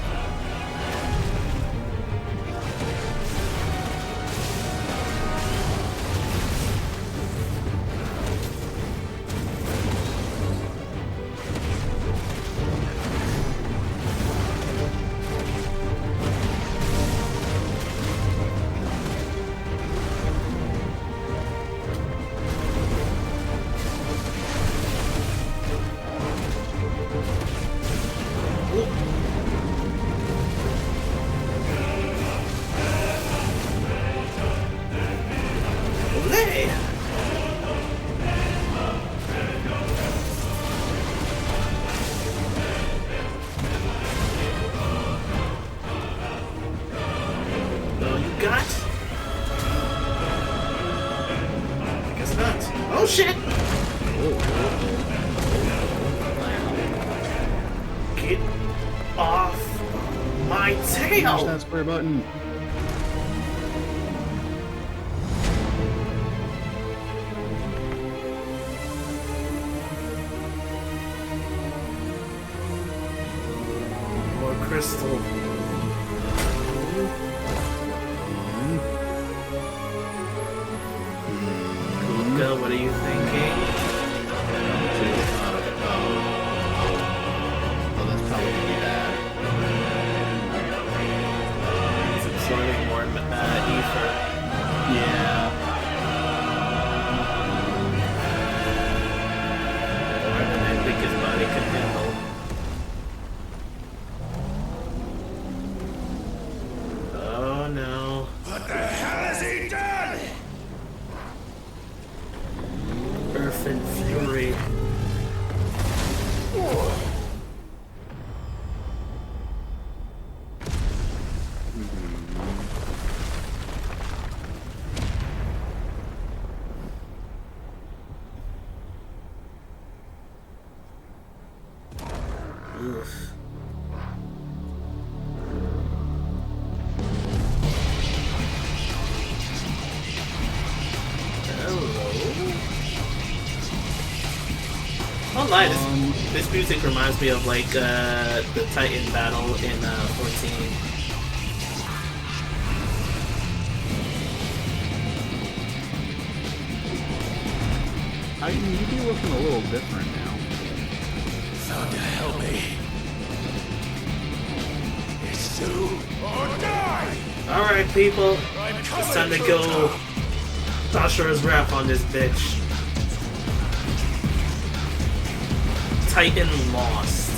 Oh shit! Get off my tail! Push that square button. More crystal. Kuka, what are you thinking? Oh, that's probably bad. He's absorbing more Ifrit. Yeah. More than I think his body could handle. Oh no. What the hell has he done? Earth and Fury. Oof. I'll lie, this music reminds me of like the Titan battle in 14. Titan, you'd be looking a little different now. Found to help me. It's Sue or die! Alright people, it's time to go Tasha's rap on this bitch. Titan lost.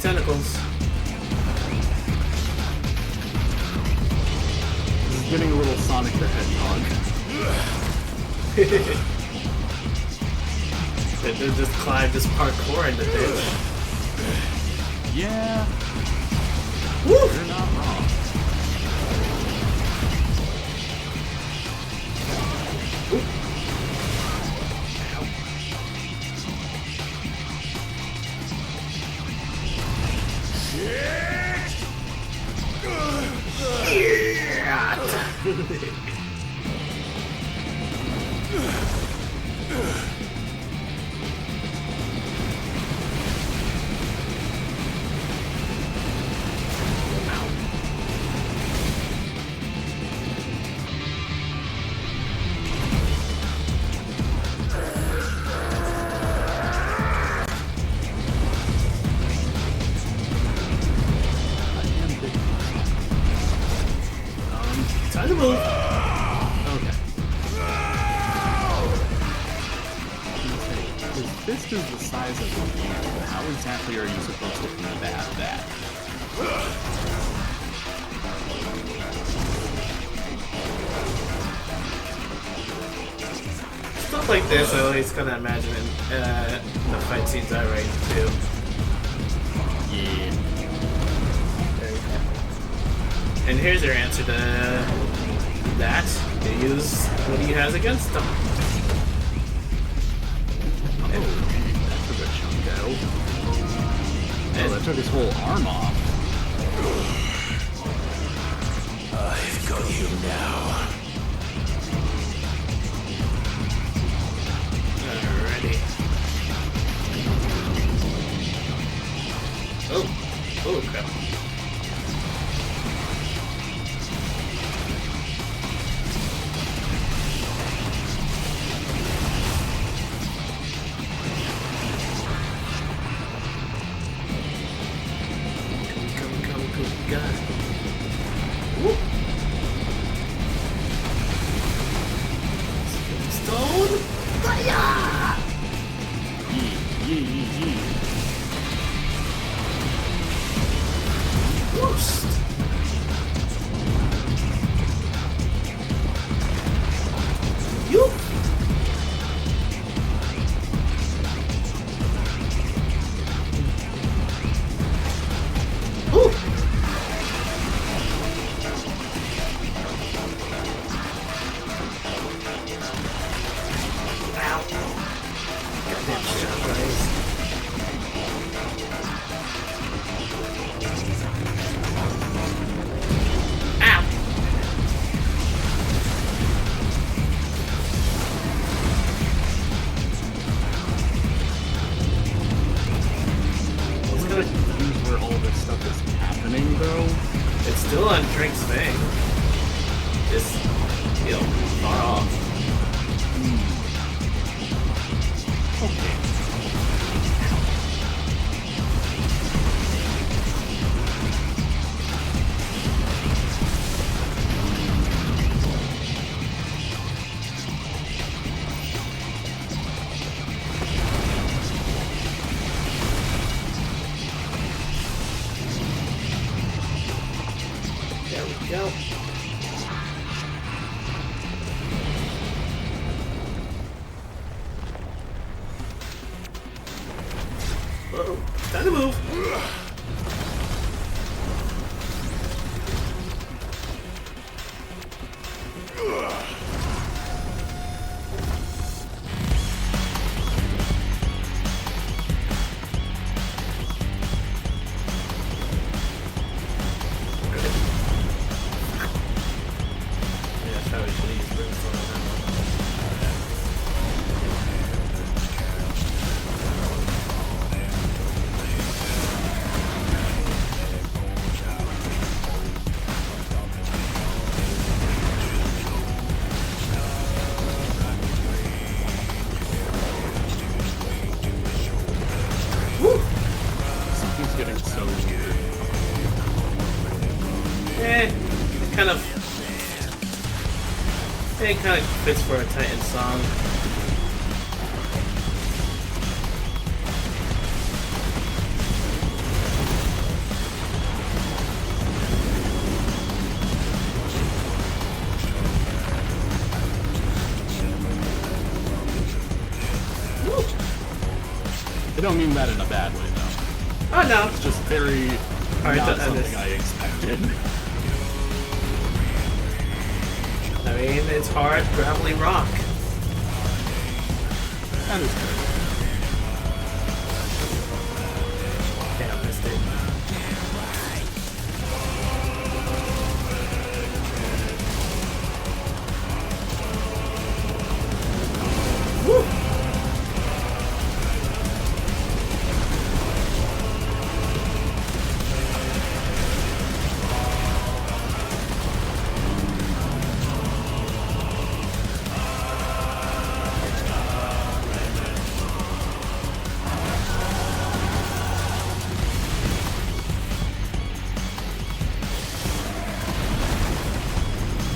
Tentacles. This is getting a little Sonic the Hedgehog. They just climbed this parkour in the bitch. Yeah. Woo! You're not wrong. Time to move. Okay. His fist is the size of a hand. How exactly are you supposed to combat that? Stuff like this, I always kind of imagine the fight scenes I write too. Yeah. And here's your answer to that. You use what he has against them. Oh, that took a chunk out. Oh, that took his whole arm off. I've got you now. Alrighty. Oh crap. Come, God. Whoop. Stone fire! Yee. Worst. You. Ooh. Ow. Goddamn shot rays. Ow. I'm really confused where all this stuff is happening, though. It's still on Drink's thing. Just, far off. Okay. There we go. Uh-oh. Time to move. Yeah, that's how we should use brimstone on that one. Something's getting so weird. It kind of fits for a Titan song. I don't mean that in a bad way, though. Oh no. It's just very Hard not to something I expected. I mean, it's hard, gravelly rock. That is good. Damn, I missed it. Woo!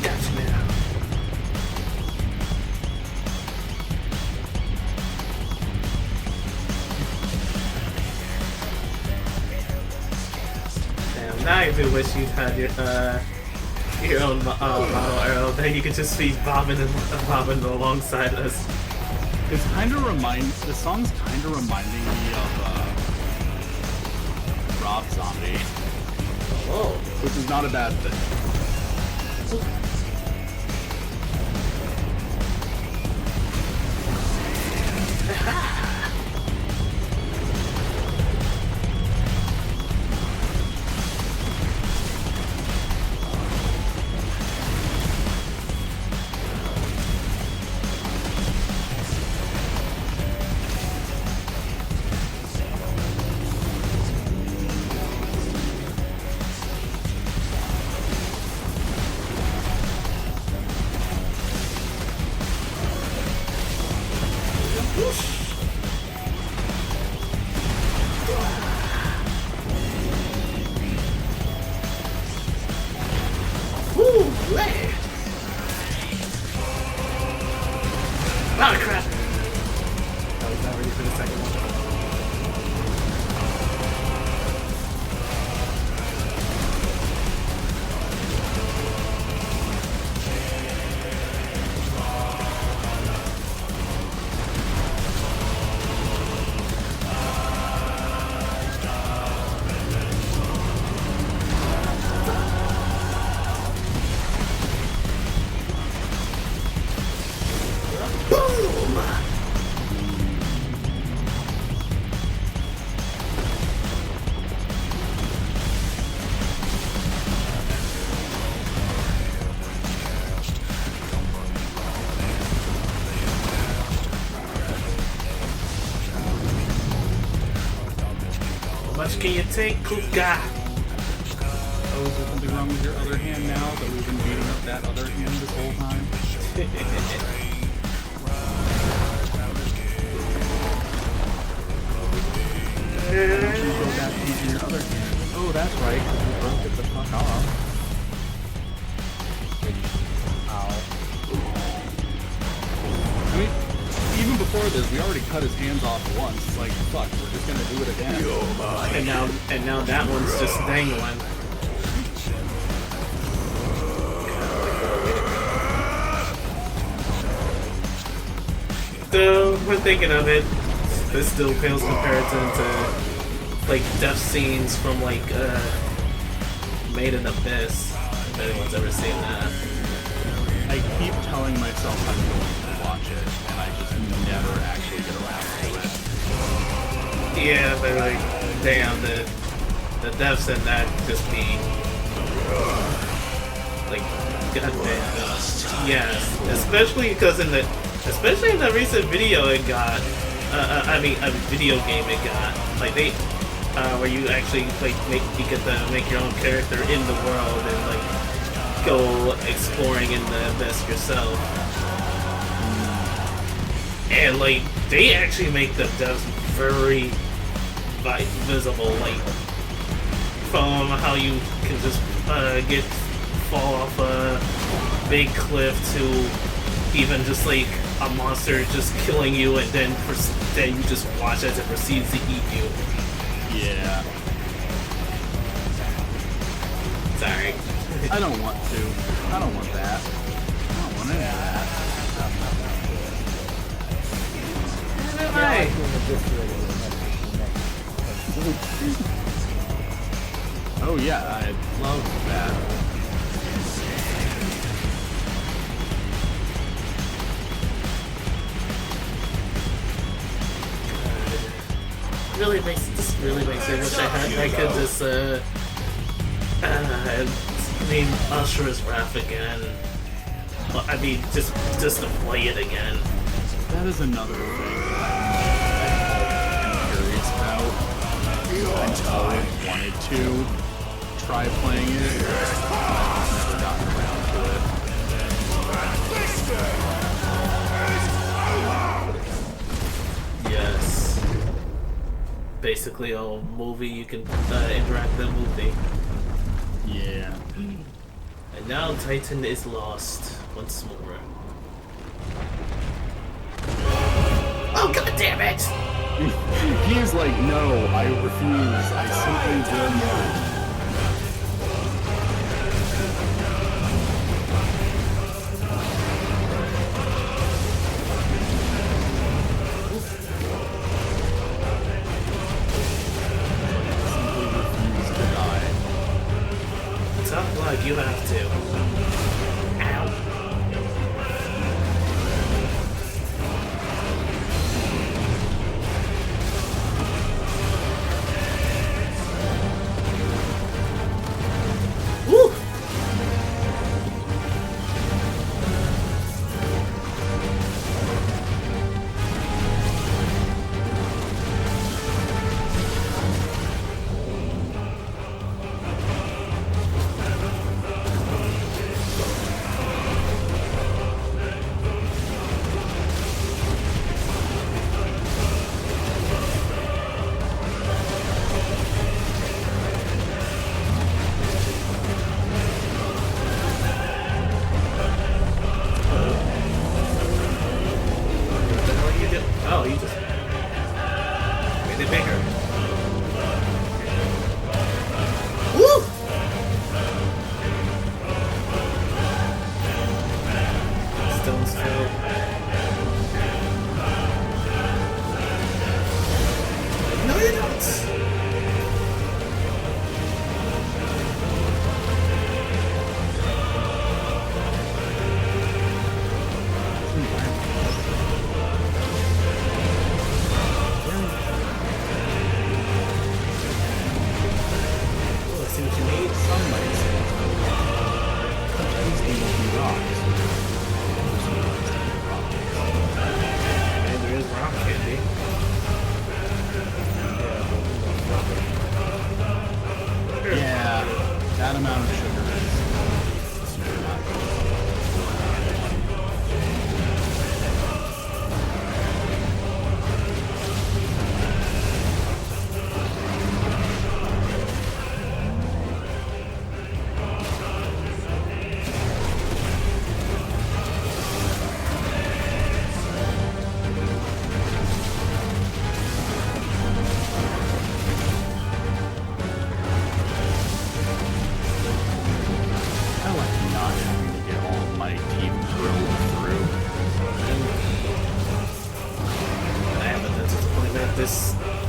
Gotcha now. Damn, now I do wish you'd had your own model arrow that you could just be bobbing alongside us. It's kind of the song's kind of reminding me of Rob Zombie. Oh. Which is not a bad thing. Can you take Kuka? Oh, is there something wrong with your other hand now that we've been beating up that other hand this whole time? Why don't you go back to using your other hand? Oh, that's right, because you broke it the fuck off. I mean, even before this, we already cut his hands off once. It's like, fuck, we're just gonna do it again. And now that one's just dangling. So we're thinking of it. This still pales comparison to like death scenes from like Made in Abyss. If anyone's ever seen that. I keep telling myself I'm going to watch it, and I just never actually get around to it. Yeah, but like, damn, the deaths in that just be like, goddamn. Yes, especially because in the recent video it got, I mean, a video game it got, like they, where you actually like you get to make your own character in the world and like go exploring in the abyss yourself. And like they actually make the devs very visible, like from how you can just fall off a big cliff to even just like a monster just killing you and then you just watch as it proceeds to eat you. Yeah. Sorry. I don't want to. I don't want that. I don't want any of that. Right. Oh yeah, I love that. Really makes me wish I could just I mean Usher's Wrath again. I mean just to play it again. That is another thing I'm curious about. I've always wanted to try playing it. I've just never gotten around to it. Yes. Basically a movie you can interact with a movie. Yeah. And now Titan is lost once more. Oh god damn it! He is like, no, I refuse. I simply will not. stones fill. No, you don't!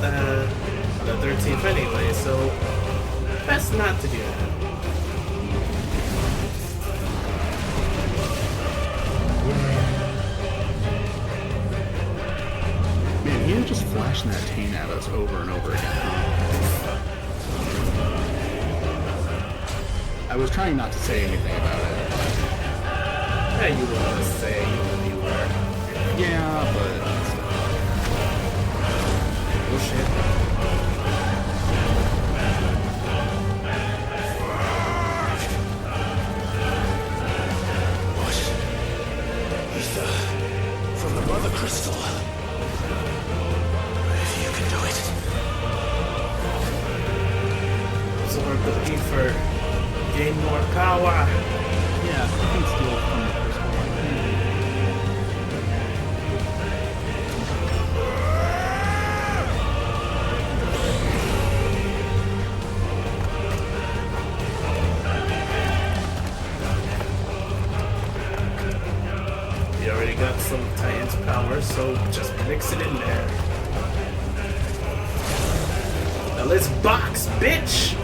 The 13th anyway, so best not to do that. Man, he was just flashing that cane at us over and over again. I was trying not to say anything about it. Yeah, you were gonna say you were. Yeah, but... Oh shit. From the Mother Crystal. If you can do it. Absorb the ether. Gain more power. Yeah, I can steal from the crystal. You already got some Titan's power, so just mix it in there. Now let's box, bitch!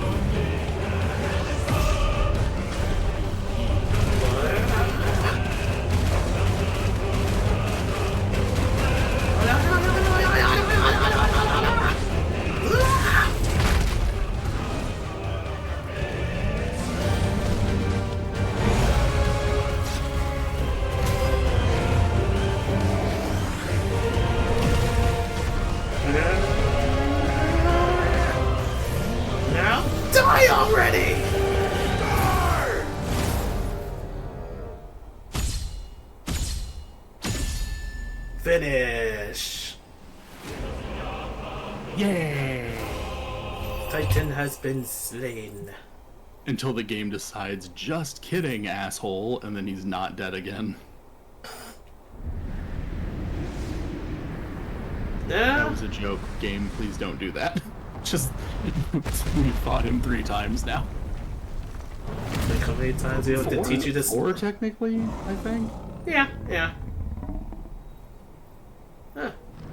Die already! Finish! Yay! Titan has been slain. Until the game decides, just kidding, asshole, and then he's not dead again. Yeah. That was a joke. Game, please don't do that. Just, we fought him 3 times now. Like how many times do you have to teach you this? 4 technically, I think. Yeah, yeah. Huh.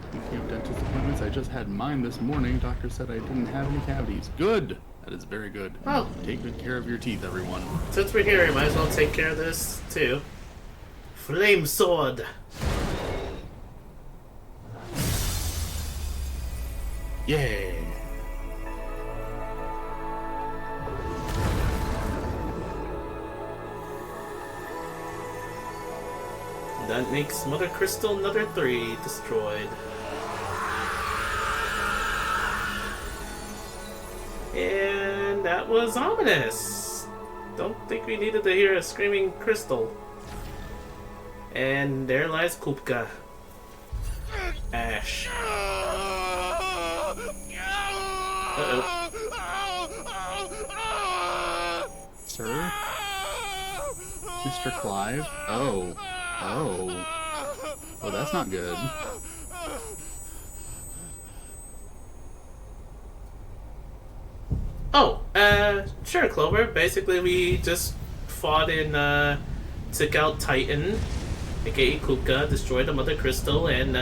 Speaking of dentist appointments, I just had mine this morning. Doctor said I didn't have any cavities. Good! That is very good. Oh. Take good care of your teeth, everyone. Since we're here, we might as well take care of this, too. Flame sword! Yay! That makes Mother Crystal another 3 destroyed. And that was ominous. Don't think we needed to hear a screaming crystal. And there lies Kupka. Ash. Uh-oh. Sir? Mr. Clive? Oh. Oh. Oh, that's not good. Oh, sure, Clover. Basically, we just fought and, took out Titan. aka Kupka, destroyed the Mother Crystal, and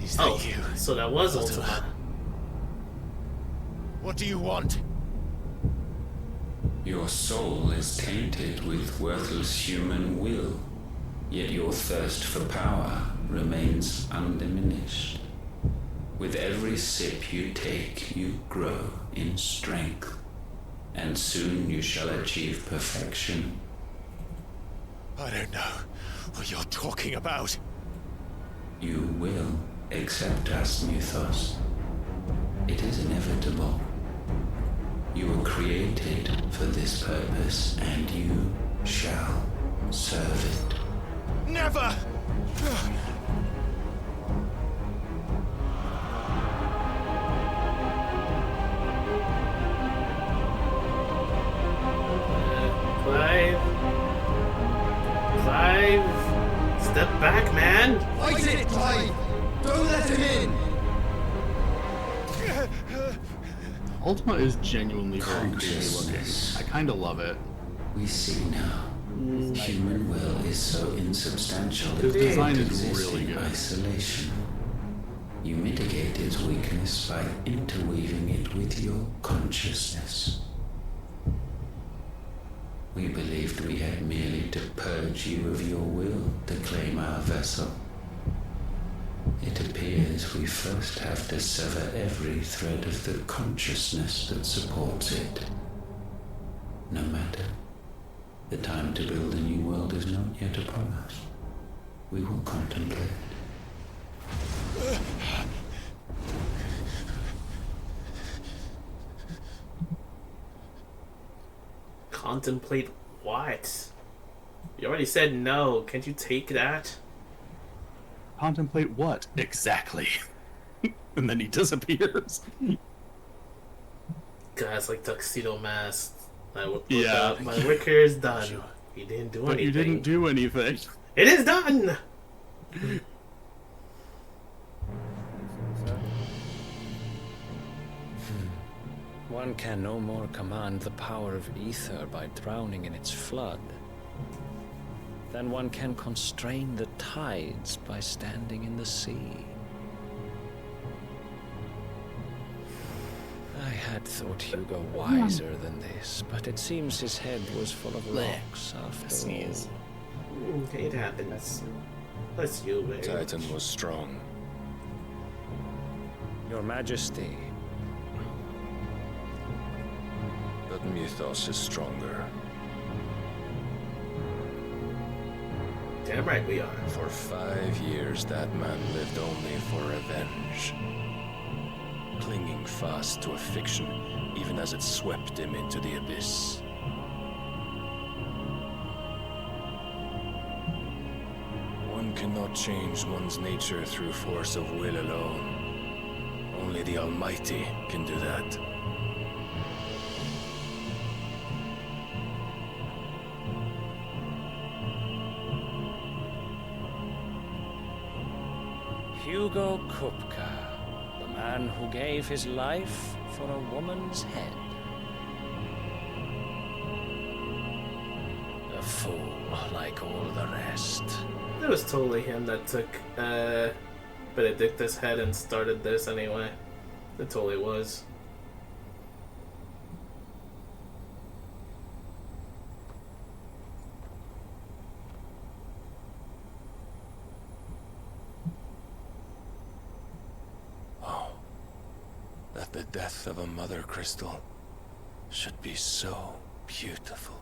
Is that you? So that was Ultima? Ultima. What do you want? Your soul is tainted with worthless human will, yet your thirst for power remains undiminished. With every sip you take, you grow in strength, and soon you shall achieve perfection. I don't know what you're talking about. You will accept us, Mythos. It is inevitable. You were created for this purpose, and you shall serve it. Never! Clive, step back, man. Fight it, Clive! Don't let him in! Ultima is genuinely very creepy looking. I kind of love it. We see now. Human will is so insubstantial The it design can't is exist really in good. isolation. You mitigate its weakness by interweaving it with your consciousness. We believed we had merely to purge you of your will to claim our vessel. It appears we first have to sever every thread of the consciousness that supports it. No matter. The time to build a new world is not yet upon us. We will contemplate. Contemplate what? You already said no. Can't you take that? Contemplate what? Exactly. And then he disappears. Guys like Tuxedo Mask. My work here is done. You didn't do But anything. you didn't do anything. It is done! One can no more command the power of ether by drowning in its flood than one can constrain the tides by standing in the sea. I had thought Hugo wiser than this, but it seems his head was full of rocks after all. It happens. Bless you, babe. Titan was strong. Your Majesty. But Mythos is stronger. Damn right we are. For 5 years, that man lived only for revenge. Clinging fast to a fiction, even as it swept him into the abyss. One cannot change one's nature through force of will alone. Only the Almighty can do that. Hugo Kupka, the man who gave his life for a woman's head. A fool like all the rest. It was totally him that took Benedicta's head and started this anyway. It totally was. That the death of a mother crystal should be so beautiful.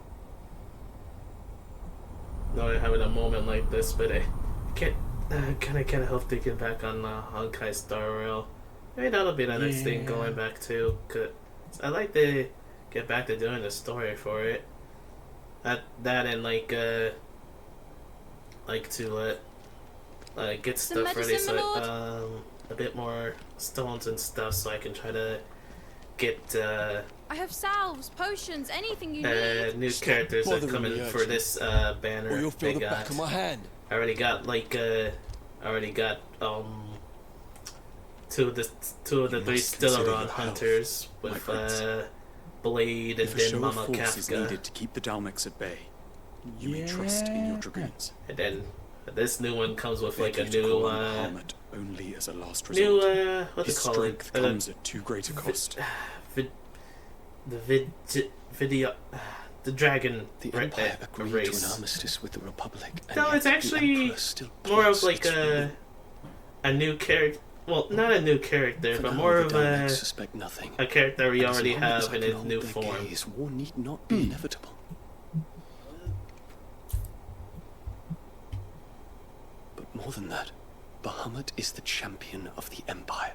No, I'm having a moment like this, but I can't help thinking back on Honkai Star Rail. Maybe that'll be the next thing going back to. Cause I like to get back to doing the story for it. That and like to get stuff ready, so a bit more stones and stuff, so I can try to get I have salves, potions, anything you need. new characters that come in for this banner. Or you'll feel they the got. back of my hand. I already got two of the three Stellaron hunters with Blade and If a then show Mama of force is Kafka. needed to keep the Dalmex at bay, You may trust in your dragoons. And then this new one comes with like a Beg you to new call on Bahamut only as a last resort. new what His they call strength it? comes at too great a cost. The dragon. The Empire agreed to an armistice with the Republic. And No, yet it's the actually Emperor still more of plots like its ruin. a new character. Well, not a new character, For but now, more the of Daleks suspect nothing. a character we And as already long as have I in can his hold new their form. gaze, war need not be inevitable. But more than that, Bahamut is the champion of the Empire.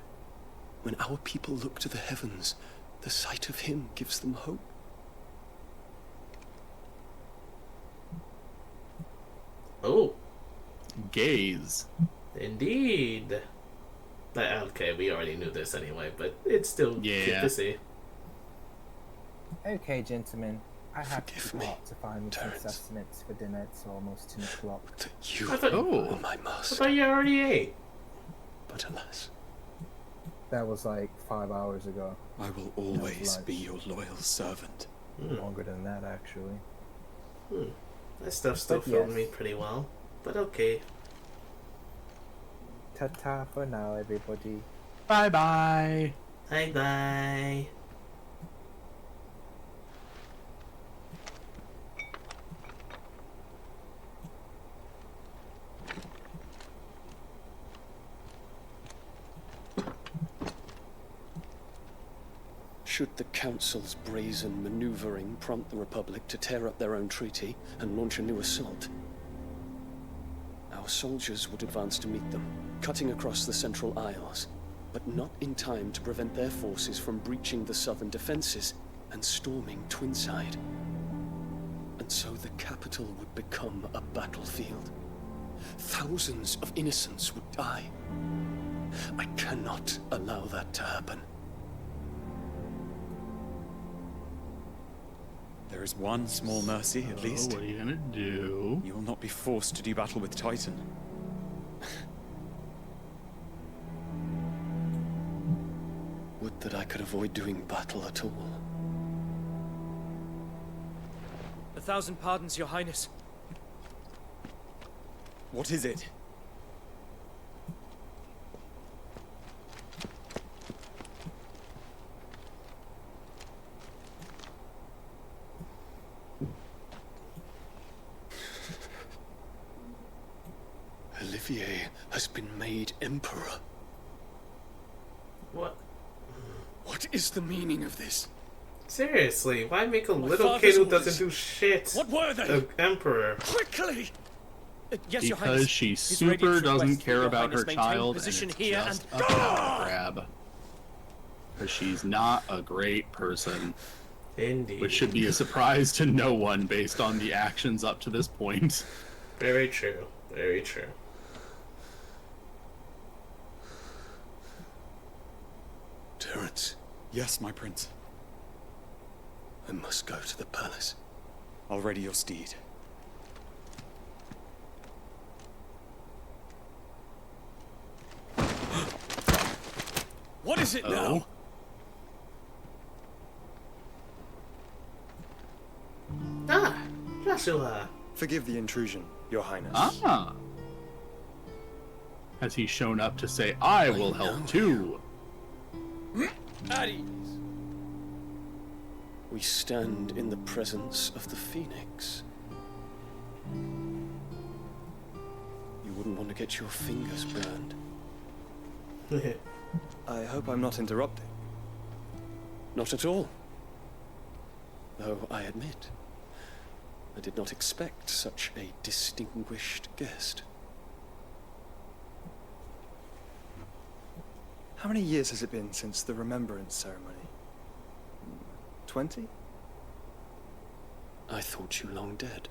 When our people look to the heavens, the sight of him gives them hope. Oh. Gaze. Indeed. Okay, we already knew this anyway, but it's still good to see. Okay, gentlemen. I have to depart to find me some sustenance for dinner. It's almost 10 o'clock. You I thought, are my master. I thought you already ate. But alas. That was like 5 hours ago. I will always be your loyal servant. Longer than that, actually. That stuff still But filled yes. me pretty well. But okay. Ta-ta for now, everybody. Bye-bye. Bye-bye. Should the Council's brazen maneuvering prompt the Republic to tear up their own treaty and launch a new assault, our soldiers would advance to meet them, cutting across the Central Isles, but not in time to prevent their forces from breaching the southern defenses and storming Twinside. And so the capital would become a battlefield. Thousands of innocents would die. I cannot allow that to happen. There is one small mercy, at least. What are you gonna do? You will not be forced to do battle with Titan. Would that I could avoid doing battle at all. 1,000 pardons, Your Highness. What is it? Olivier has been made Emperor. What? What is the meaning of this? Seriously, why make a My little father's kid who orders. doesn't do shit What were they? an emperor? Quickly! Yes, Your Because Highness. she His super radiant doesn't request care that Your about her Highness maintain child, and position it's here just and a power grab. Because she's not a great person. Indeed. Which should be a surprise to no one based on the actions up to this point. Very true. Very true. Terence, Yes, my prince. I must go to the palace. I'll ready your steed. What is it now? Ah, Joshua. Forgive the intrusion, Your Highness. Ah. Has he shown up to say, I will help too? At ease. We stand in the presence of the Phoenix. You wouldn't want to get your fingers burned. I hope I'm not interrupting. Not at all. Though I admit, I did not expect such a distinguished guest. How many years has it been since the Remembrance ceremony? 20? I thought you long dead.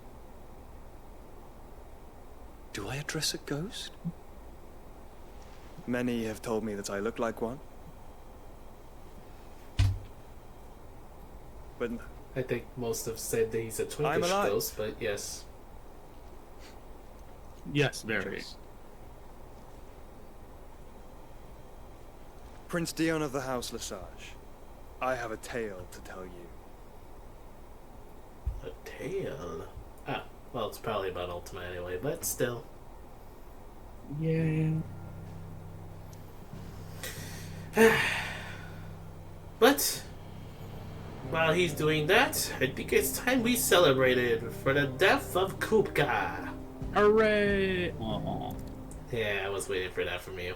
Do I address a ghost? Many have told me that I look like one. But no. I think most have said that he's a I'm twinkish alive. ghost, but yes. Yes, very. Prince Dion of the House Lesage, I have a tale to tell you. A tale? Ah, Well, it's probably about Ultima anyway, but still. Yeah. But while he's doing that, I think it's time we celebrated for the death of Kupka. Hooray! Aww. Yeah, I was waiting for that from you.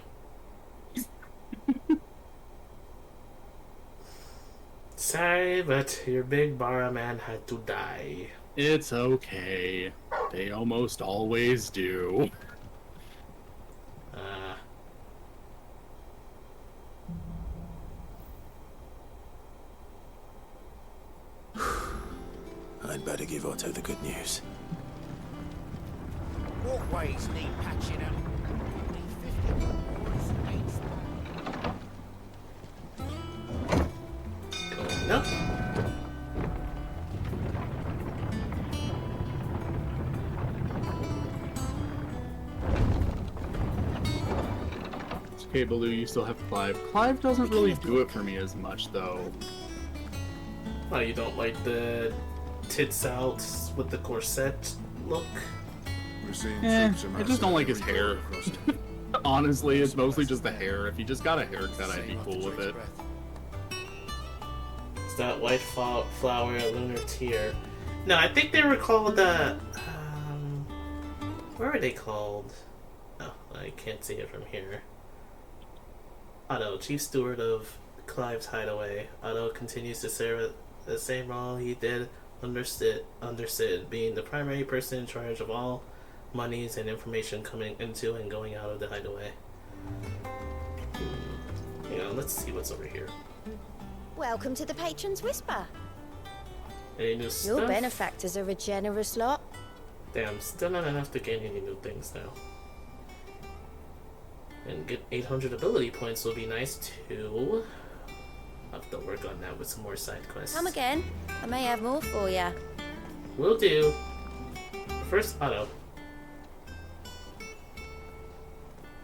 Sorry, but your big Bara man had to die. It's okay. They almost always do. I'd better give Otto the good news. Walkways need patching up. Need 50 boards, No. It's okay, Baloo, you still have Clive. Clive doesn't really do it for me as much, though. Oh, you don't like the tits out with the corset look? I just don't like his hair. Honestly, it's mostly just the hair. If he just got a haircut, I'd be cool with it. Is that white flower a lunar tear? No, I think they were called what are they called? Oh, I can't see it from here. Otto, Chief Steward of Clive's Hideaway. Otto continues to serve the same role he did under Sid, being the primary person in charge of all monies and information coming into and going out of the hideaway. Hang on, let's see what's over here. Welcome to the Patron's Whisper. Any new Your stuff? benefactors are a generous lot. Damn, still not enough to gain any new things now. And get 800 ability points will be nice too. I'll have to work on that with some more side quests. Come again. I may have more for you. Will do. First, Otto.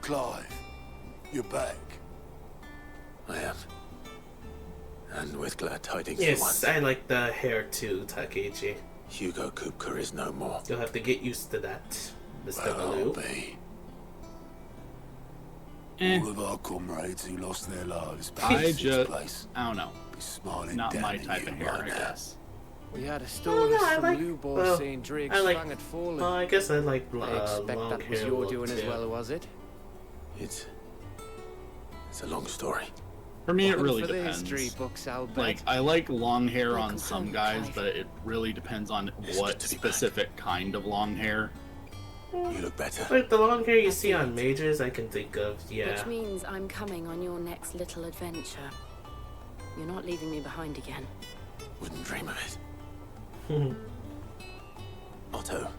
Clive, you're back. I am. And with glad tidings for Yes, once. I like the hair too, Takeichi. Hugo Kupka is no more. You'll have to get used to that, Mr. Well, Baloo. I'll be. All of our comrades who lost their lives back in this place. I don't know. Be smiling Not down my at type you of hair, right I now. guess. We had a I story don't know, I from like, you boys well, saying Drake's I like, fang had fallen. well, I guess I like I expect long that was hair your look doing as too. well, was it? It's a long story. For me, it One really for the depends. history books, I'll bet. Like, I like long hair on some guys, but it really depends on what specific kind of long hair. You look better. Like the long hair you see on mages, I can think of, yeah. Which means I'm coming on your next little adventure. You're not leaving me behind again. Wouldn't dream of it. Otto,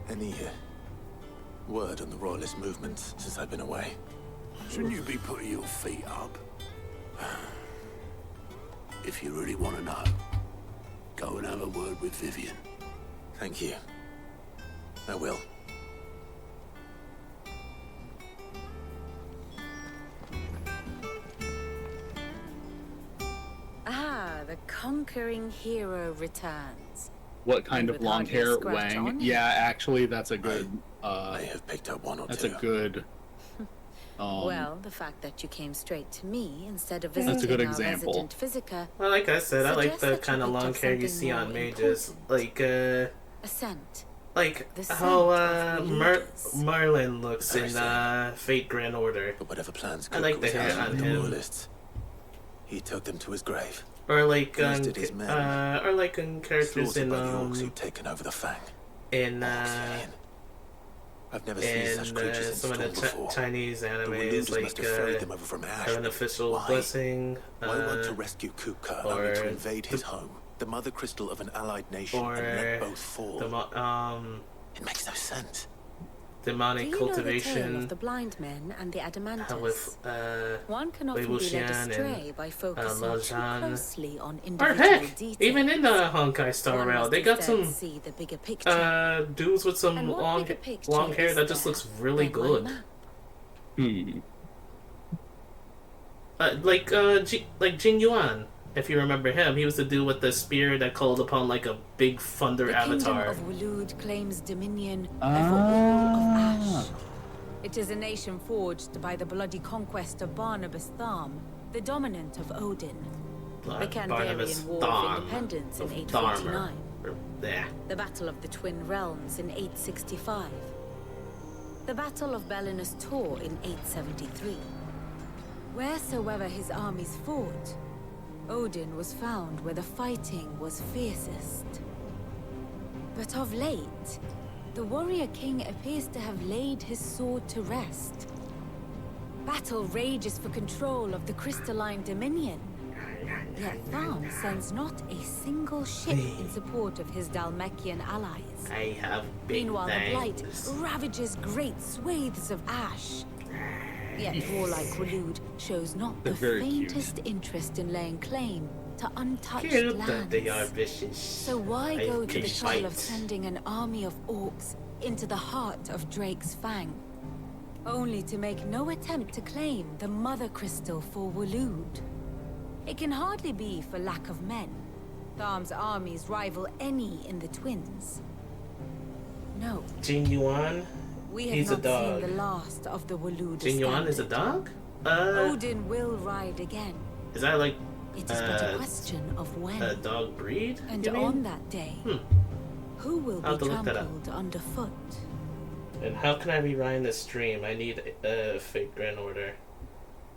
any word on the royalist movement since I've been away? Shouldn't you be putting your feet up? If you really want to know, go and have a word with Vivian. Thank you. I will. Ah, the conquering hero returns. What kind And of with long hardly a hair, scratch Wang? on it. Yeah, actually, that's a good. I have picked up one or that's two. a good. Well, the fact that you came straight to me instead of That's a visiting good our example. resident Physica. Well, like I said, I like suggests the that you kind of picked long up hair you something see on more mages. Like, A scent. like The scent how of leaders. Merlin looks I in see. Fate Grand Order. But whatever plans I like Kupka the was hair having on with the him. royalists, he took them to his grave. Or like Roasted his men. or like in characters Slaughtered in by the orcs who'd taken over the Fang. in I've never seen such creatures in some of the storm before. Chinese The animes, Walloons like must have ferried them over from Ash. have an official Why? blessing. Why want to rescue Kupka only to invade his home, the mother crystal of an allied nation, and let both fall? It makes no sense. Demonic Do you know the tale cultivation of the blind men and the Adamantus? with One can often be led Xian astray and by focusing too Lajan. closely on Or individual heck, details. even in the Honkai Star One Rail, must they got instead some see the bigger picture. dudes with some And what long bigger picture long hair is that just there looks really than my good. map? Like Jin Yuan If you remember him, he was the dude with the spear that called upon like a big thunder avatar. The kingdom of Waloed claims dominion over all of Ash. It is a nation forged by the bloody conquest of Barnabas Tharm, the dominant of Odin. The Canvarian War of Independence in 849. The Battle of the Twin Realms in 865. The Battle of Belinus Tor in 873. Wheresoever his armies fought, Odin was found where the fighting was fiercest. But of late, the warrior king appears to have laid his sword to rest. Battle rages for control of the crystalline dominion. Yet Tharm sends not a single ship in support of his Dhalmekian allies. I have big Meanwhile, the Blight things. ravages great swathes of Ash. Yet warlike Waloed shows not the faintest interest in laying claim to untouched Cute lands. that they are vicious. So why I go to can the trouble of fight. sending an army of orcs into the heart of Drake's Fang, only to make no attempt to claim the Mother Crystal for Waloed? It can hardly be for lack of men. Tharm's armies rival any in the Twins. No. Jin Yuan? We have He's not a dog. seen the last of the Waloed. Jin Yuan is a dog? Odin will ride again. Is that like It is but a question of when. a dog breed? And you mean? on that day, who will I'll have be to look that up. trampled underfoot? And how can I rewind the stream? I need a fake grand order.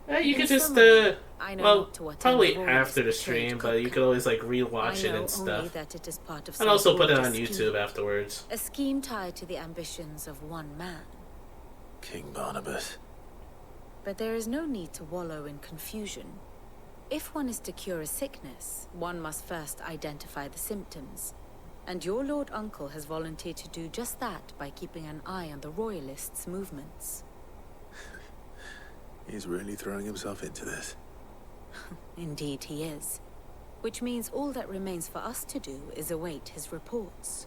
You could In just summary, I know well, not to attend probably the after the Royals stream, trade but you could always like rewatch I it know and only stuff. that it is part of And some also put it broader on scheme. YouTube afterwards. A scheme tied to the ambitions of one man. King Barnabas. But there is no need to wallow in confusion. If one is to cure a sickness, one must first identify the symptoms. And your Lord Uncle has volunteered to do just that by keeping an eye on the Royalists' movements. He's really throwing himself into this. Indeed he is. Which means all that remains for us to do is await his reports.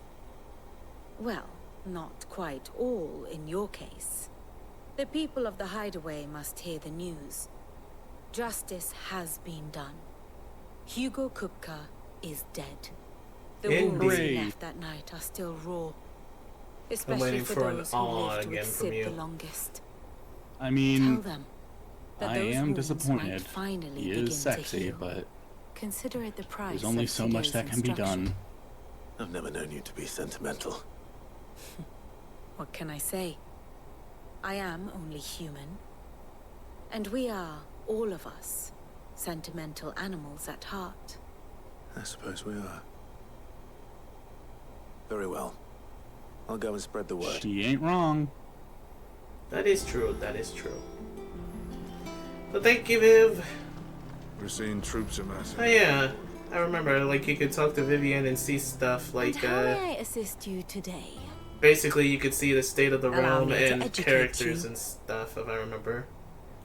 Well, not quite all in your case. The people of the Hideaway must hear the news. Justice has been done. Hugo Kupka is dead. The wounds he left that night are still raw. Especially waiting for for an those who awe lived again with from Sid you. the longest. I mean, Tell them that I those am wounds disappointed. might finally He begin is sexy, to heal. but Consider it the price there's only of so much today's that can be instruction. done. I've never known you to be sentimental. What can I say? I am only human. And we are, all of us, sentimental animals at heart. I suppose we are. Very well. I'll go and spread the word. She ain't wrong. That is true, that is true. But thank you, Viv. We're seeing troops amassing. Oh yeah, I remember, like, you could talk to Vivian and see stuff, like, And how may I assist you today? basically you could see the state of the Allow realm me to and educate characters you. and stuff, if I remember.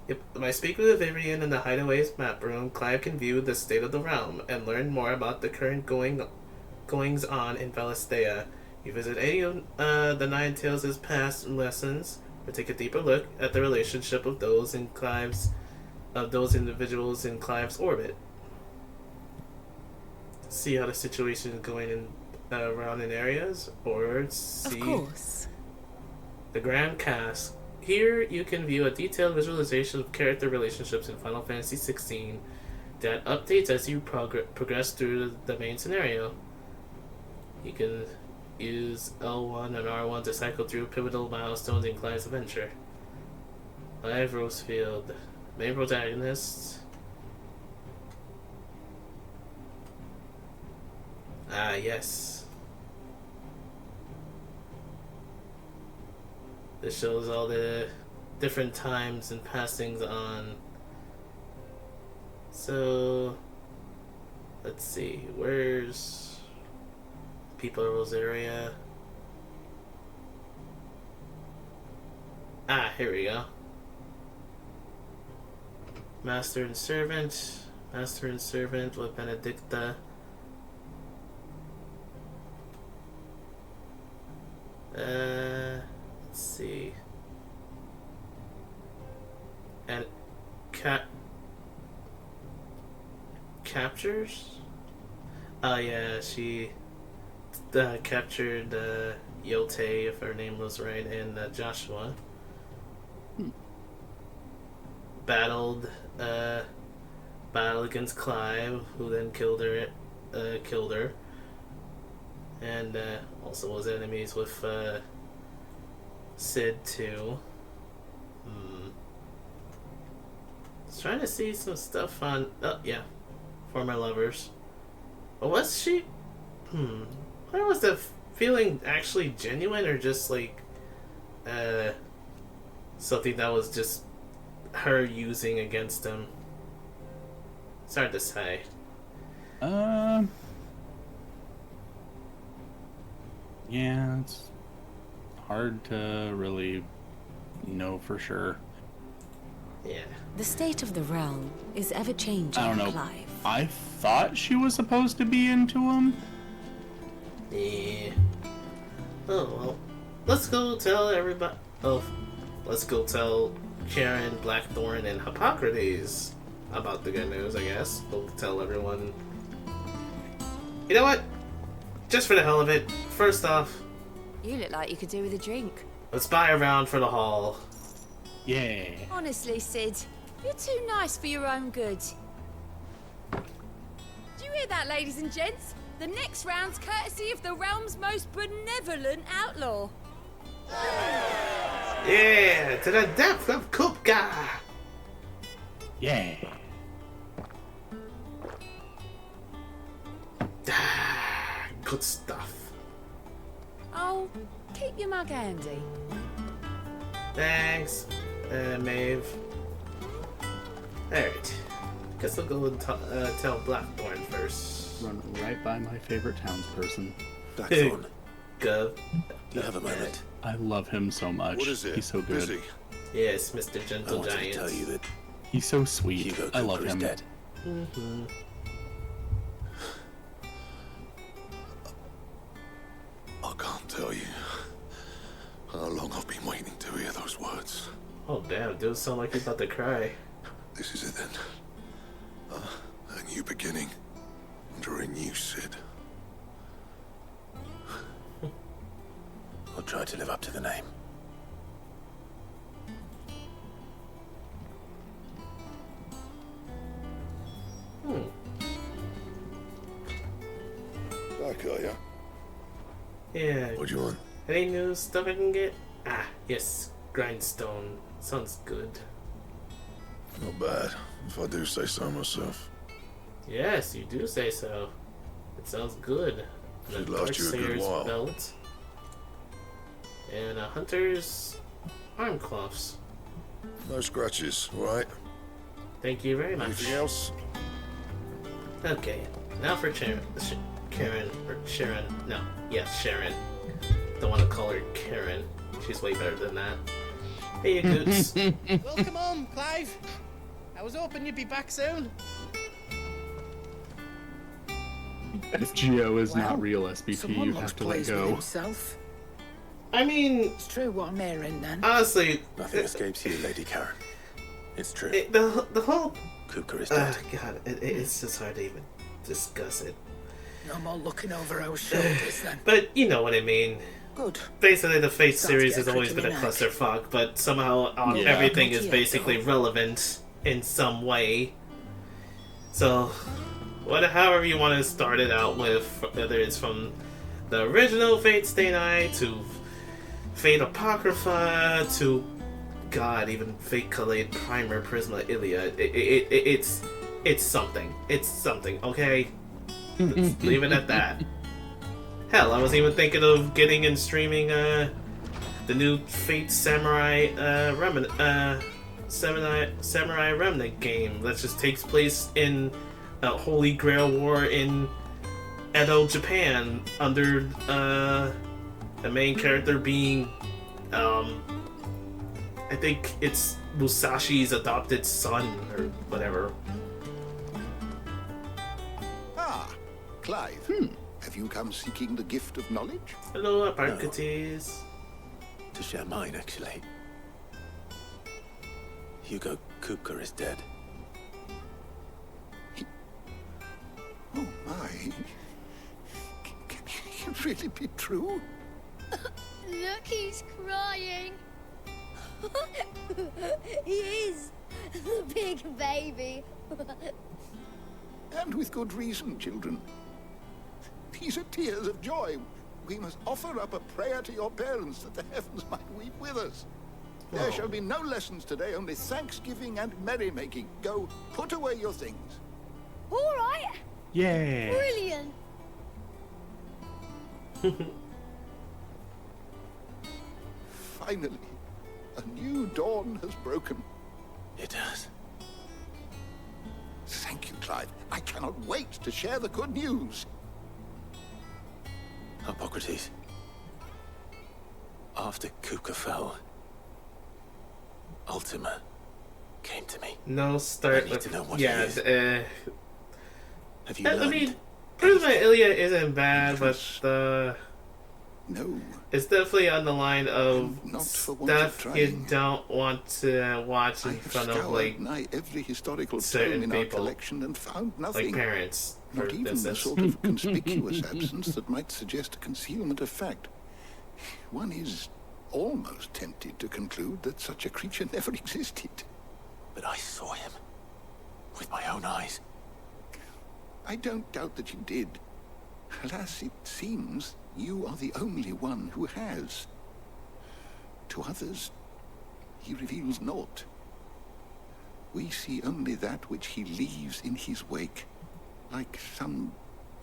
Yep, by speaking with Vivian in the Hideaway's map room, Clive can view the state of the realm and learn more about the current goings-on in Valisthea. You visit any of the Nine Tales' past lessons, or take a deeper look at the relationship of those individuals in Clive's orbit. See how the situation is going in around in areas, or see Of course. the Grand Cast. Here you can view a detailed visualization of character relationships in Final Fantasy XVI that updates as you progress through the main scenario. You can use L1 and R1 to cycle through pivotal milestones in Clive's adventure. Clive Rosefield, main protagonist. Ah, yes. This shows all the different times and passings on. So, let's see, where's People of Rosaria? Ah, here we go. Master and Servant with Benedicta. Let's see. And captures. Oh yeah, she captured Yote, if her name was right, and Joshua. Battled against Clive, who then killed her, and also was enemies with Sid too. Was trying to see some stuff on. Oh yeah, Former Lovers. But was she? Where was the feeling actually genuine, or just like something that was just her using against him? It's hard to say. Yeah, it's hard to really know for sure. Yeah. The state of the realm is ever changing, I don't know. Clive. I thought she was supposed to be into him. Yeah. Oh well. Let's go tell everybody. Oh, let's go tell Karen, Blackthorn, and Hippocrates about the good news. I guess we'll tell everyone. You know what? Just for the hell of it, first off, You look like you could do with a drink. let's buy a round for the hall. Yeah. Honestly, Sid, you're too nice for your own good. Do you hear that, ladies and gents? The next round's courtesy of the realm's most benevolent outlaw. Yeah, to the depth of Kupka. Yeah. Good stuff. Oh, keep your mug handy. Thanks, Maeve. Alright. Guess I'll go and tell Blackthorn first. Run right by my favorite townsperson. Blackthorn. Gov. Do you have a moment? I love him so much. What is it? He's so good. Busy? Yes, Mr. Gentle I wanted Giant. to tell you that He's so sweet. Hugo I love Cooper is him. dead. Mm-hmm. I can't tell you how long I've been waiting to hear those words. Oh damn, dude, sound like you're about to cry. This is it then. A new beginning under a new Sid. I'll try to live up to the name. Back, are ya? Yeah. What do you want? Any new stuff I can get? Ah, yes, grindstone. Sounds good. Not bad, if I do say so myself. Yes, you do say so. It sounds good. The Should last you a good Darksayer's while. belt. And a hunter's arm cloths. No scratches, alright? Thank you very much. Anything else? Okay, now for Karen, or Sharon. No, yes, Sharon. Don't want to call her Karen. She's way better than that. Hey, you goots. Welcome home, Clive. I was hoping you'd be back soon. If Geo is not Well, real SBP, someone you looks have to let pleased with go. himself. I mean, It's true what I'm hearing then. honestly, Nothing escapes you, Lady Karen. It's true. the whole. Kupka is dead. God, it's just hard to even discuss it. No more looking over our shoulders then. But you know what I mean. Good. Basically, the Fate Starts series to has get always been a tricky, innit? clusterfuck, but somehow Yeah. everything is Not yet, basically though. relevant in some way. So, however you want to start it out with, whether it's from the original Fate Stay Night to Fate Apocrypha to, God, even Fate Collate Primer Prisma Ilia, it's something. It's something, okay? Let's leave it at that. Hell, I was even thinking of getting and streaming the new Fate Samurai Samurai Remnant game that just takes place in a Holy Grail War in Edo, Japan, under the main character being I think it's Musashi's adopted son or whatever. Ah, Clive. Have you come seeking the gift of knowledge? Hello, Hippocrates. To share mine, actually. Hugo Kupka is dead. crying? Can it really be true? Look, he's crying. He is. The big baby. And with good reason, children. These are tears of joy. We must offer up a prayer to your parents that the heavens might weep with us. There shall be no lessons today, only thanksgiving and merrymaking. Go, put away your things. All right. Yeah. Brilliant. Finally, a new dawn has broken. It has. Thank you, Clive. I cannot wait to share the good news. Hippocrates. After Kuka fell, Ultima came to me. No, start I need with to know what yeah. he is. Have you I learned? mean, Prisma Ilya isn't bad, but no, it's definitely on the line of not for want of stuff you trying. don't want to watch in front of Scoured like nigh every historical tome certain in our people, collection and found nothing. like parents, for Not even the instance. sort of conspicuous absence that might suggest a concealment of fact. One is almost tempted to conclude that such a creature never existed. But I saw him with my own eyes. I don't doubt that you did. Alas, it seems you are the only one who has. To others, he reveals naught. We see only that which he leaves in his wake, like some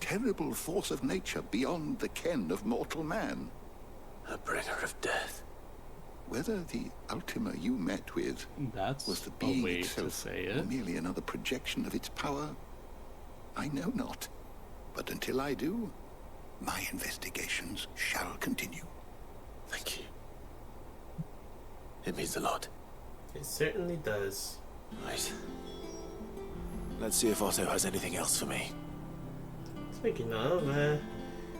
terrible force of nature beyond the ken of mortal man. A bringer of death. Whether the Ultima you met with was the a being way to itself, say or it. merely another projection of its power, I know not. But until I do, my investigations shall continue. Thank you. It means a lot. It certainly does. Right. Let's see if Otto has anything else for me. Speaking of, here,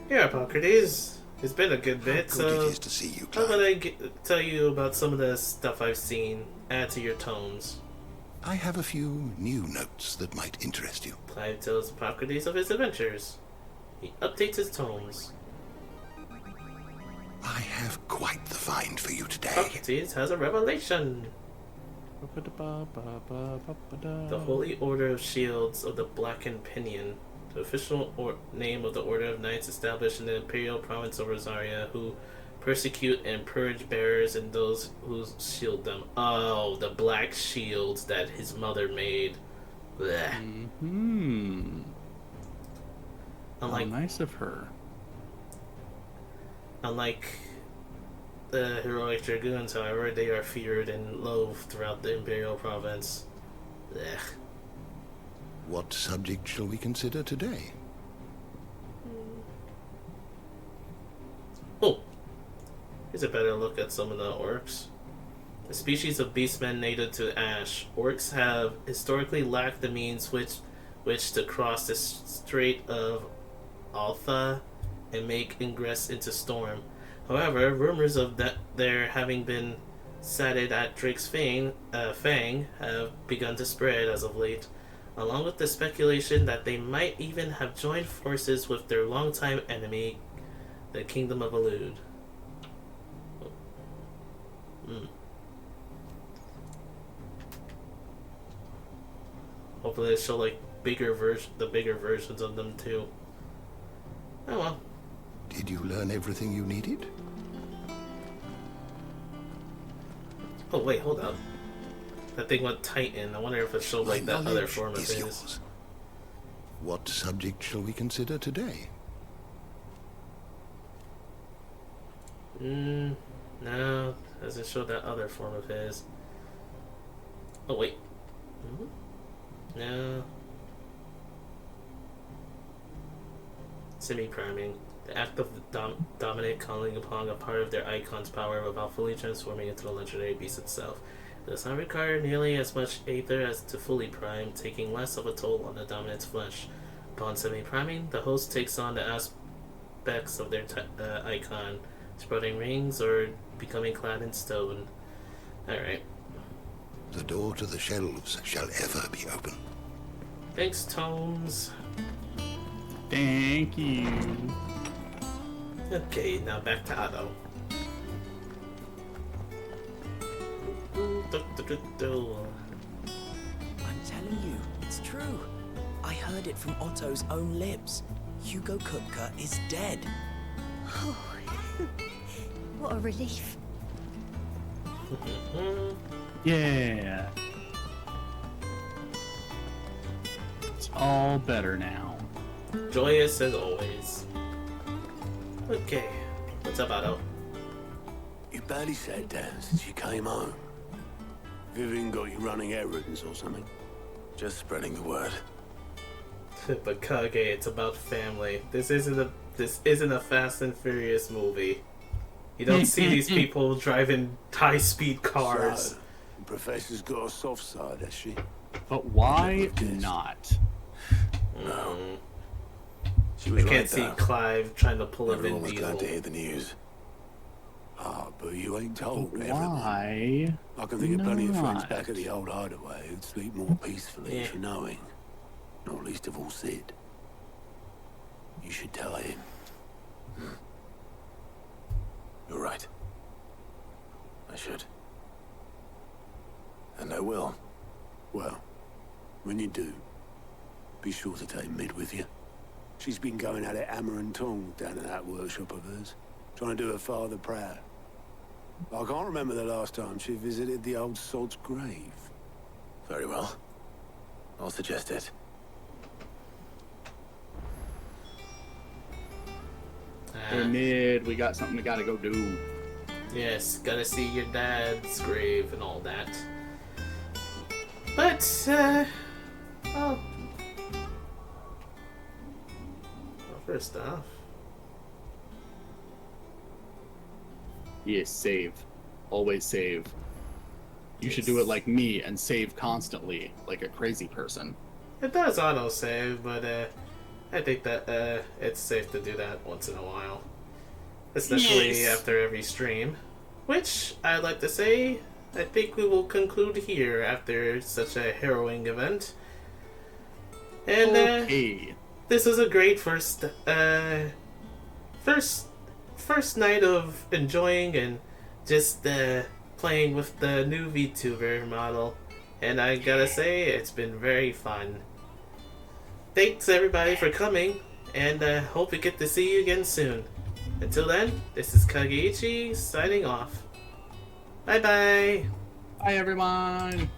Hippocrates. It's been a good bit, How good so it is to see you, I'm Clive. gonna tell you about some of the stuff I've seen. Add to your tomes. I have a few new notes that might interest you. Clive tells Hippocrates of his adventures. He updates his tomes. I have quite the find for you today. Hippocrates has a revelation. The Holy Order of Shields of the Blackened Pinion, the official name of the Order of Knights established in the Imperial Province of Rosaria, who persecute and purge bearers and those who shield them. Oh, the black shields that his mother made. Blech. Hmm. Unlike, How nice of her. Unlike the heroic dragoons, however, they are feared and loathed throughout the Imperial Province. Blech. What subject shall we consider today? Oh, here's a better look at some of the orcs. A species of beastmen native to Ash, orcs have historically lacked the means which to cross the Strait of Altha and make ingress into Storm. However, rumors of their having been sighted at Drake's Fang have begun to spread as of late, along with the speculation that they might even have joined forces with their longtime enemy, the Kingdom of Alud. Hopefully they show like the bigger versions of them too. Oh well. Did you learn everything you needed? Oh wait, hold up. That thing went Titan. I wonder if it showed like that other knowledge form of is his. yours. What subject shall we consider today? No, doesn't show that other form of his. Oh wait. No. Semi-priming. The act of dominate calling upon a part of their icon's power without fully transforming into the legendary beast itself. It does not require nearly as much aether as to fully prime, taking less of a toll on the dominant's flesh. Upon semi-priming, the host takes on the aspects of their icon, sprouting rings or becoming clad in stone. Alright. The door to the shelves shall ever be open. Thanks, Tomes. Thank you. Okay, now back to Otto. I'm telling you, it's true. I heard it from Otto's own lips. Hugo Kupka is dead. Oh, what a relief. Yeah. It's all better now. Joyous as always. Okay, what's up, Otto? You barely sat down since you came home. Vivian got you running errands or something? Just spreading the word. But Kage, it's about family. This isn't a Fast and Furious movie. You don't see these people driving high-speed cars. So, the professor's got a soft side, has she? But why not? No. She I was can't right, see though. Clive trying to pull a Everyone Vin was Diesel. glad to hear the news. Ah, but you ain't told everyone. Why? I can think of plenty of friends not? back at the old hideaway who'd sleep more peacefully Yeah. if you knowing. Not least of all Sid. You should tell him. You're right. I should. And I will. Well, when you do, be sure to take Mid with you. She's been going at it hammer and tongs down in that workshop of hers, trying to do her father proud. I can't remember the last time she visited the old sod's grave. Very well. I'll suggest it. Hey, Mid, we got something we gotta go do. Yes, gotta see your dad's grave and all that. But, well, first off, Yes, save. Always save. You should do it like me and save constantly, like a crazy person. it does auto-save, but, I think that, it's safe to do that once in a while. Especially Yes. after every stream. Which, I'd like to say, I think we will conclude here after such a harrowing event. And, Okay. this was a great first night of enjoying and just playing with the new VTuber model, and I gotta say it's been very fun. Thanks everybody for coming, and hope we get to see you again soon. Until then, this is Kageichi signing off. Bye bye. Bye everyone.